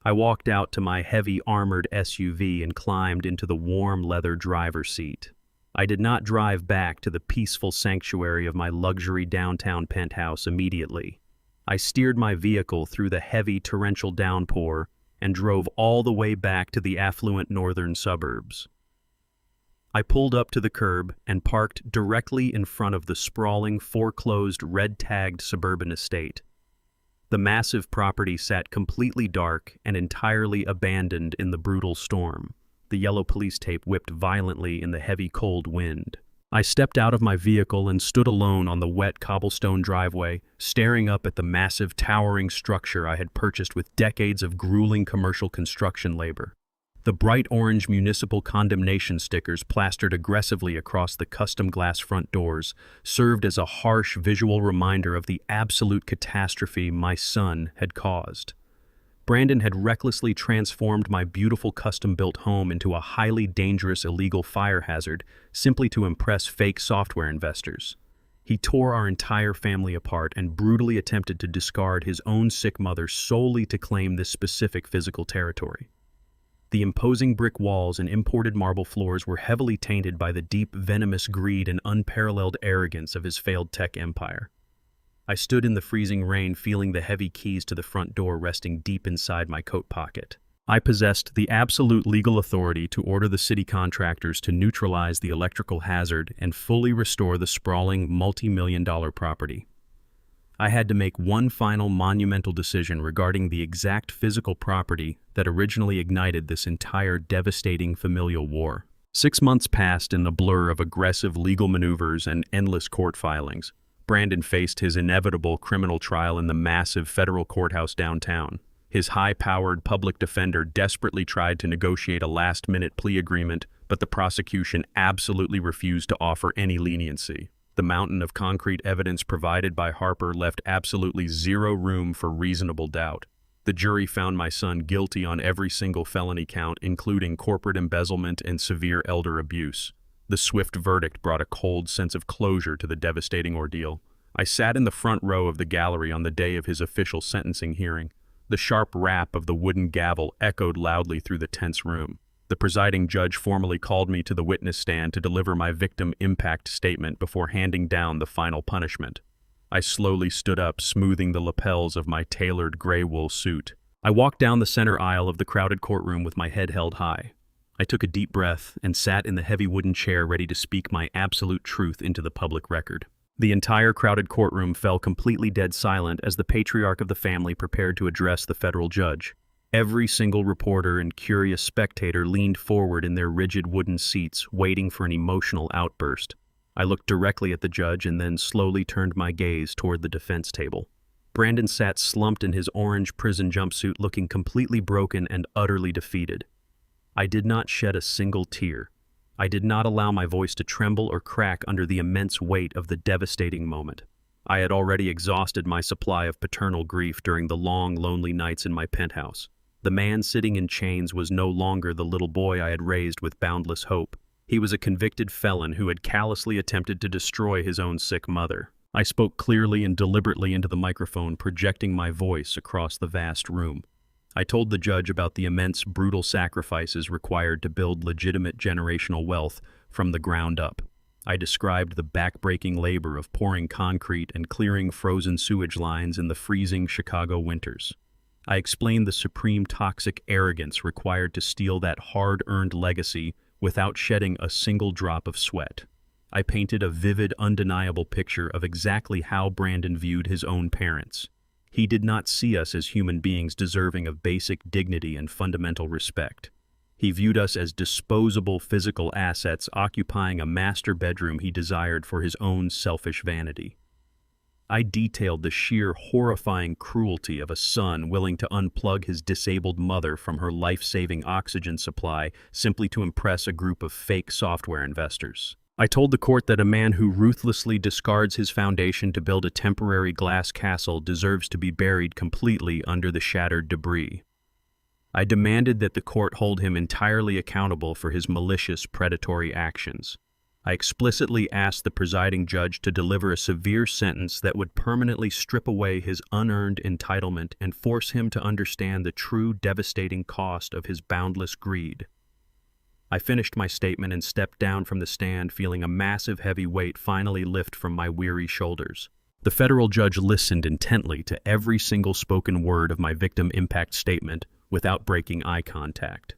I walked out to my heavy armored SUV and climbed into the warm leather driver's seat. I did not drive back to the peaceful sanctuary of my luxury downtown penthouse immediately. I steered my vehicle through the heavy torrential downpour and drove all the way back to the affluent northern suburbs. I pulled up to the curb and parked directly in front of the sprawling, foreclosed, red-tagged suburban estate. The massive property sat completely dark and entirely abandoned in the brutal storm. The yellow police tape whipped violently in the heavy, cold wind. I stepped out of my vehicle and stood alone on the wet cobblestone driveway, staring up at the massive, towering structure I had purchased with decades of grueling commercial construction labor. The bright orange municipal condemnation stickers plastered aggressively across the custom glass front doors served as a harsh visual reminder of the absolute catastrophe my son had caused. Brandon had recklessly transformed my beautiful custom-built home into a highly dangerous illegal fire hazard simply to impress fake software investors. He tore our entire family apart and brutally attempted to discard his own sick mother solely to claim this specific physical territory. The imposing brick walls and imported marble floors were heavily tainted by the deep, venomous greed and unparalleled arrogance of his failed tech empire. I stood in the freezing rain, feeling the heavy keys to the front door resting deep inside my coat pocket. I possessed the absolute legal authority to order the city contractors to neutralize the electrical hazard and fully restore the sprawling, multi-million-dollar property. I had to make one final monumental decision regarding the exact physical property that originally ignited this entire devastating familial war. 6 months passed in the blur of aggressive legal maneuvers and endless court filings. Brandon faced his inevitable criminal trial in the massive federal courthouse downtown. His high-powered public defender desperately tried to negotiate a last-minute plea agreement, but the prosecution absolutely refused to offer any leniency. The mountain of concrete evidence provided by Harper left absolutely zero room for reasonable doubt. The jury found my son guilty on every single felony count, including corporate embezzlement and severe elder abuse. The swift verdict brought a cold sense of closure to the devastating ordeal. I sat in the front row of the gallery on the day of his official sentencing hearing. The sharp rap of the wooden gavel echoed loudly through the tense room. The presiding judge formally called me to the witness stand to deliver my victim impact statement before handing down the final punishment. I slowly stood up, smoothing the lapels of my tailored gray wool suit. I walked down the center aisle of the crowded courtroom with my head held high. I took a deep breath and sat in the heavy wooden chair ready to speak my absolute truth into the public record. The entire crowded courtroom fell completely dead silent as the patriarch of the family prepared to address the federal judge. Every single reporter and curious spectator leaned forward in their rigid wooden seats, waiting for an emotional outburst. I looked directly at the judge and then slowly turned my gaze toward the defense table. Brandon sat slumped in his orange prison jumpsuit, looking completely broken and utterly defeated. I did not shed a single tear. I did not allow my voice to tremble or crack under the immense weight of the devastating moment. I had already exhausted my supply of paternal grief during the long, lonely nights in my penthouse. The man sitting in chains was no longer the little boy I had raised with boundless hope. He was a convicted felon who had callously attempted to destroy his own sick mother. I spoke clearly and deliberately into the microphone, projecting my voice across the vast room. I told the judge about the immense, brutal sacrifices required to build legitimate generational wealth from the ground up. I described the back-breaking labor of pouring concrete and clearing frozen sewage lines in the freezing Chicago winters. I explained the supreme toxic arrogance required to steal that hard-earned legacy without shedding a single drop of sweat. I painted a vivid, undeniable picture of exactly how Brandon viewed his own parents. He did not see us as human beings deserving of basic dignity and fundamental respect. He viewed us as disposable physical assets occupying a master bedroom he desired for his own selfish vanity. I detailed the sheer horrifying cruelty of a son willing to unplug his disabled mother from her life-saving oxygen supply simply to impress a group of fake software investors. I told the court that a man who ruthlessly discards his foundation to build a temporary glass castle deserves to be buried completely under the shattered debris. I demanded that the court hold him entirely accountable for his malicious, predatory actions. I explicitly asked the presiding judge to deliver a severe sentence that would permanently strip away his unearned entitlement and force him to understand the true devastating cost of his boundless greed. I finished my statement and stepped down from the stand, feeling a massive heavy weight finally lift from my weary shoulders. The federal judge listened intently to every single spoken word of my victim impact statement without breaking eye contact.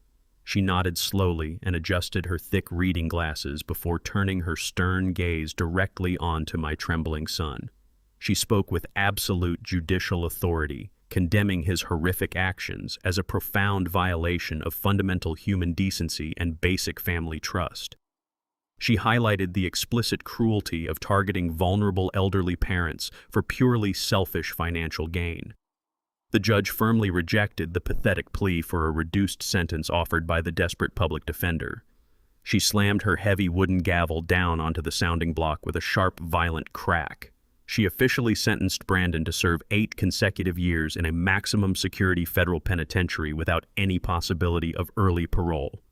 She nodded slowly and adjusted her thick reading glasses before turning her stern gaze directly onto my trembling son. She spoke with absolute judicial authority, condemning his horrific actions as a profound violation of fundamental human decency and basic family trust. She highlighted the explicit cruelty of targeting vulnerable elderly parents for purely selfish financial gain. The judge firmly rejected the pathetic plea for a reduced sentence offered by the desperate public defender. She slammed her heavy wooden gavel down onto the sounding block with a sharp, violent crack. She officially sentenced Brandon to serve 8 consecutive years in a maximum security federal penitentiary without any possibility of early parole.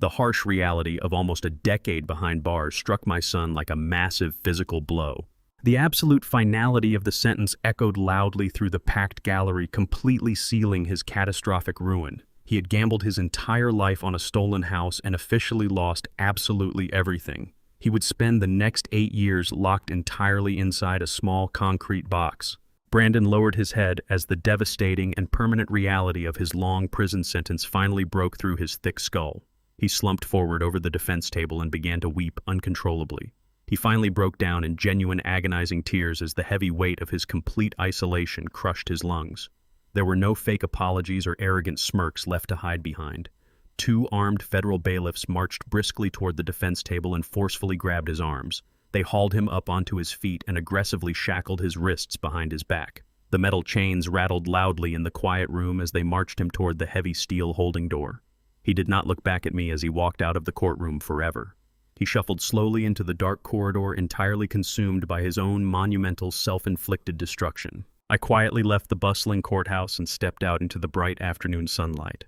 The harsh reality of almost a decade behind bars struck my son like a massive physical blow. The absolute finality of the sentence echoed loudly through the packed gallery, completely sealing his catastrophic ruin. He had gambled his entire life on a stolen house and officially lost absolutely everything. He would spend the next 8 years locked entirely inside a small concrete box. Brandon lowered his head as the devastating and permanent reality of his long prison sentence finally broke through his thick skull. He slumped forward over the defense table and began to weep uncontrollably. He finally broke down in genuine agonizing tears as the heavy weight of his complete isolation crushed his lungs. There were no fake apologies or arrogant smirks left to hide behind. 2 armed federal bailiffs marched briskly toward the defense table and forcefully grabbed his arms. They hauled him up onto his feet and aggressively shackled his wrists behind his back. The metal chains rattled loudly in the quiet room as they marched him toward the heavy steel holding door. He did not look back at me as he walked out of the courtroom forever. He shuffled slowly into the dark corridor, entirely consumed by his own monumental self-inflicted destruction. I quietly left the bustling courthouse and stepped out into the bright afternoon sunlight.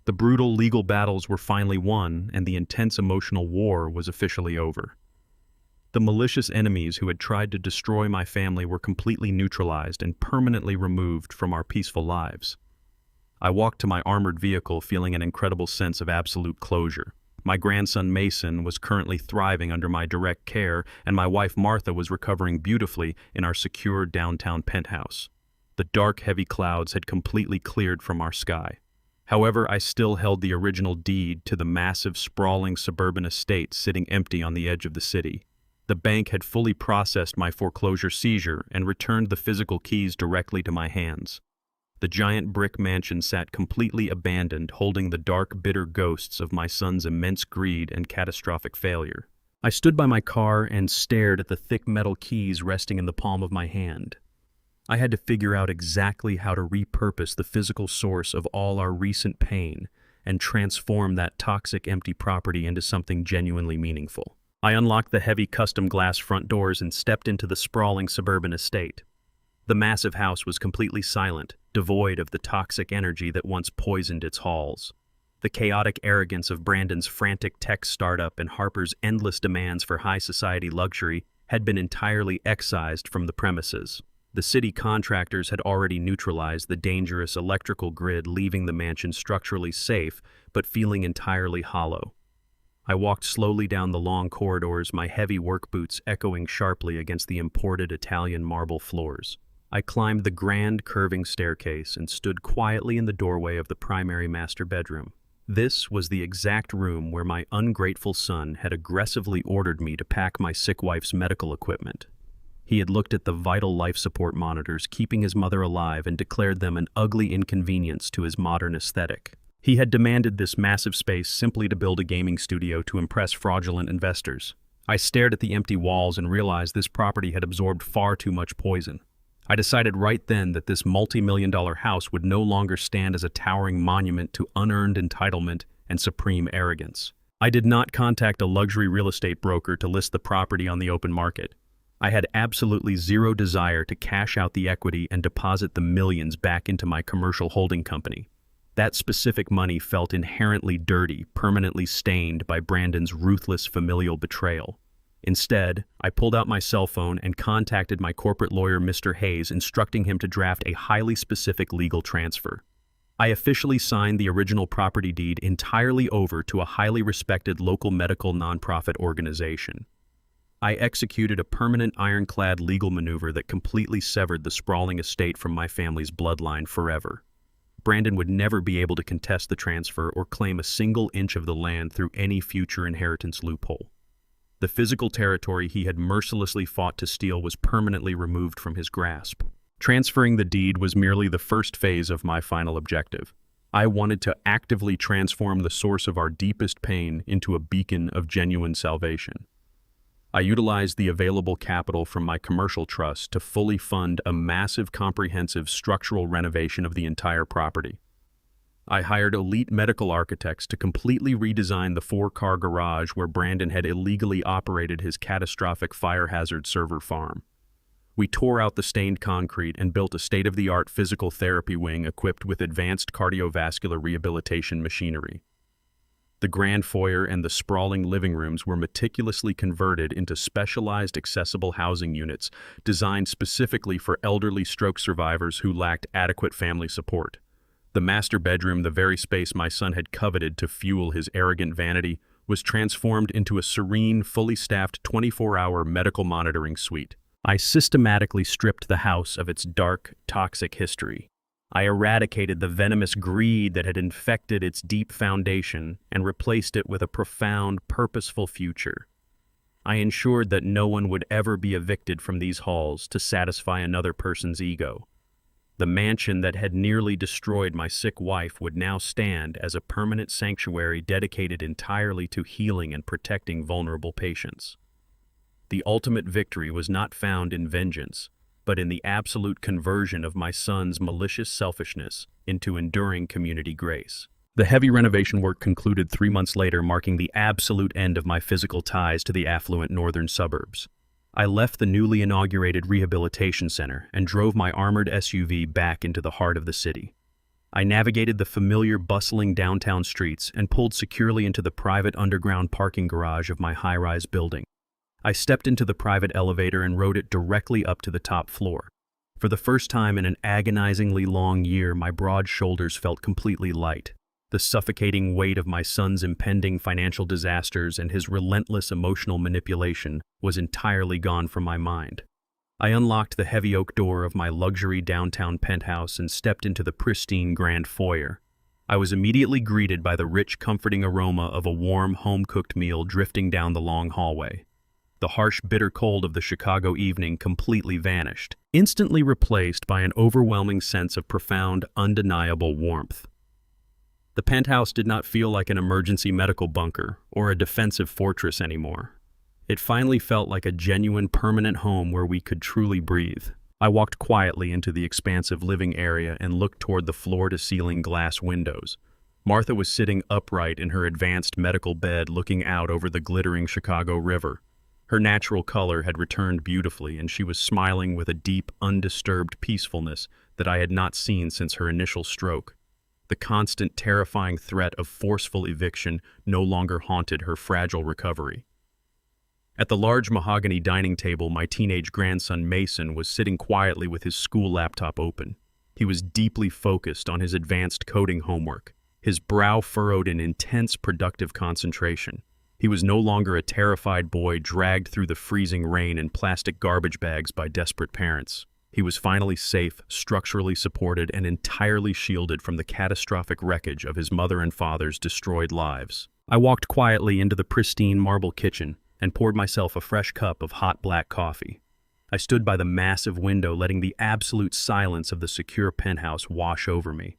The brutal legal battles were finally won, and the intense emotional war was officially over. The malicious enemies who had tried to destroy my family were completely neutralized and permanently removed from our peaceful lives. I walked to my armored vehicle feeling an incredible sense of absolute closure. My grandson Mason was currently thriving under my direct care, and my wife Martha was recovering beautifully in our secure downtown penthouse. The dark, heavy clouds had completely cleared from our sky. However, I still held the original deed to the massive, sprawling suburban estate sitting empty on the edge of the city. The bank had fully processed my foreclosure seizure and returned the physical keys directly to my hands. The giant brick mansion sat completely abandoned, holding the dark, bitter ghosts of my son's immense greed and catastrophic failure. I stood by my car and stared at the thick metal keys resting in the palm of my hand. I had to figure out exactly how to repurpose the physical source of all our recent pain and transform that toxic, empty property into something genuinely meaningful. I unlocked the heavy custom glass front doors and stepped into the sprawling suburban estate. The massive house was completely silent, devoid of the toxic energy that once poisoned its halls. The chaotic arrogance of Brandon's frantic tech startup and Harper's endless demands for high society luxury had been entirely excised from the premises. The city contractors had already neutralized the dangerous electrical grid, leaving the mansion structurally safe, but feeling entirely hollow. I walked slowly down the long corridors, my heavy work boots echoing sharply against the imported Italian marble floors. I climbed the grand, curving staircase and stood quietly in the doorway of the primary master bedroom. This was the exact room where my ungrateful son had aggressively ordered me to pack my sick wife's medical equipment. He had looked at the vital life support monitors keeping his mother alive and declared them an ugly inconvenience to his modern aesthetic. He had demanded this massive space simply to build a gaming studio to impress fraudulent investors. I stared at the empty walls and realized this property had absorbed far too much poison. I decided right then that this multi-million-dollar house would no longer stand as a towering monument to unearned entitlement and supreme arrogance. I did not contact a luxury real estate broker to list the property on the open market. I had absolutely zero desire to cash out the equity and deposit the millions back into my commercial holding company. That specific money felt inherently dirty, permanently stained by Brandon's ruthless familial betrayal. Instead, I pulled out my cell phone and contacted my corporate lawyer, Mr. Hayes, instructing him to draft a highly specific legal transfer. I officially signed the original property deed entirely over to a highly respected local medical nonprofit organization. I executed a permanent ironclad legal maneuver that completely severed the sprawling estate from my family's bloodline forever. Brandon would never be able to contest the transfer or claim a single inch of the land through any future inheritance loophole. The physical territory he had mercilessly fought to steal was permanently removed from his grasp. Transferring the deed was merely the first phase of my final objective. I wanted to actively transform the source of our deepest pain into a beacon of genuine salvation. I utilized the available capital from my commercial trust to fully fund a massive comprehensive structural renovation of the entire property. I hired elite medical architects to completely redesign the 4-car garage where Brandon had illegally operated his catastrophic fire hazard server farm. We tore out the stained concrete and built a state-of-the-art physical therapy wing equipped with advanced cardiovascular rehabilitation machinery. The grand foyer and the sprawling living rooms were meticulously converted into specialized accessible housing units designed specifically for elderly stroke survivors who lacked adequate family support. The master bedroom, the very space my son had coveted to fuel his arrogant vanity, was transformed into a serene, fully staffed 24-hour medical monitoring suite. I systematically stripped the house of its dark, toxic history. I eradicated the venomous greed that had infected its deep foundation and replaced it with a profound, purposeful future. I ensured that no one would ever be evicted from these halls to satisfy another person's ego. The mansion that had nearly destroyed my sick wife would now stand as a permanent sanctuary dedicated entirely to healing and protecting vulnerable patients. The ultimate victory was not found in vengeance, but in the absolute conversion of my son's malicious selfishness into enduring community grace. The heavy renovation work concluded 3 months later, marking the absolute end of my physical ties to the affluent northern suburbs. I left the newly inaugurated rehabilitation center and drove my armored SUV back into the heart of the city. I navigated the familiar, bustling downtown streets and pulled securely into the private underground parking garage of my high-rise building. I stepped into the private elevator and rode it directly up to the top floor. For the first time in an agonizingly long year, my broad shoulders felt completely light. The suffocating weight of my son's impending financial disasters and his relentless emotional manipulation was entirely gone from my mind. I unlocked the heavy oak door of my luxury downtown penthouse and stepped into the pristine grand foyer. I was immediately greeted by the rich, comforting aroma of a warm, home-cooked meal drifting down the long hallway. The harsh, bitter cold of the Chicago evening completely vanished, instantly replaced by an overwhelming sense of profound, undeniable warmth. The penthouse did not feel like an emergency medical bunker or a defensive fortress anymore. It finally felt like a genuine, permanent home where we could truly breathe. I walked quietly into the expansive living area and looked toward the floor-to-ceiling glass windows. Martha was sitting upright in her advanced medical bed looking out over the glittering Chicago River. Her natural color had returned beautifully, and she was smiling with a deep, undisturbed peacefulness that I had not seen since her initial stroke. The constant, terrifying threat of forceful eviction no longer haunted her fragile recovery. At the large mahogany dining table, my teenage grandson Mason was sitting quietly with his school laptop open. He was deeply focused on his advanced coding homework, his brow furrowed in intense, productive concentration. He was no longer a terrified boy dragged through the freezing rain in plastic garbage bags by desperate parents. He was finally safe, structurally supported, and entirely shielded from the catastrophic wreckage of his mother and father's destroyed lives. I walked quietly into the pristine marble kitchen and poured myself a fresh cup of hot black coffee. I stood by the massive window, letting the absolute silence of the secure penthouse wash over me.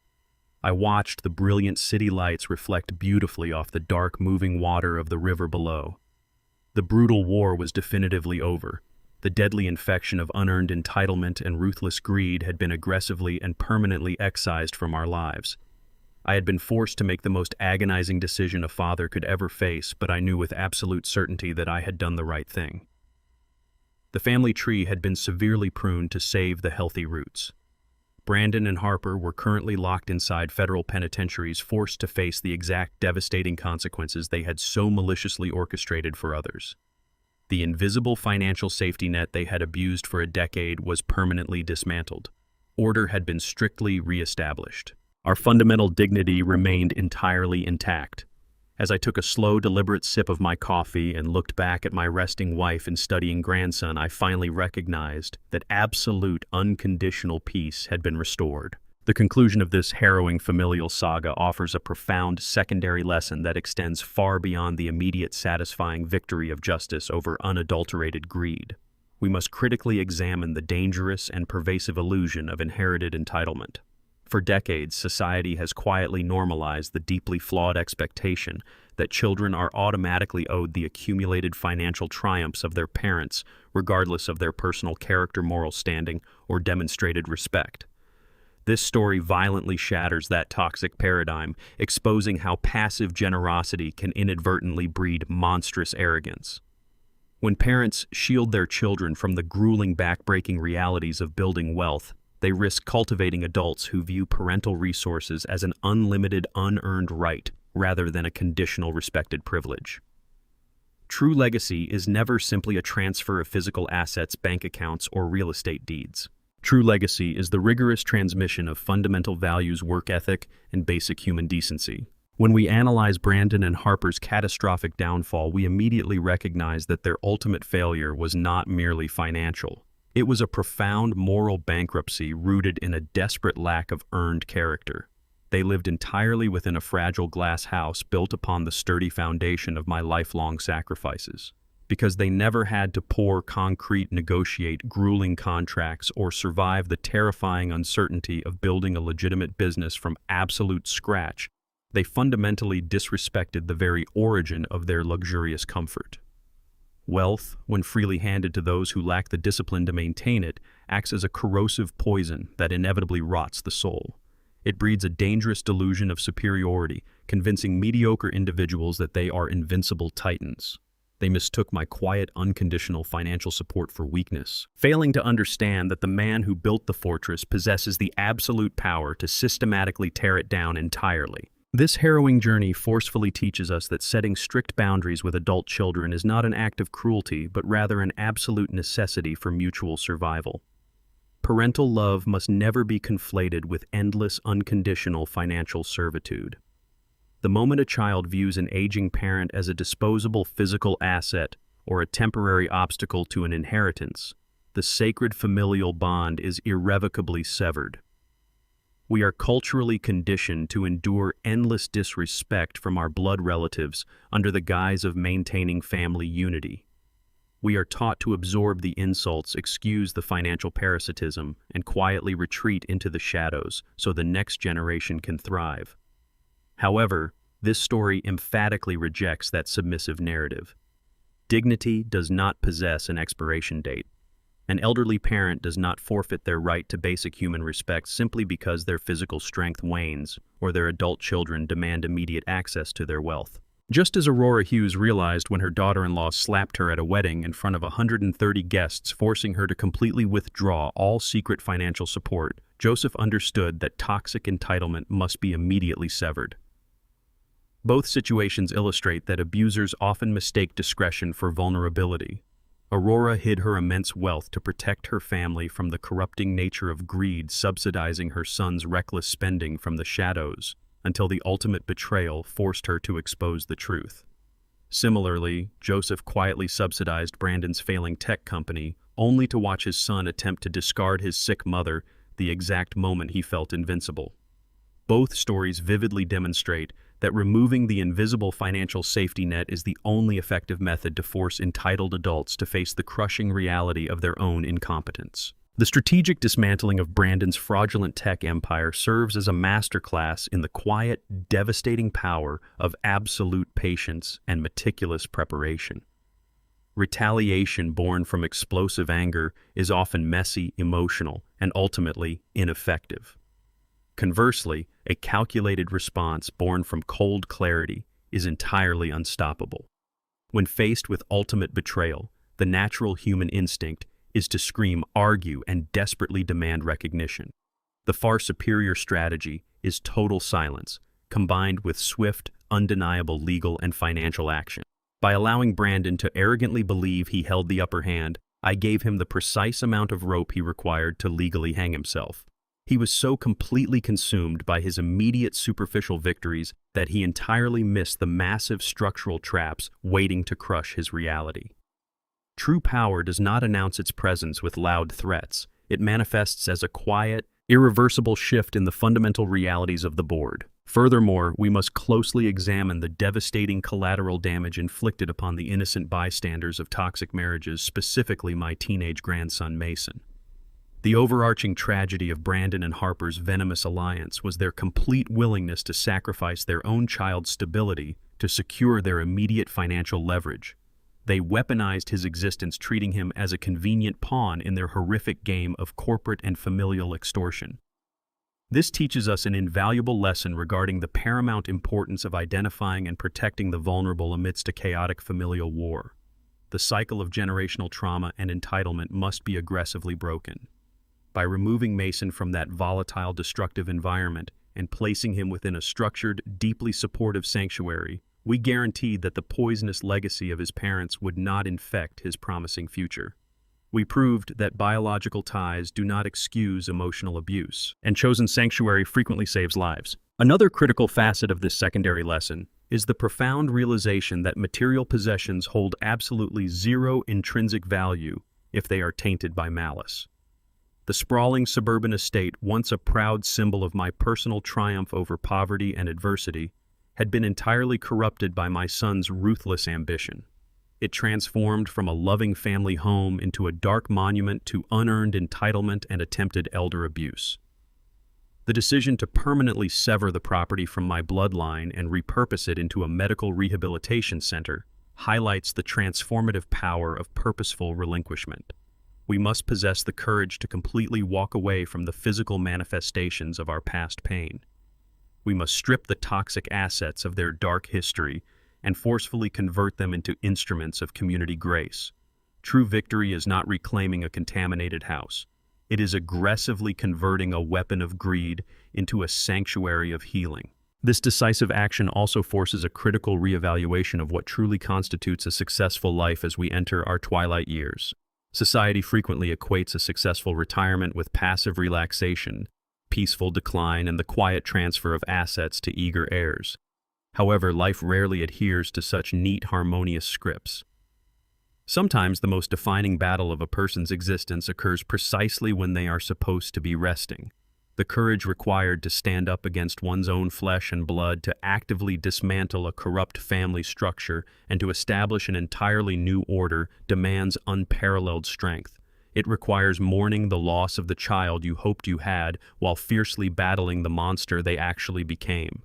I watched the brilliant city lights reflect beautifully off the dark, moving water of the river below. The brutal war was definitively over. The deadly infection of unearned entitlement and ruthless greed had been aggressively and permanently excised from our lives. I had been forced to make the most agonizing decision a father could ever face, but I knew with absolute certainty that I had done the right thing. The family tree had been severely pruned to save the healthy roots. Brandon and Harper were currently locked inside federal penitentiaries, forced to face the exact devastating consequences they had so maliciously orchestrated for others. The invisible financial safety net they had abused for a decade was permanently dismantled. Order had been strictly reestablished. Our fundamental dignity remained entirely intact. As I took a slow, deliberate sip of my coffee and looked back at my resting wife and studying grandson, I finally recognized that absolute, unconditional peace had been restored. The conclusion of this harrowing familial saga offers a profound secondary lesson that extends far beyond the immediate satisfying victory of justice over unadulterated greed. We must critically examine the dangerous and pervasive illusion of inherited entitlement. For decades, society has quietly normalized the deeply flawed expectation that children are automatically owed the accumulated financial triumphs of their parents, regardless of their personal character, moral standing, or demonstrated respect. This story violently shatters that toxic paradigm, exposing how passive generosity can inadvertently breed monstrous arrogance. When parents shield their children from the grueling, backbreaking realities of building wealth, they risk cultivating adults who view parental resources as an unlimited, unearned right rather than a conditional, respected privilege. True legacy is never simply a transfer of physical assets, bank accounts, or real estate deeds. True legacy is the rigorous transmission of fundamental values, work ethic, and basic human decency. When we analyze Brandon and Harper's catastrophic downfall, we immediately recognize that their ultimate failure was not merely financial. It was a profound moral bankruptcy rooted in a desperate lack of earned character. They lived entirely within a fragile glass house built upon the sturdy foundation of my lifelong sacrifices. Because they never had to pour concrete, negotiate grueling contracts, or survive the terrifying uncertainty of building a legitimate business from absolute scratch, they fundamentally disrespected the very origin of their luxurious comfort. Wealth, when freely handed to those who lack the discipline to maintain it, acts as a corrosive poison that inevitably rots the soul. It breeds a dangerous delusion of superiority, convincing mediocre individuals that they are invincible titans. They mistook my quiet, unconditional financial support for weakness, failing to understand that the man who built the fortress possesses the absolute power to systematically tear it down entirely. This harrowing journey forcefully teaches us that setting strict boundaries with adult children is not an act of cruelty, but rather an absolute necessity for mutual survival. Parental love must never be conflated with endless, unconditional financial servitude. The moment a child views an aging parent as a disposable physical asset or a temporary obstacle to an inheritance, the sacred familial bond is irrevocably severed. We are culturally conditioned to endure endless disrespect from our blood relatives under the guise of maintaining family unity. We are taught to absorb the insults, excuse the financial parasitism, and quietly retreat into the shadows so the next generation can thrive. However, this story emphatically rejects that submissive narrative. Dignity does not possess an expiration date. An elderly parent does not forfeit their right to basic human respect simply because their physical strength wanes or their adult children demand immediate access to their wealth. Just as Aurora Hughes realized when her daughter-in-law slapped her at a wedding in front of 130 guests, forcing her to completely withdraw all secret financial support, Joseph understood that toxic entitlement must be immediately severed. Both situations illustrate that abusers often mistake discretion for vulnerability. Aurora hid her immense wealth to protect her family from the corrupting nature of greed, subsidizing her son's reckless spending from the shadows, until the ultimate betrayal forced her to expose the truth. Similarly, Joseph quietly subsidized Brandon's failing tech company, only to watch his son attempt to discard his sick mother the exact moment he felt invincible. Both stories vividly demonstrate that removing the invisible financial safety net is the only effective method to force entitled adults to face the crushing reality of their own incompetence. The strategic dismantling of Brandon's fraudulent tech empire serves as a masterclass in the quiet, devastating power of absolute patience and meticulous preparation. Retaliation born from explosive anger is often messy, emotional, and ultimately ineffective. Conversely, a calculated response born from cold clarity is entirely unstoppable. When faced with ultimate betrayal, the natural human instinct is to scream, argue, and desperately demand recognition. The far superior strategy is total silence, combined with swift, undeniable legal and financial action. By allowing Brandon to arrogantly believe he held the upper hand, I gave him the precise amount of rope he required to legally hang himself. He was so completely consumed by his immediate superficial victories that he entirely missed the massive structural traps waiting to crush his reality. True power does not announce its presence with loud threats. It manifests as a quiet, irreversible shift in the fundamental realities of the board. Furthermore, we must closely examine the devastating collateral damage inflicted upon the innocent bystanders of toxic marriages, specifically my teenage grandson Mason. The overarching tragedy of Brandon and Harper's venomous alliance was their complete willingness to sacrifice their own child's stability to secure their immediate financial leverage. They weaponized his existence, treating him as a convenient pawn in their horrific game of corporate and familial extortion. This teaches us an invaluable lesson regarding the paramount importance of identifying and protecting the vulnerable amidst a chaotic familial war. The cycle of generational trauma and entitlement must be aggressively broken. By removing Mason from that volatile, destructive environment and placing him within a structured, deeply supportive sanctuary, we guaranteed that the poisonous legacy of his parents would not infect his promising future. We proved that biological ties do not excuse emotional abuse, and chosen sanctuary frequently saves lives. Another critical facet of this secondary lesson is the profound realization that material possessions hold absolutely zero intrinsic value if they are tainted by malice. The sprawling suburban estate, once a proud symbol of my personal triumph over poverty and adversity, had been entirely corrupted by my son's ruthless ambition. It transformed from a loving family home into a dark monument to unearned entitlement and attempted elder abuse. The decision to permanently sever the property from my bloodline and repurpose it into a medical rehabilitation center highlights the transformative power of purposeful relinquishment. We must possess the courage to completely walk away from the physical manifestations of our past pain. We must strip the toxic assets of their dark history and forcefully convert them into instruments of community grace. True victory is not reclaiming a contaminated house. It is aggressively converting a weapon of greed into a sanctuary of healing. This decisive action also forces a critical reevaluation of what truly constitutes a successful life as we enter our twilight years. Society frequently equates a successful retirement with passive relaxation, peaceful decline, and the quiet transfer of assets to eager heirs. However, life rarely adheres to such neat, harmonious scripts. Sometimes the most defining battle of a person's existence occurs precisely when they are supposed to be resting. The courage required to stand up against one's own flesh and blood, to actively dismantle a corrupt family structure, and to establish an entirely new order demands unparalleled strength. It requires mourning the loss of the child you hoped you had while fiercely battling the monster they actually became.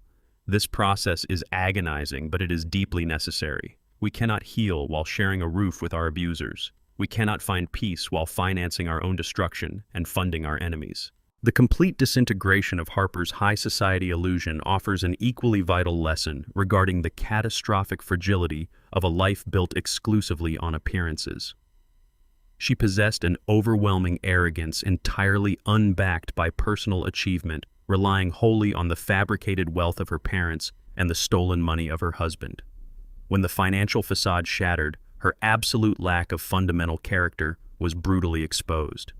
This process is agonizing, but it is deeply necessary. We cannot heal while sharing a roof with our abusers. We cannot find peace while financing our own destruction and funding our enemies. The complete disintegration of Harper's high society illusion offers an equally vital lesson regarding the catastrophic fragility of a life built exclusively on appearances. She possessed an overwhelming arrogance entirely unbacked by personal achievement, relying wholly on the fabricated wealth of her parents and the stolen money of her husband. When the financial facade shattered, her absolute lack of fundamental character was brutally exposed.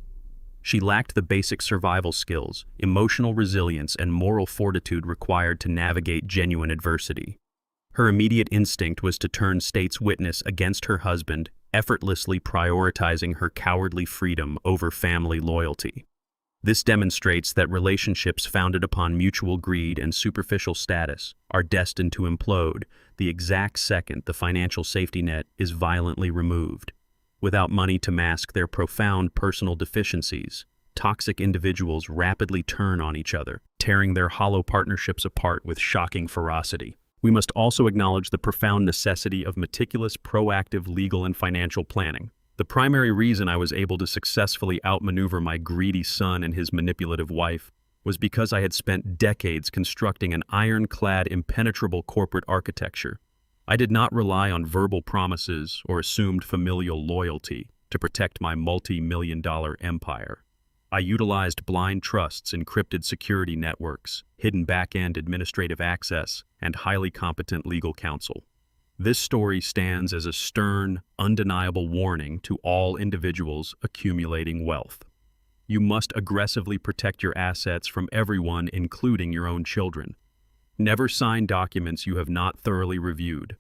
She lacked the basic survival skills, emotional resilience, and moral fortitude required to navigate genuine adversity. Her immediate instinct was to turn state's witness against her husband, effortlessly prioritizing her cowardly freedom over family loyalty. This demonstrates that relationships founded upon mutual greed and superficial status are destined to implode the exact second the financial safety net is violently removed. Without money to mask their profound personal deficiencies, toxic individuals rapidly turn on each other, tearing their hollow partnerships apart with shocking ferocity. We must also acknowledge the profound necessity of meticulous, proactive legal and financial planning. The primary reason I was able to successfully outmaneuver my greedy son and his manipulative wife was because I had spent decades constructing an ironclad, impenetrable corporate architecture. I did not rely on verbal promises or assumed familial loyalty to protect my multi-million-dollar empire. I utilized blind trusts, encrypted security networks, hidden back-end administrative access, and highly competent legal counsel. This story stands as a stern, undeniable warning to all individuals accumulating wealth. You must aggressively protect your assets from everyone, including your own children. Never sign documents you have not thoroughly reviewed.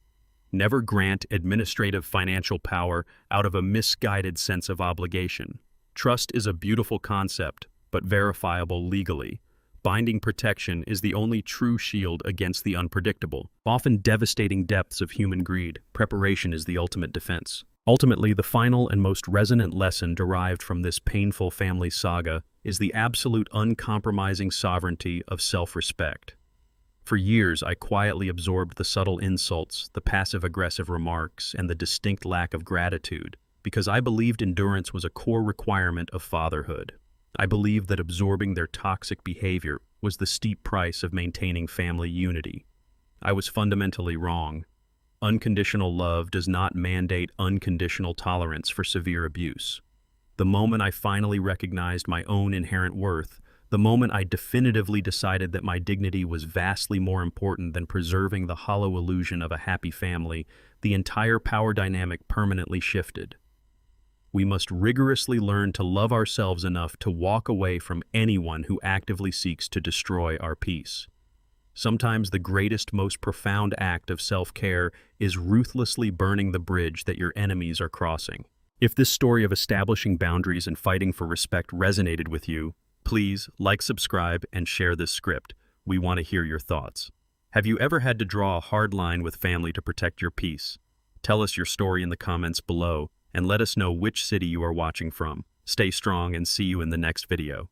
Never grant administrative financial power out of a misguided sense of obligation. Trust is a beautiful concept, but verifiable legally. Binding protection is the only true shield against the unpredictable, often devastating depths of human greed. Preparation is the ultimate defense. Ultimately, the final and most resonant lesson derived from this painful family saga is the absolute uncompromising sovereignty of self-respect. For years, I quietly absorbed the subtle insults, the passive-aggressive remarks, and the distinct lack of gratitude, because I believed endurance was a core requirement of fatherhood. I believed that absorbing their toxic behavior was the steep price of maintaining family unity. I was fundamentally wrong. Unconditional love does not mandate unconditional tolerance for severe abuse. The moment I finally recognized my own inherent worth, the moment I definitively decided that my dignity was vastly more important than preserving the hollow illusion of a happy family, the entire power dynamic permanently shifted. We must rigorously learn to love ourselves enough to walk away from anyone who actively seeks to destroy our peace. Sometimes the greatest, most profound act of self-care is ruthlessly burning the bridge that your enemies are crossing. If this story of establishing boundaries and fighting for respect resonated with you, please like, subscribe, and share this script. We want to hear your thoughts. Have you ever had to draw a hard line with family to protect your peace? Tell us your story in the comments below, and let us know which city you are watching from. Stay strong and see you in the next video.